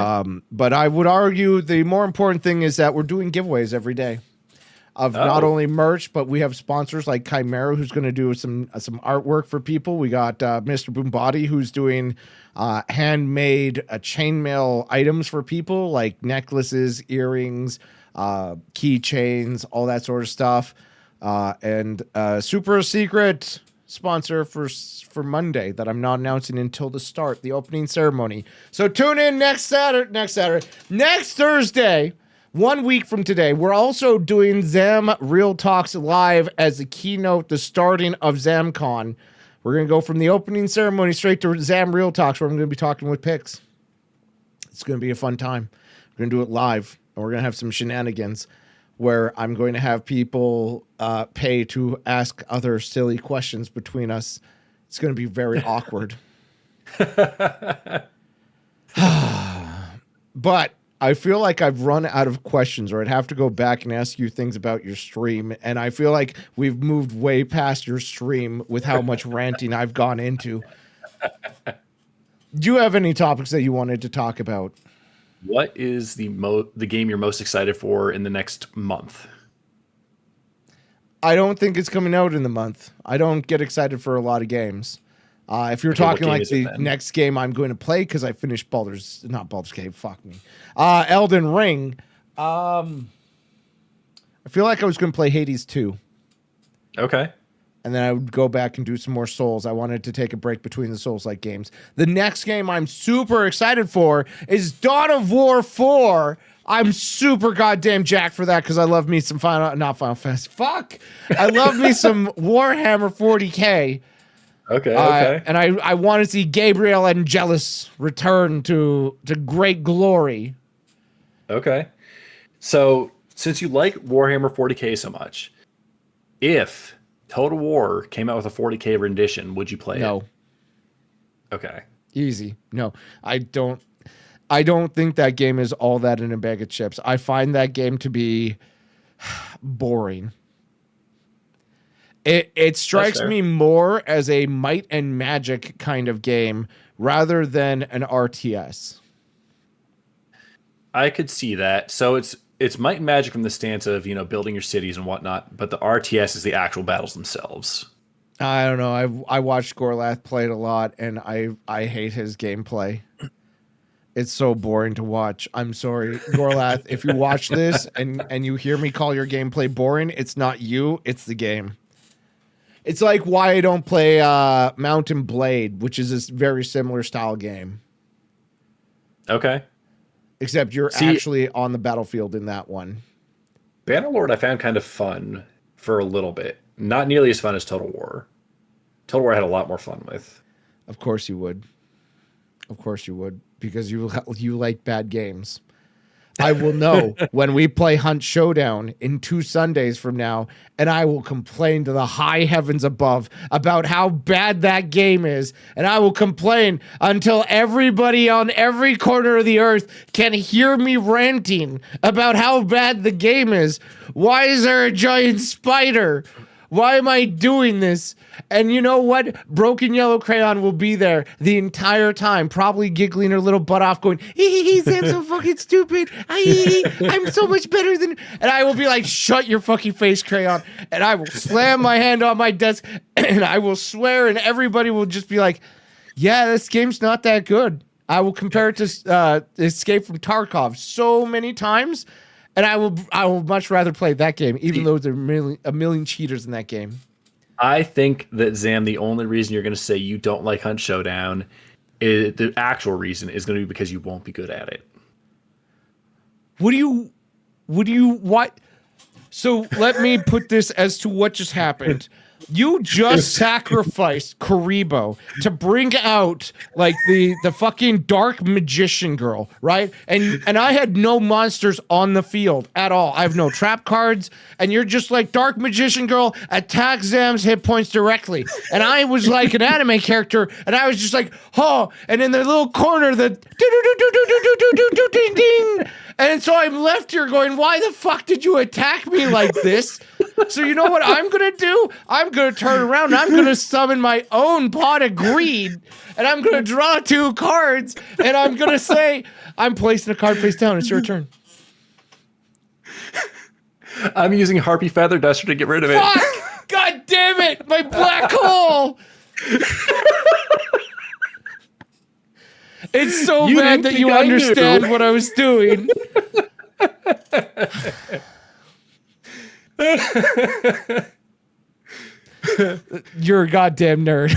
But I would argue the more important thing is that we're doing giveaways every day of not only merch, but we have sponsors like Chimera, who's going to do some artwork for people. We got Mr. Boombody, who's doing handmade chainmail items for people like necklaces, earrings, keychains, all that sort of stuff. And super secret sponsor for Monday that I'm not announcing until the start, the opening ceremony. So tune in next Thursday, 1 week from today. We're also doing Zam Real Talks live as the keynote, the starting of ZamCon. We're going to go from the opening ceremony straight to Zam Real Talks, where I'm going to be talking with Pix. It's going to be a fun time. We're going to do it live, and we're going to have some shenanigans where I'm going to have people pay to ask other silly questions between us. It's going to be very awkward. But I feel like I've run out of questions, or I'd have to go back and ask you things about your stream. And I feel like we've moved way past your stream with how much ranting I've gone into. Do you have any topics that you wanted to talk about? What is the game you're most excited for in the next month? I don't think it's coming out in the month. I don't get excited for a lot of games. If you're talking like the next game I'm going to play, because I finished not Baldur's Gate, fuck me. Elden Ring. I feel like I was going to play Hades 2. Okay. and then I would go back and do some more Souls. I wanted to take a break between the Souls-like games. The next game I'm super excited for is Dawn of War 4. I'm super goddamn jacked for that because I love me some not Final Fantasy. Fuck! I love me some Warhammer 40K. Okay. And I want to see Gabriel Angelis return to great glory. Okay. So, since you like Warhammer 40K so much, if Total War came out with a 40K rendition, would you play it? No. Okay. Easy. No, I don't think that game is all that in a bag of chips. I find that game to be boring. It strikes me more as a might and magic kind of game rather than an RTS. I could see that. So it's might and magic from the stance of, building your cities and whatnot, but the RTS is the actual battles themselves. I don't know. I watched Gorlath play it a lot, and I hate his gameplay. It's so boring to watch. I'm sorry, Gorlath. If you watch this and you hear me call your gameplay boring, it's not you, it's the game. It's like why I don't play Mountain Blade, which is this very similar style game. Okay. Except you're actually on the battlefield in that one. Bannerlord I found kind of fun for a little bit. Not nearly as fun as Total War. Total War I had a lot more fun with. Of course you would. Of course you would. Because you like bad games. I will know when we play Hunt Showdown in 2 Sundays from now, and I will complain to the high heavens above about how bad that game is, and I will complain until everybody on every corner of the earth can hear me ranting about how bad the game is. Why is there a giant spider? Why am I doing this? And you know what? Broken Yellow Crayon will be there the entire time, probably giggling her little butt off, going, Sam's so fucking stupid. I'm so much better than... And I will be like, shut your fucking face, Crayon. And I will slam my hand on my desk, and I will swear, and everybody will just be like, yeah, this game's not that good. I will compare it to Escape from Tarkov so many times, and I will much rather play that game, even though there are a million cheaters in that game. I think that, Zam, the only reason you're going to say you don't like Hunt Showdown, the actual reason is going to be because you won't be good at it. What? So let me put this as to what just happened. You just sacrificed Karibo to bring out like the fucking dark magician girl, right? And I had no monsters on the field at all. I have no trap cards, and you're just like, dark magician girl, attack Zam's hit points directly. And I was like an anime character, and I was just like, oh, and in the little corner, the ding ding. And so I'm left here going, why the fuck did you attack me like this? So you know what I'm going to do? I'm going to turn around and I'm going to summon my own pot of greed, and I'm going to draw 2 cards, and I'm going to say, I'm placing a card face down. It's your turn. I'm using Harpy Feather Duster to get rid of it. Fuck! God damn it! My black hole! It's so bad that you understand what I was doing. You're a goddamn nerd.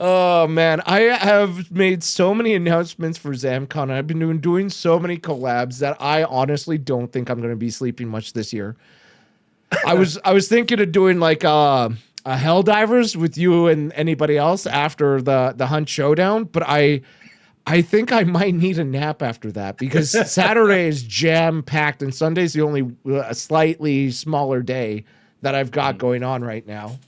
Oh man, I have made so many announcements for ZamCon. I've been doing so many collabs that I honestly don't think I'm going to be sleeping much this year. I was thinking of doing like a Helldivers with you and anybody else after the Hunt Showdown, but I think I might need a nap after that because Saturday is jam-packed and Sunday's the only slightly smaller day that I've got going on right now.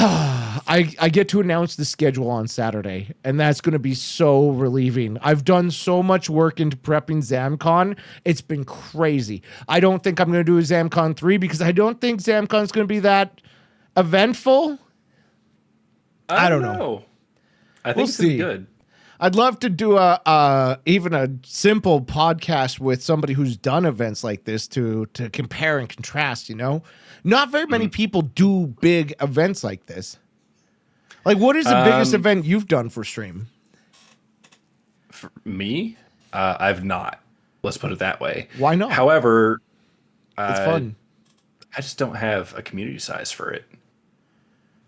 I get to announce the schedule on Saturday, and that's going to be so relieving. I've done so much work into prepping ZamCon. It's been crazy. I don't think I'm going to do a ZamCon 3 because I don't think ZamCon is going to be that eventful. I don't know. I think it's good. I'd love to do even a simple podcast with somebody who's done events like this to compare and contrast, you know? Not very many people do big events like this. Like, what is the biggest event you've done for stream? For me? I've not. Let's put it that way. Why not? However, it's fun. I just don't have a community size for it.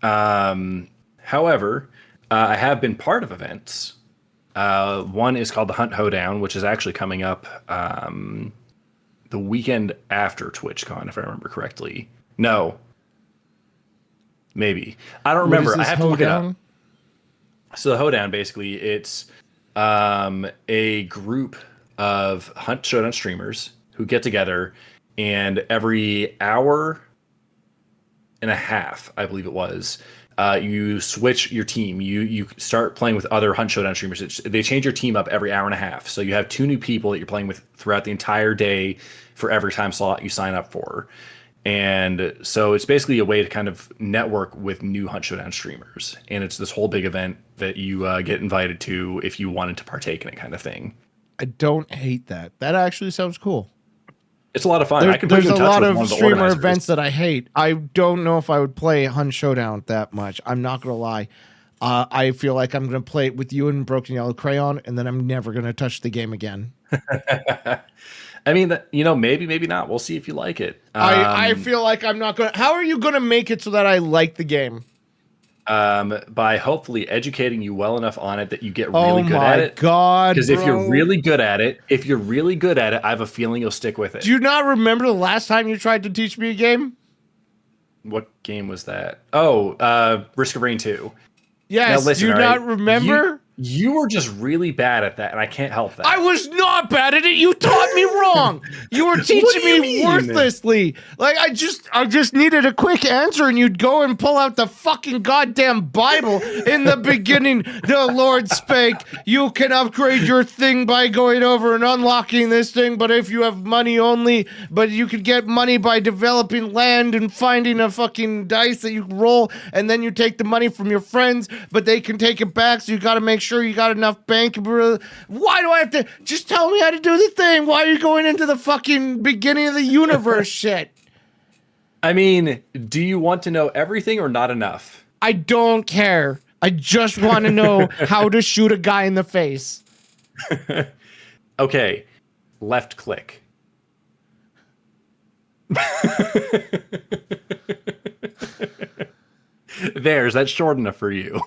However, I have been part of events. One is called the Hunt Hoedown, which is actually coming up the weekend after TwitchCon, if I remember correctly. No, maybe. I don't remember. I have to look it up. So the Hoedown, basically, it's a group of Hunt Showdown streamers who get together, and every hour and a half, I believe it was, you switch your team. You start playing with other Hunt Showdown streamers. They change your team up every hour and a half. So you have 2 new people that you're playing with throughout the entire day for every time slot you sign up for. And so it's basically a way to kind of network with new Hunt Showdown streamers. And it's this whole big event that you get invited to if you wanted to partake in it, kind of thing. I don't hate that. That actually sounds cool. It's a lot of fun. There's a lot of streamer events that I hate. I don't know if I would play Hunt Showdown that much. I'm not going to lie. I feel like I'm going to play it with you and Broken Yellow Crayon, and then I'm never going to touch the game again. I mean, maybe not. We'll see if you like it. I feel like I'm not going to. How are you going to make it so that I like the game? By hopefully educating you well enough on it that you get really good at it. Oh my God, because if you're really good at it, I have a feeling you'll stick with it. Do you not remember the last time you tried to teach me a game? What game was that? Oh, Risk of Rain 2. Yes, listen, do you not remember? You were just really bad at that, and I can't help that. I was not bad at it. You taught me wrong. You were teaching me worthlessly. Like I just needed a quick answer, and you'd go and pull out the fucking goddamn Bible. In the beginning, the Lord spake, "You can upgrade your thing by going over and unlocking this thing, but if you have money only, but you could get money by developing land and finding a fucking dice that you roll, and then you take the money from your friends, but they can take it back, so you got to make sure you got enough bank." Why do I have to just tell me how to do the thing? Why are you going into the fucking beginning of the universe shit? I mean, do you want to know everything or not enough? I don't care. I just want to know how to shoot a guy in the face. Okay, left click. That's short enough for you.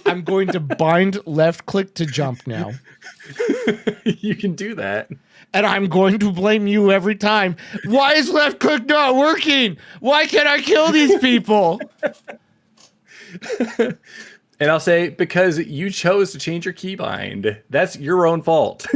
I'm going to bind left click to jump now. You can do that. And I'm going to blame you every time. Why is left click not working? Why can't I kill these people? And I'll say, because you chose to change your keybind. That's your own fault.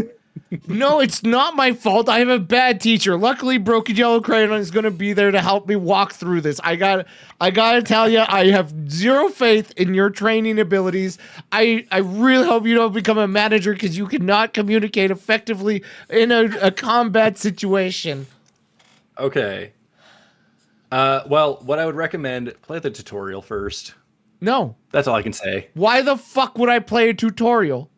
No, it's not my fault. I have a bad teacher. Luckily, Broken Yellow Crayon is going to be there to help me walk through this. I gotta tell you, I have zero faith in your training abilities. I really hope you don't become a manager because you cannot communicate effectively in a combat situation. Okay. Well, what I would recommend, play the tutorial first. No. That's all I can say. Why the fuck would I play a tutorial?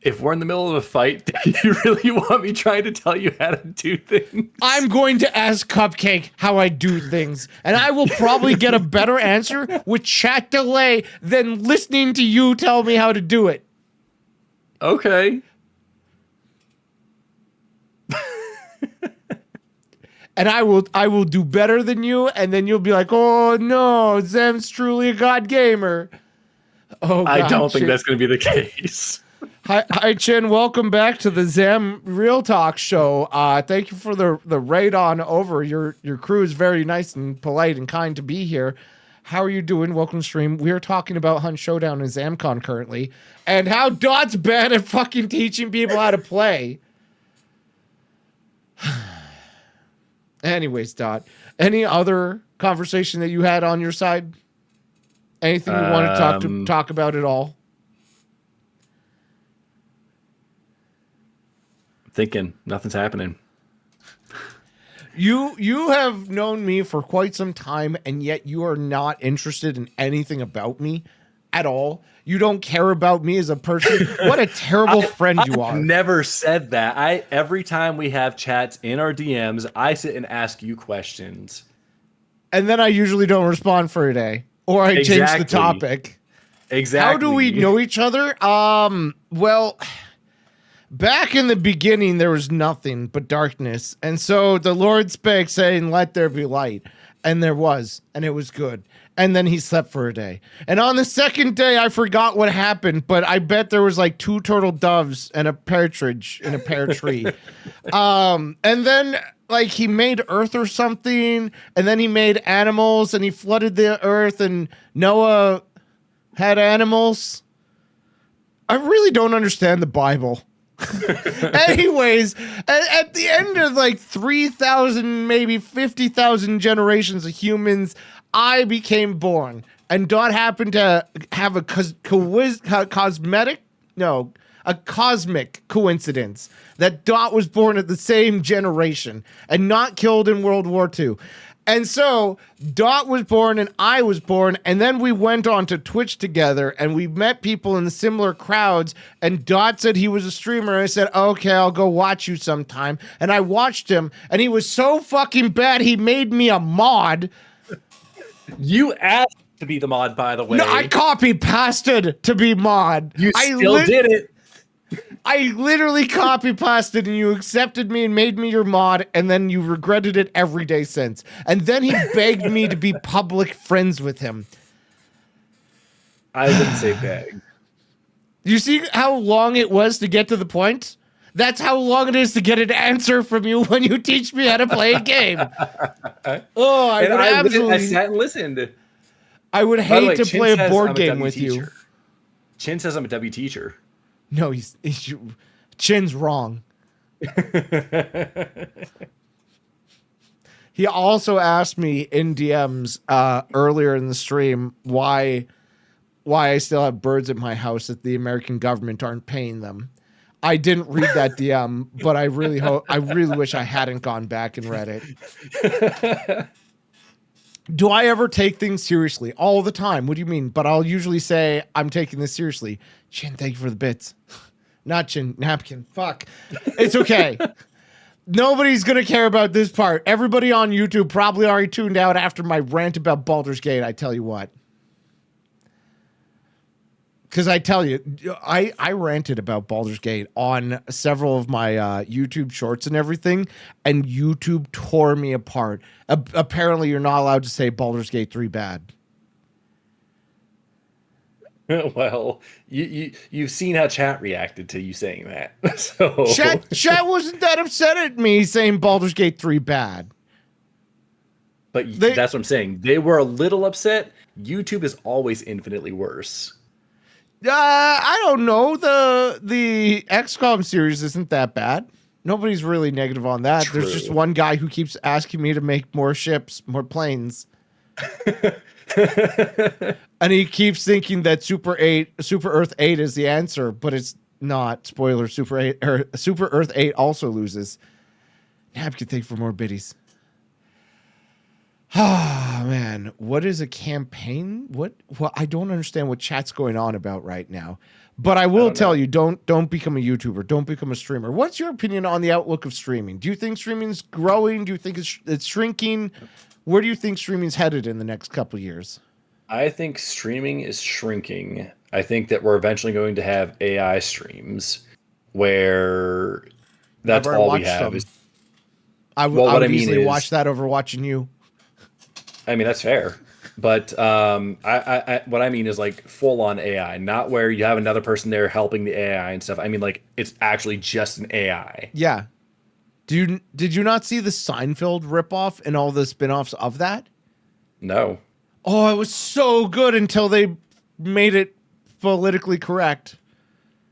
If we're in the middle of a fight, do you really want me trying to tell you how to do things? I'm going to ask Cupcake how I do things, and I will probably get a better answer with chat delay than listening to you tell me how to do it. Okay. And I will do better than you, and then you'll be like, "Oh no, Zam's truly a god gamer." Oh, I don't think that's going to be the case. Hi, Chin. Welcome back to the Zam Real Talk show. Thank you for the raid on over. Your crew is very nice and polite and kind to be here. How are you doing? Welcome to stream. We are talking about Hunt Showdown and ZamCon currently, and how Dot's bad at fucking teaching people how to play. Anyways, Dot, any other conversation that you had on your side? Anything you want to talk about at all? Thinking nothing's happening. You have known me for quite some time, and yet you are not interested in anything about me at all. You don't care about me as a person. What a terrible friend you are. I've never said that. Every time we have chats in our DMs, I sit and ask you questions. And then I usually don't respond for a day. Or I change the topic. Exactly. How do we know each other? Well, Back in the beginning, there was nothing but darkness. And so the Lord spake, saying, let there be light. And there was, and it was good. And then he slept for a day. And on the second day, I forgot what happened, but I bet there was like 2 turtle doves and a partridge in a pear tree. And then like he made earth or something, and then he made animals, and he flooded the earth, and Noah had animals. I really don't understand the Bible. Anyways, at the end of like 3,000, maybe 50,000 generations of humans, I became born. And Dot happened to have a cosmic coincidence that Dot was born at the same generation and not killed in World War II. And so Dot was born and I was born, and then we went on to Twitch together and we met people in the similar crowds, and Dot said he was a streamer. And I said, okay, I'll go watch you sometime. And I watched him, and he was so fucking bad he made me a mod. You asked to be the mod, by the way. No, I copy-pasted to be mod. You still did it. I literally copy-pasted, and you accepted me and made me your mod, and then you regretted it every day since. And then he begged me to be public friends with him. I wouldn't say beg. You see how long it was to get to the point? That's how long it is to get an answer from you when you teach me how to play a game. Oh, I sat and listened. I would hate to play a board game with you. Chin says I'm a W teacher. No, he's Chin's wrong. He also asked me in DMs earlier in the stream why I still have birds at my house that the American government aren't paying them. I didn't read that DM, but I really wish I hadn't gone back and read it. Do I ever take things seriously? All the time. What do you mean? But I'll usually say, I'm taking this seriously. Chin, thank you for the bits. Not Chin, napkin. Fuck. It's okay. Nobody's going to care about this part. Everybody on YouTube probably already tuned out after my rant about Baldur's Gate, I tell you what. Because I tell you, I ranted about Baldur's Gate on several of my YouTube shorts and everything, and YouTube tore me apart. Apparently, you're not allowed to say Baldur's Gate 3 bad. Well, you've seen how chat reacted to you saying that. So Chat wasn't that upset at me saying Baldur's Gate 3 bad. But that's what I'm saying. They were a little upset. YouTube is always infinitely worse. I don't know. The XCOM series isn't that bad. Nobody's really negative on that. True. There's just one guy who keeps asking me to make more ships, more planes. And he keeps thinking that Super Earth 8 is the answer, but it's not. Spoiler, Super Earth 8 also loses. Napkin, thank you for more biddies. Ah, man, what is a campaign? What I don't understand what chat's going on about right now. But I will tell you, don't become a YouTuber. Don't become a streamer. What's your opinion on the outlook of streaming? Do you think streaming's growing? Do you think it's shrinking? Where do you think streaming's headed in the next couple of years? I think streaming is shrinking. I think that we're eventually going to have AI streams where that's all we have. I would easily watch that over watching you. I mean, that's fair. But I what I mean is like full on AI, not where you have another person there helping the AI and stuff. I mean, like it's actually just an AI. Yeah. Did you not see the Seinfeld ripoff and all the spinoffs of that? No. Oh, it was so good until they made it politically correct.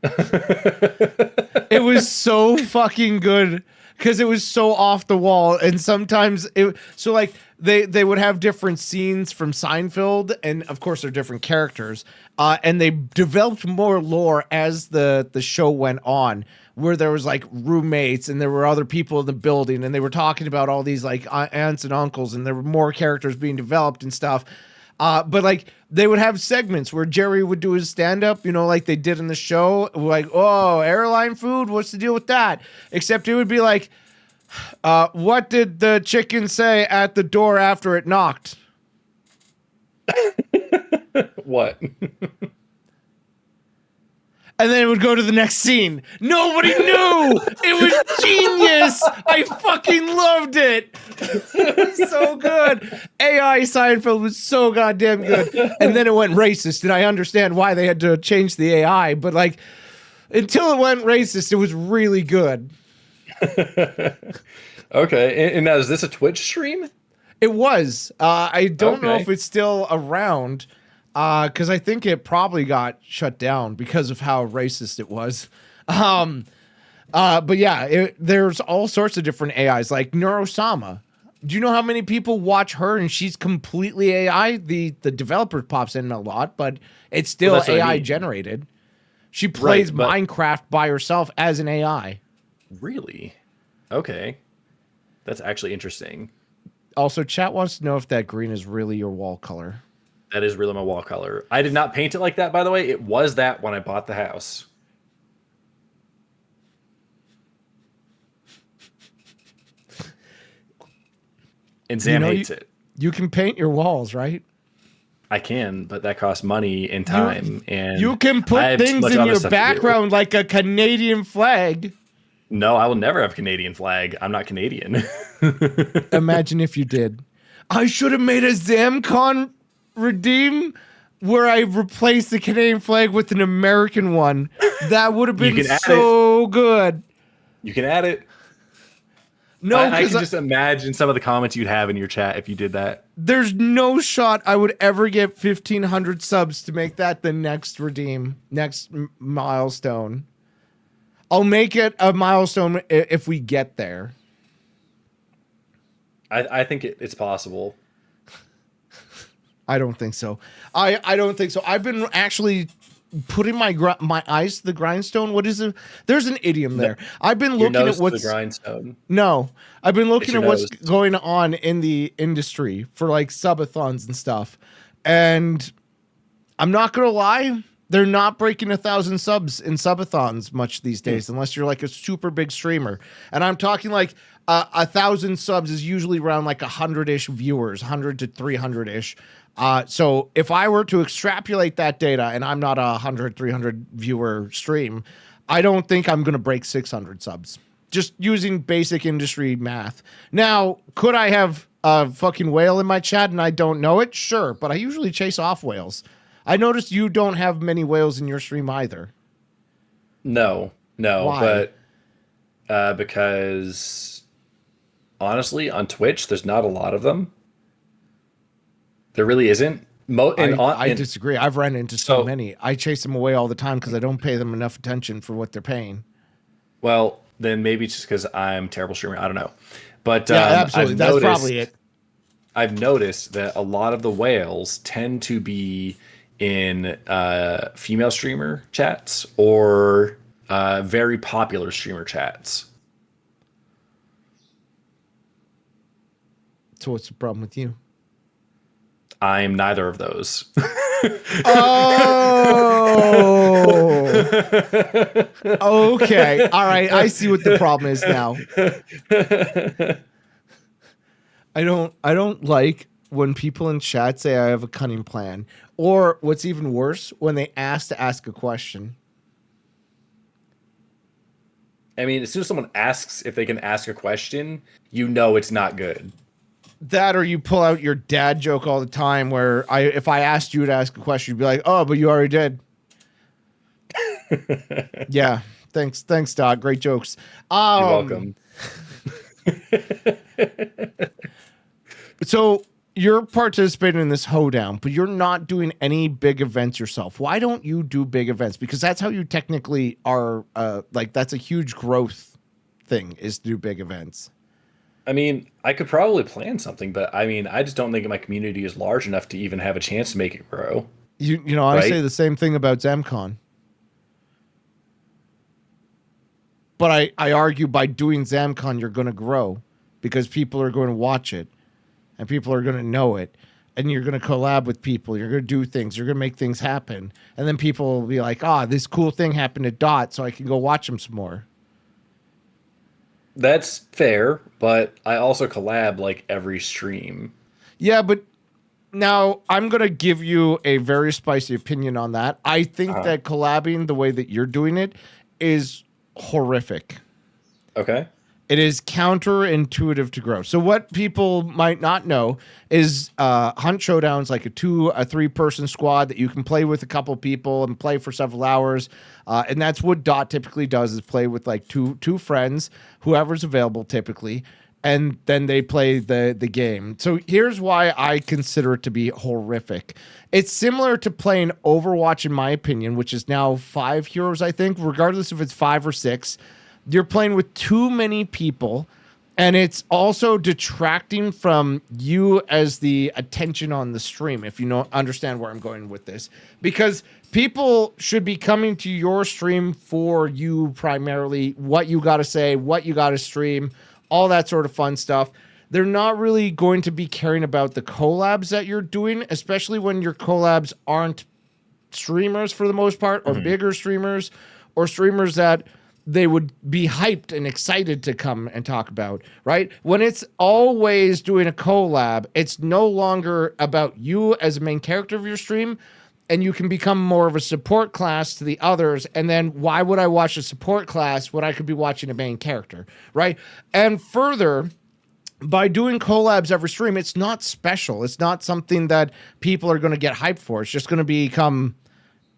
It was so fucking good because it was so off the wall, and sometimes they would have different scenes from Seinfeld, and of course they're different characters, and they developed more lore as the show went on, where there was like roommates and there were other people in the building, and they were talking about all these like aunts and uncles, and there were more characters being developed and stuff. But like they would have segments where Jerry would do his stand-up, like they did in the show, like, oh, airline food, what's the deal with that? Except it would be like, what did the chicken say at the door after it knocked? What? And then it would go to the next scene. Nobody knew. It was genius. I fucking loved it. It was so good. AI Seinfeld was so goddamn good. And then it went racist, and I understand why they had to change the AI, but like until it went racist, it was really good. Okay, and now is this a Twitch stream? It was. I don't know Okay. if it's still around. Because I think it probably got shut down because of how racist it was. But yeah, there's all sorts of different AIs, like Neurosama. Do you know how many people watch her and she's completely AI? The developer pops in a lot, but it's still Well, that's what I AI mean. generated. She plays but- Minecraft by herself as an AI. Really? Okay. That's actually interesting. Also, chat wants to know if that green is really your wall color. That is really my wall color. I did not paint it like that, by the way. It was that when I bought the house. And Zam hates it. You can paint your walls, right? I can, but that costs money and time. And you can I put have too things much in other your stuff to do. background like a Canadian flag. No, I will never have a Canadian flag. I'm not Canadian. Imagine if you did. I should have made a ZamCon redeem where I replaced the Canadian flag with an American one. That would have been so good. You can add it. No, I can just imagine some of the comments you'd have in your chat if you did that. There's no shot I would ever get 1,500 subs to make that the next milestone. I'll make it a milestone if we get there. I think it's possible. I don't think so. I don't think so. I've been actually putting my eyes to the grindstone. What is it? There's an idiom there. I've been looking at what's the grindstone. No, I've been looking at what's nose. going on in the industry for like subathons and stuff, and I'm not gonna lie. They're not breaking 1,000 subs in subathons much these days, unless you're like a super big streamer. And I'm talking like 1,000 subs is usually around like 100-ish viewers, 100 to 300-ish. So if I were to extrapolate that data, and I'm not a 100, 300 viewer stream, I don't think I'm going to break 600 subs. Just using basic industry math. Now, could I have a fucking whale in my chat and I don't know it? Sure, but I usually chase off whales. I noticed you don't have many whales in your stream either. No. Why? But because honestly, on Twitch, there's not a lot of them. There really isn't. I disagree. I've ran into so So- many. I chase them away all the time because I don't pay them enough attention for what they're paying. Well, then maybe it's just because I'm a terrible streamer. I don't know. But Yeah, absolutely. That's probably it. I've noticed that a lot of the whales tend to be in female streamer chats or very popular streamer chats. So what's the problem with you? I'm neither of those. Oh. Okay. All right. I see what the problem is now. I don't like when people in chat say I have a cunning plan, or what's even worse, when they ask to ask a question. I mean, as soon as someone asks if they can ask a question, you know it's not good. That, or you pull out your dad joke all the time where if I asked you to ask a question, you'd be like, oh, but you already did. Yeah. Thanks, Dot. Great jokes. You're welcome. So you're participating in this hoedown, but you're not doing any big events yourself. Why don't you do big events? Because that's how you technically are, like, that's a huge growth thing, is to do big events. I mean, I could probably plan something, but I mean, I just don't think my community is large enough to even have a chance to make it grow. You know, I Right? say the same thing about ZamCon. But I argue by doing ZamCon, you're going to grow because people are going to watch it and people are going to know it. And you're going to collab with people. You're going to do things. You're going to make things happen. And then people will be like, this cool thing happened at Dot, so I can go watch them some more. That's fair, but I also collab like every stream. Yeah, but Now, I'm going to give you a very spicy opinion on that. I think Uh-huh. that collabing the way that you're doing it is horrific. Okay. It is counterintuitive to grow. So what people might not know is Hunt Showdown's like a 3-person squad that you can play with a couple people and play for several hours. And that's what Dot typically does, is play with like two friends, whoever's available typically, and then they play the game. So here's why I consider it to be horrific. It's similar to playing Overwatch, in my opinion, which is now 5 heroes, I think, regardless if it's 5 or 6. You're playing with too many people, and it's also detracting from you as the attention on the stream, if you understand where I'm going with this. Because people should be coming to your stream for you primarily, what you got to say, what you got to stream, all that sort of fun stuff. They're not really going to be caring about the collabs that you're doing, especially when your collabs aren't streamers for the most part, or bigger streamers, or streamers that they would be hyped and excited to come and talk about, right? When it's always doing a collab, it's no longer about you as a main character of your stream, and you can become more of a support class to the others. And then why would I watch a support class when I could be watching a main character, right? And further, by doing collabs every stream, it's not special. It's not something that people are going to get hyped for. It's just going to become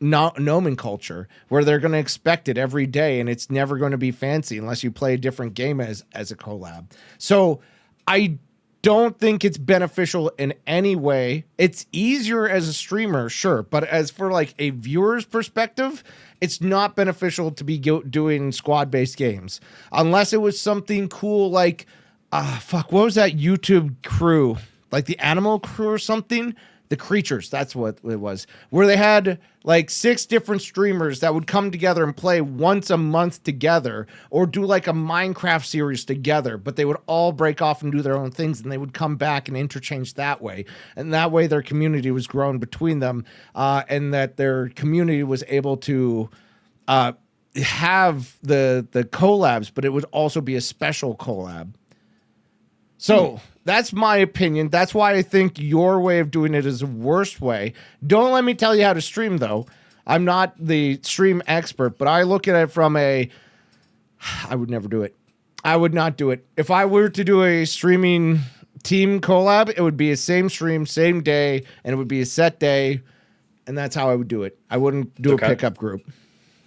nomenclature, where they're going to expect it every day, and it's never going to be fancy unless you play a different game as a collab. So I don't think it's beneficial in any way. It's easier as a streamer, sure, but as for like a viewer's perspective, it's not beneficial to be doing squad-based games unless it was something cool like what was that YouTube crew, like the Animal Crew or something? The Creatures, that's what it was, where they had like 6 different streamers that would come together and play once a month together, or do like a Minecraft series together, but they would all break off and do their own things, and they would come back and interchange that way. And that way their community was grown between them, and that their community was able to have the collabs, but it would also be a special collab. So that's my opinion. That's why I think your way of doing it is the worst way. Don't let me tell you how to stream, though. I'm not the stream expert, but I look at it from I would never do it. I would not do it. If I were to do a streaming team collab, it would be a same stream, same day, and it would be a set day, and that's how I would do it. I wouldn't do a pickup group.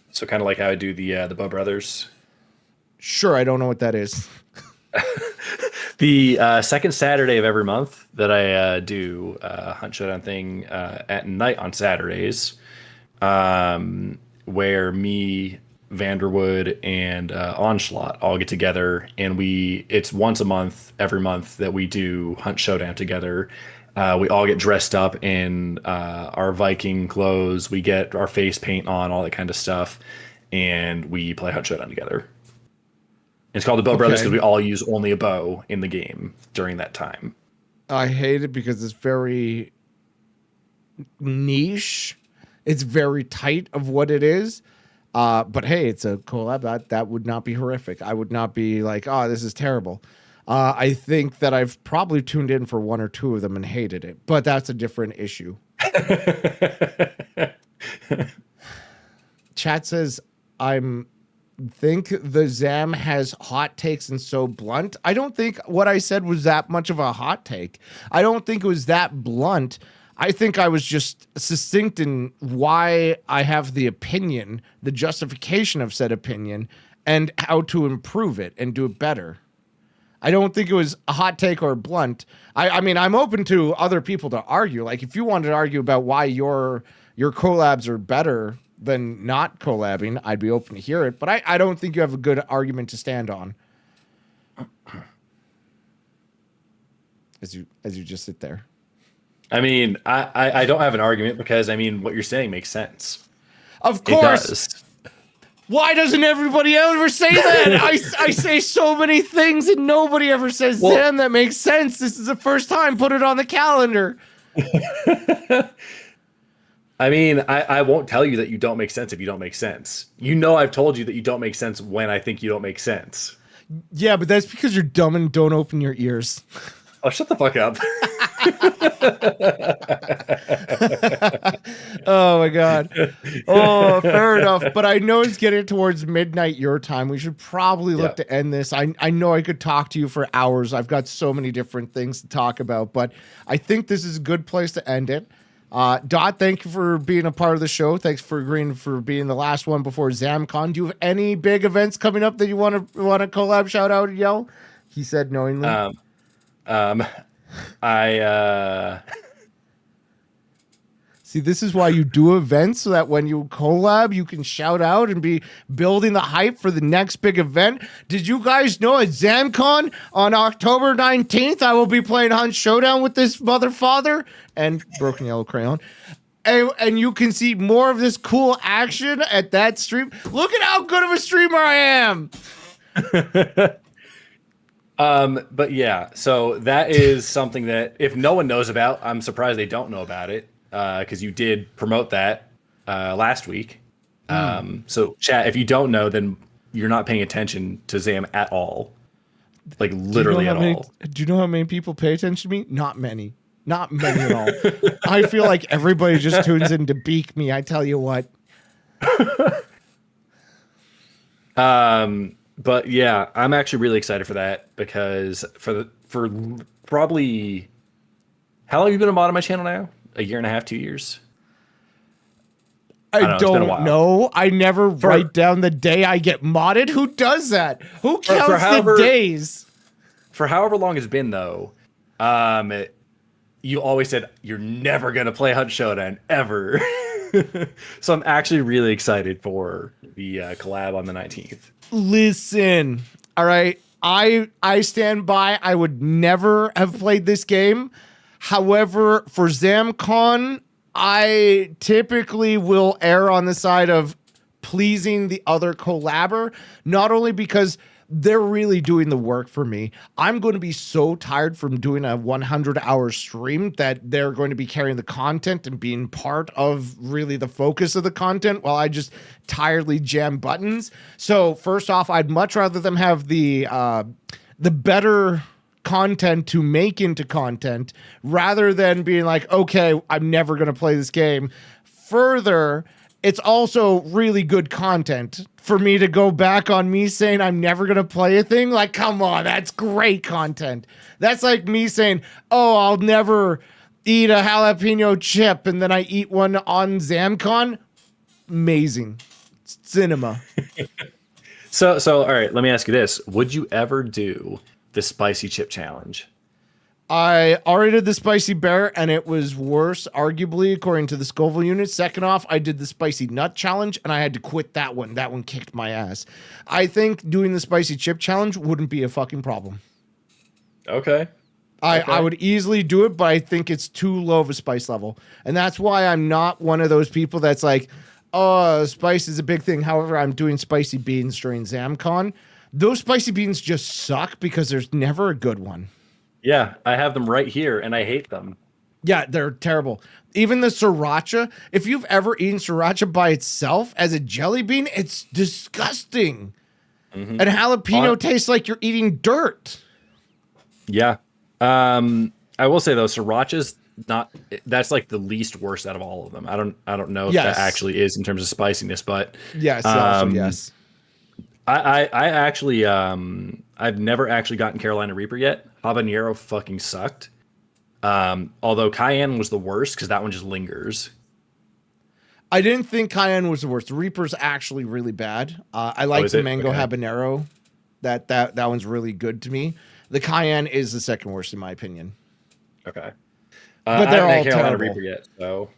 So kind of like how I do the Bow Brothers. Sure, I don't know what that is. The second Saturday of every month that I do Hunt Showdown thing at night on Saturdays, where me, Vanderwood, and Onslaught all get together, and it's once a month, every month, that we do Hunt Showdown together. We all get dressed up in our Viking clothes. We get our face paint on, all that kind of stuff, and we play Hunt Showdown together. It's called the Bow Brothers because we all use only a bow in the game during that time. I hate it because it's very niche. It's very tight of what it is. But hey, it's a collab. That would not be horrific. I would not be like, oh, this is terrible. I think that I've probably tuned in for 1 or 2 of them and hated it, but that's a different issue. Chat says, think the Zam has hot takes and so blunt. I don't think what I said was that much of a hot take. I don't think it was that blunt. I think I was just succinct in why I have the opinion, the justification of said opinion, and how to improve it and do it better. I don't think it was a hot take or blunt. I mean, I'm open to other people to argue. Like, if you wanted to argue about why your collabs are better than not collabing, I'd be open to hear it. But I don't think you have a good argument to stand on. As you just sit there. I mean, I don't have an argument because, I mean, what you're saying makes sense. Of course. It does. Why doesn't everybody ever say that? I say so many things and nobody ever says, Zam, that makes sense. This is the first time. Put it on the calendar. I mean, I won't tell you that you don't make sense if you don't make sense. You know, I've told you that you don't make sense when I think you don't make sense. Yeah, but that's because you're dumb and don't open your ears. Oh, shut the fuck up. Oh my God. Oh, fair enough. But I know it's getting towards midnight your time. We should probably Yeah. look to end this. I know I could talk to you for hours. I've got so many different things to talk about, but I think this is a good place to end it. Dot, thank you for being a part of the show. Thanks for agreeing for being the last one before ZamCon. Do you have any big events coming up that you want to collab, shout out, and yell? He said knowingly. I See, this is why you do events so that when you collab, you can shout out and be building the hype for the next big event. Did you guys know at ZamCon on October 19th, I will be playing Hunt Showdown with this mother father and Broken Yellow Crayon. And you can see more of this cool action at that stream. Look at how good of a streamer I am. But yeah, so that is something that if no one knows about, I'm surprised they don't know about it. Because you did promote that last week. So chat, if you don't know, then you're not paying attention to Zam at all. Like literally at all. Do you know how many people pay attention to me? Not many. Not many at all. I feel like everybody just tunes in to beak me. I tell you what. But yeah, I'm actually really excited for that because for probably how long have you been a mod on my channel now? A year and a half, 2 years? I don't know. I never write down the day I get modded. Who does that? Who counts the days? For however long it's been, though, you always said you're never going to play Hunt Showdown, ever. So I'm actually really excited for the collab on the 19th. Listen, all right. I stand by. I would never have played this game. However, for ZamCon, I typically will err on the side of pleasing the other collabor, not only because they're really doing the work for me. I'm going to be so tired from doing a 100-hour stream that they're going to be carrying the content and being part of really the focus of the content while I just tiredly jam buttons. So first off, I'd much rather them have the better content to make into content rather than being like, okay, I'm never going to play this game. Further, it's also really good content for me to go back on me saying I'm never going to play a thing. Like, come on, that's great content. That's like me saying, oh, I'll never eat a jalapeno chip and then I eat one on ZamCon. Amazing. Cinema. So all right, let me ask you this. Would you ever do the spicy chip challenge? I already did the spicy bear and it was worse, arguably, according to the Scoville unit. Second off, I did the spicy nut challenge and I had to quit that one. That one kicked my ass. I think doing the spicy chip challenge wouldn't be a fucking problem. Okay. I would easily do it, but I think it's too low of a spice level. And that's why I'm not one of those people that's like, oh, spice is a big thing. However, I'm doing spicy beans during ZamCon. Those spicy beans just suck because there's never a good one. Yeah, I have them right here, and I hate them. Yeah, they're terrible. Even the sriracha, if you've ever eaten sriracha by itself as a jelly bean, it's disgusting. Mm-hmm. And jalapeno tastes like you're eating dirt. Yeah. I will say, though, sriracha's that's like the least worst out of all of them. I don't know if that actually is in terms of spiciness, but yes, also, yes. I actually I've never actually gotten Carolina Reaper yet. Habanero fucking sucked. Although cayenne was the worst because that one just lingers. I didn't think cayenne was the worst. The Reaper's actually really bad. I like the mango habanero. That one's really good to me. The cayenne is the second worst in my opinion. Okay. But they're all Carolina terrible. Reaper yet, so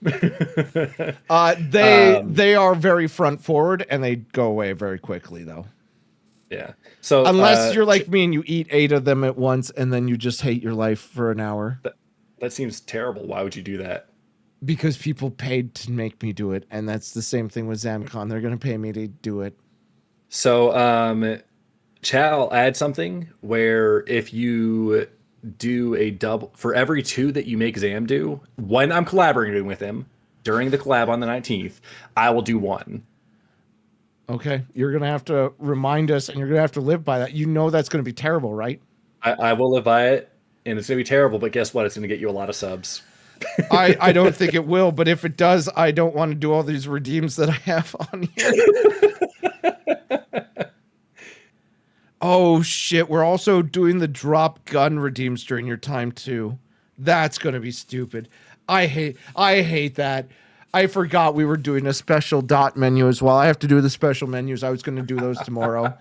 they are very front forward and they go away very quickly though. Yeah. So unless you're like me and you eat 8 of them at once and then you just hate your life for an hour. That seems terrible. Why would you do that? Because people paid to make me do it, and that's the same thing with ZamCon. They're going to pay me to do it. So, chat, I'll add something where if you do a double for every 2 that you make Zam do, when I'm collaborating with him during the collab on the 19th, I will do 1. Okay, you're going to have to remind us, and you're going to have to live by that. You know that's going to be terrible, right? I will live by it. and it's gonna be terrible. But guess what? It's gonna get you a lot of subs. I don't think it will, but if it does, I don't want to do all these redeems that I have on here. Oh shit, we're also doing the drop gun redeems during your time too. That's gonna be stupid. I hate that. I forgot we were doing a special dot menu as well. I have to do the special menus. I was gonna do those tomorrow.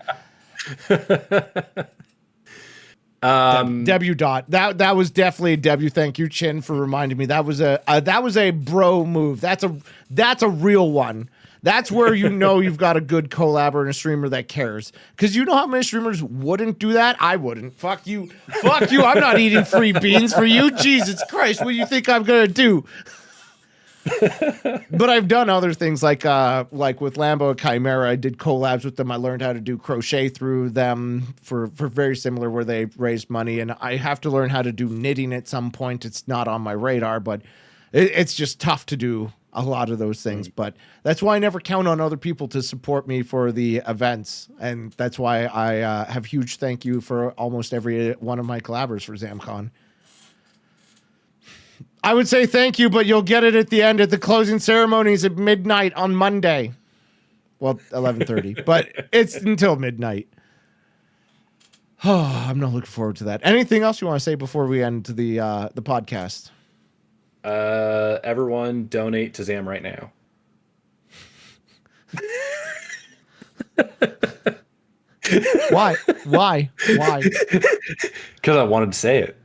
Debut dot. That was definitely a debut. Thank you, Chin, for reminding me. That was a bro move. That's a real one. That's where you know you've got a good collab and a streamer that cares. Because you know how many streamers wouldn't do that? I wouldn't. Fuck you. Fuck you. I'm not eating free beans for you. Jesus Christ, what do you think I'm gonna do? But I've done other things like with Lambo and Chimera. I did collabs with them. I learned how to do crochet through them for very similar where they raised money. And I have to learn how to do knitting at some point. It's not on my radar, but it's just tough to do a lot of those things. But that's why I never count on other people to support me for the events. And that's why I have huge thank you for almost every one of my collabers for ZamCon. I would say thank you, but you'll get it at the end at the closing ceremonies at midnight on Monday. Well, 11:30, but it's until midnight. Oh, I'm not looking forward to that. Anything else you want to say before we end the podcast? Everyone donate to Zam right now. Why? Because I wanted to say it.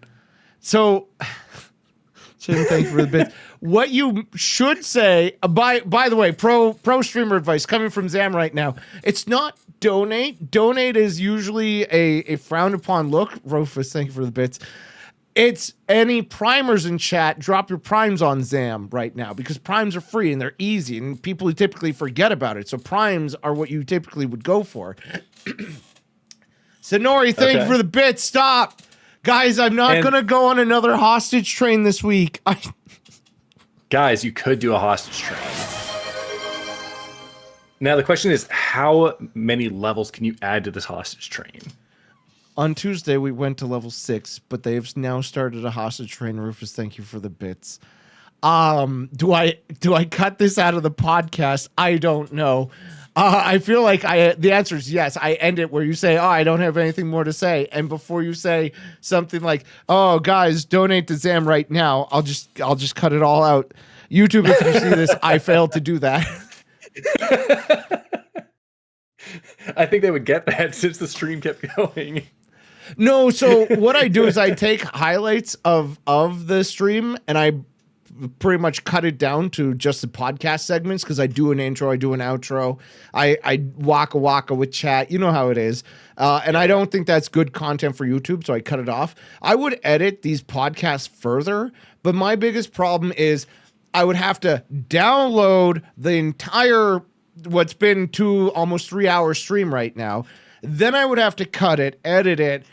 So... Thank you for the bit. What you should say, by the way, pro streamer advice coming from Zam right now. It's not donate. Donate is usually a frowned upon look. Rufus, thank you for the bits. It's any primers in chat. Drop your primes on Zam right now because primes are free and they're easy and people typically forget about it. So primes are what you typically would go for. Sonori, thank you for the bits. Stop. Guys, I'm not going to go on another hostage train this week. Guys, you could do a hostage train. Now, the question is, how many levels can you add to this hostage train? On Tuesday, we went to level 6, but they've now started a hostage train. Rufus, thank you for the bits. Do I cut this out of the podcast? I don't know. I feel like the answer is yes. I end it where you say, oh, I don't have anything more to say. And before you say something like, oh, guys, donate to Zam right now, I'll just cut it all out. YouTube, if you see this, I failed to do that. I think they would get that since the stream kept going. No, so what I do is I take highlights of the stream and I pretty much cut it down to just the podcast segments because I do an intro, I do an outro, I waka with chat, you know how it is, and I don't think that's good content for YouTube, so I cut it off. I would edit these podcasts further, but my biggest problem is I would have to download the entire what's been almost 3 hour stream right now. Then I would have to cut it, edit it,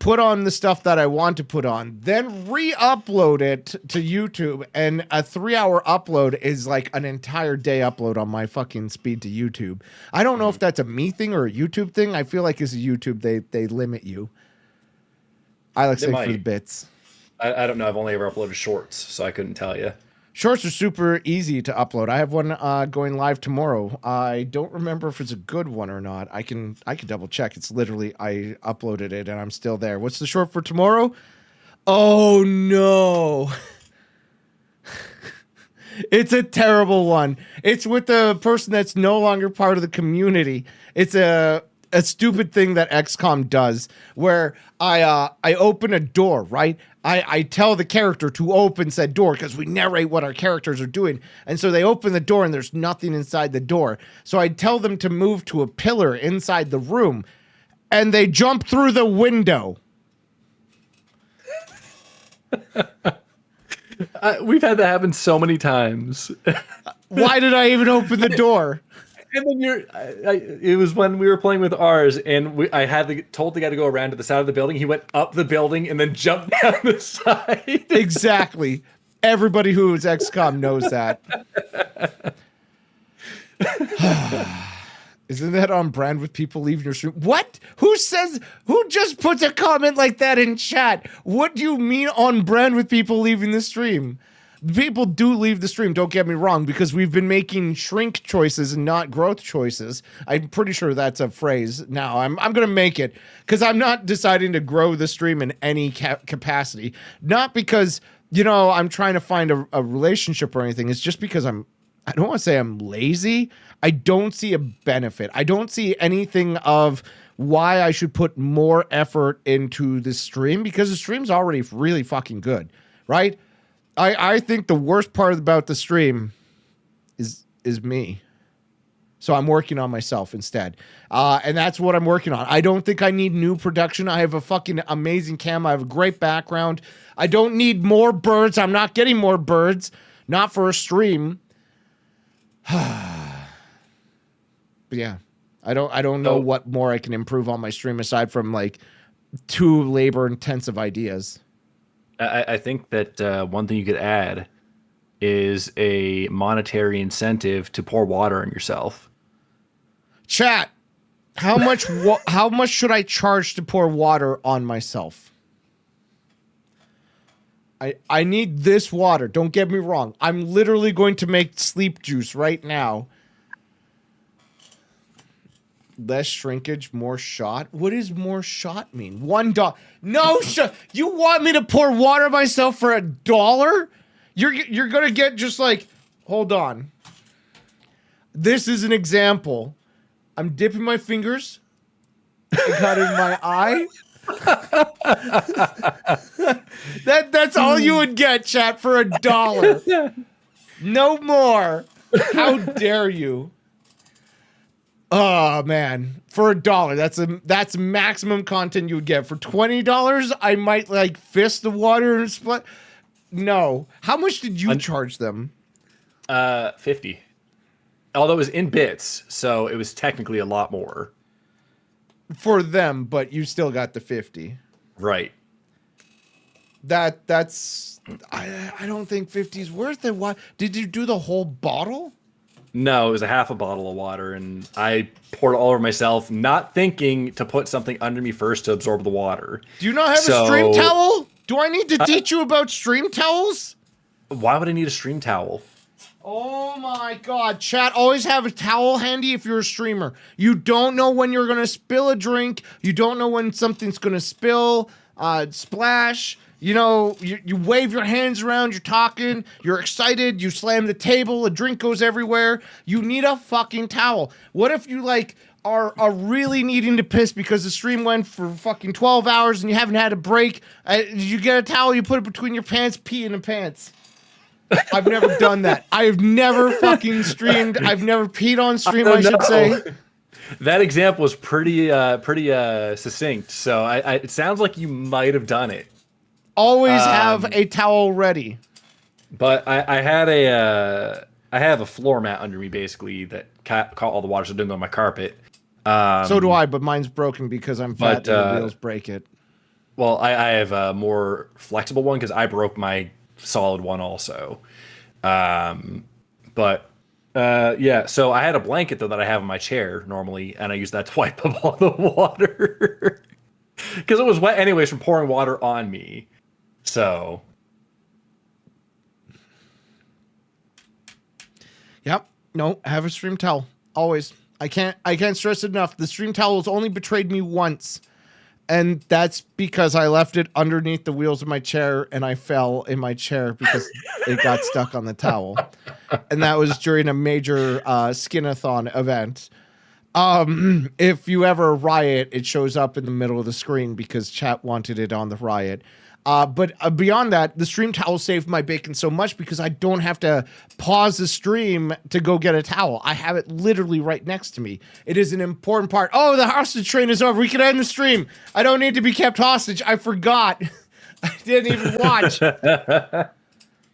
put on the stuff that I want to put on, then re-upload it to YouTube, and a 3 hour upload is like an entire day upload on my fucking speed to YouTube. I don't know if that's a me thing or a YouTube thing. I feel like as a YouTube, they limit you. Alex, thanks for the bits. I don't know. I've only ever uploaded shorts, so I couldn't tell you. Shorts are super easy to upload. I have one going live tomorrow. I don't remember if it's a good one or not. I can double check. It's literally I uploaded it and I'm still there. What's the short for tomorrow? Oh no. It's a terrible one. It's with the person that's no longer part of the community. It's a stupid thing that XCOM does where I open a door, right? I tell the character to open said door because we narrate what our characters are doing. And so they open the door and there's nothing inside the door. So I tell them to move to a pillar inside the room and they jump through the window. We've had that happen so many times. Why did I even open the door? And then it was when we were playing with ours, and I had told the guy to go around to the side of the building. He went up the building and then jumped down the side. Exactly. Everybody who is XCOM knows that. Isn't that on brand with people leaving your stream? What? Who just puts a comment like that in chat? What do you mean on brand with people leaving the stream? People do leave the stream, don't get me wrong, because we've been making shrink choices and not growth choices. I'm pretty sure that's a phrase now. I'm going to make it because I'm not deciding to grow the stream in any capacity. Not because, you know, I'm trying to find a relationship or anything. It's just because I don't want to say I'm lazy. I don't see a benefit. I don't see anything of why I should put more effort into the stream because the stream's already really fucking good, right? I think the worst part about the stream is me. So I'm working on myself instead. And that's what I'm working on. I don't think I need new production. I have a fucking amazing cam. I have a great background. I don't need more birds. I'm not getting more birds. Not for a stream. But yeah, I don't know what more I can improve on my stream aside from like 2 labor-intensive ideas. I think that one thing you could add is a monetary incentive to pour water on yourself. Chat, how much should I charge to pour water on myself? I need this water. Don't get me wrong. I'm literally going to make sleep juice right now. Less shrinkage, more shot. What does more shot mean? $1. No shot. You want me to pour water myself for $1? You're gonna get just like, hold on. This is an example. I'm dipping my fingers. I got in my eye. That's all you would get, chat, for $1. No more. How dare you? Oh man, for $1, that's maximum content you would get. For $20, I might like fist the water and split. No, how much did you charge them? 50. Although it was in bits, so it was technically a lot more for them. But you still got the 50, right? That's I don't think 50 is worth it. Why did you do the whole bottle? No, it was a half a bottle of water, and I poured it all over myself, not thinking to put something under me first to absorb the water. Do you not have a stream towel? Do I need to teach you about stream towels? Why would I need a stream towel? Oh my god, chat, always have a towel handy if you're a streamer. You don't know when you're gonna spill a drink. You don't know when something's gonna spill, splash. You know, you wave your hands around, you're talking, you're excited, you slam the table, a drink goes everywhere. You need a fucking towel. What if you, like, are really needing to piss because the stream went for fucking 12 hours and you haven't had a break? You get a towel, you put it between your pants, pee in the pants. I've never done that. I've never fucking streamed. I've never peed on stream, I should say. That example was pretty succinct, so it sounds like you might have done it. Always have a towel ready. But I have a floor mat under me basically that caught all the water, so it didn't go on my carpet. So do I, but mine's broken because I'm fat and the wheels break it. Well, I have a more flexible one because I broke my solid one also. Yeah, so I had a blanket though that I have in my chair normally, and I use that to wipe up all the water because it was wet anyways from pouring water on me. So, yep. No, have a stream towel. Always. I can't stress it enough. The stream towel has only betrayed me once. And that's because I left it underneath the wheels of my chair and I fell in my chair because it got stuck on the towel. And that was during a major skinathon event. If you ever riot, it shows up in the middle of the screen because chat wanted it on the riot. But beyond that, the stream towel saved my bacon so much because I don't have to pause the stream to go get a towel. I have it literally right next to me. It is an important part. Oh, the hostage train is over. We can end the stream. I don't need to be kept hostage. I forgot. I didn't even watch.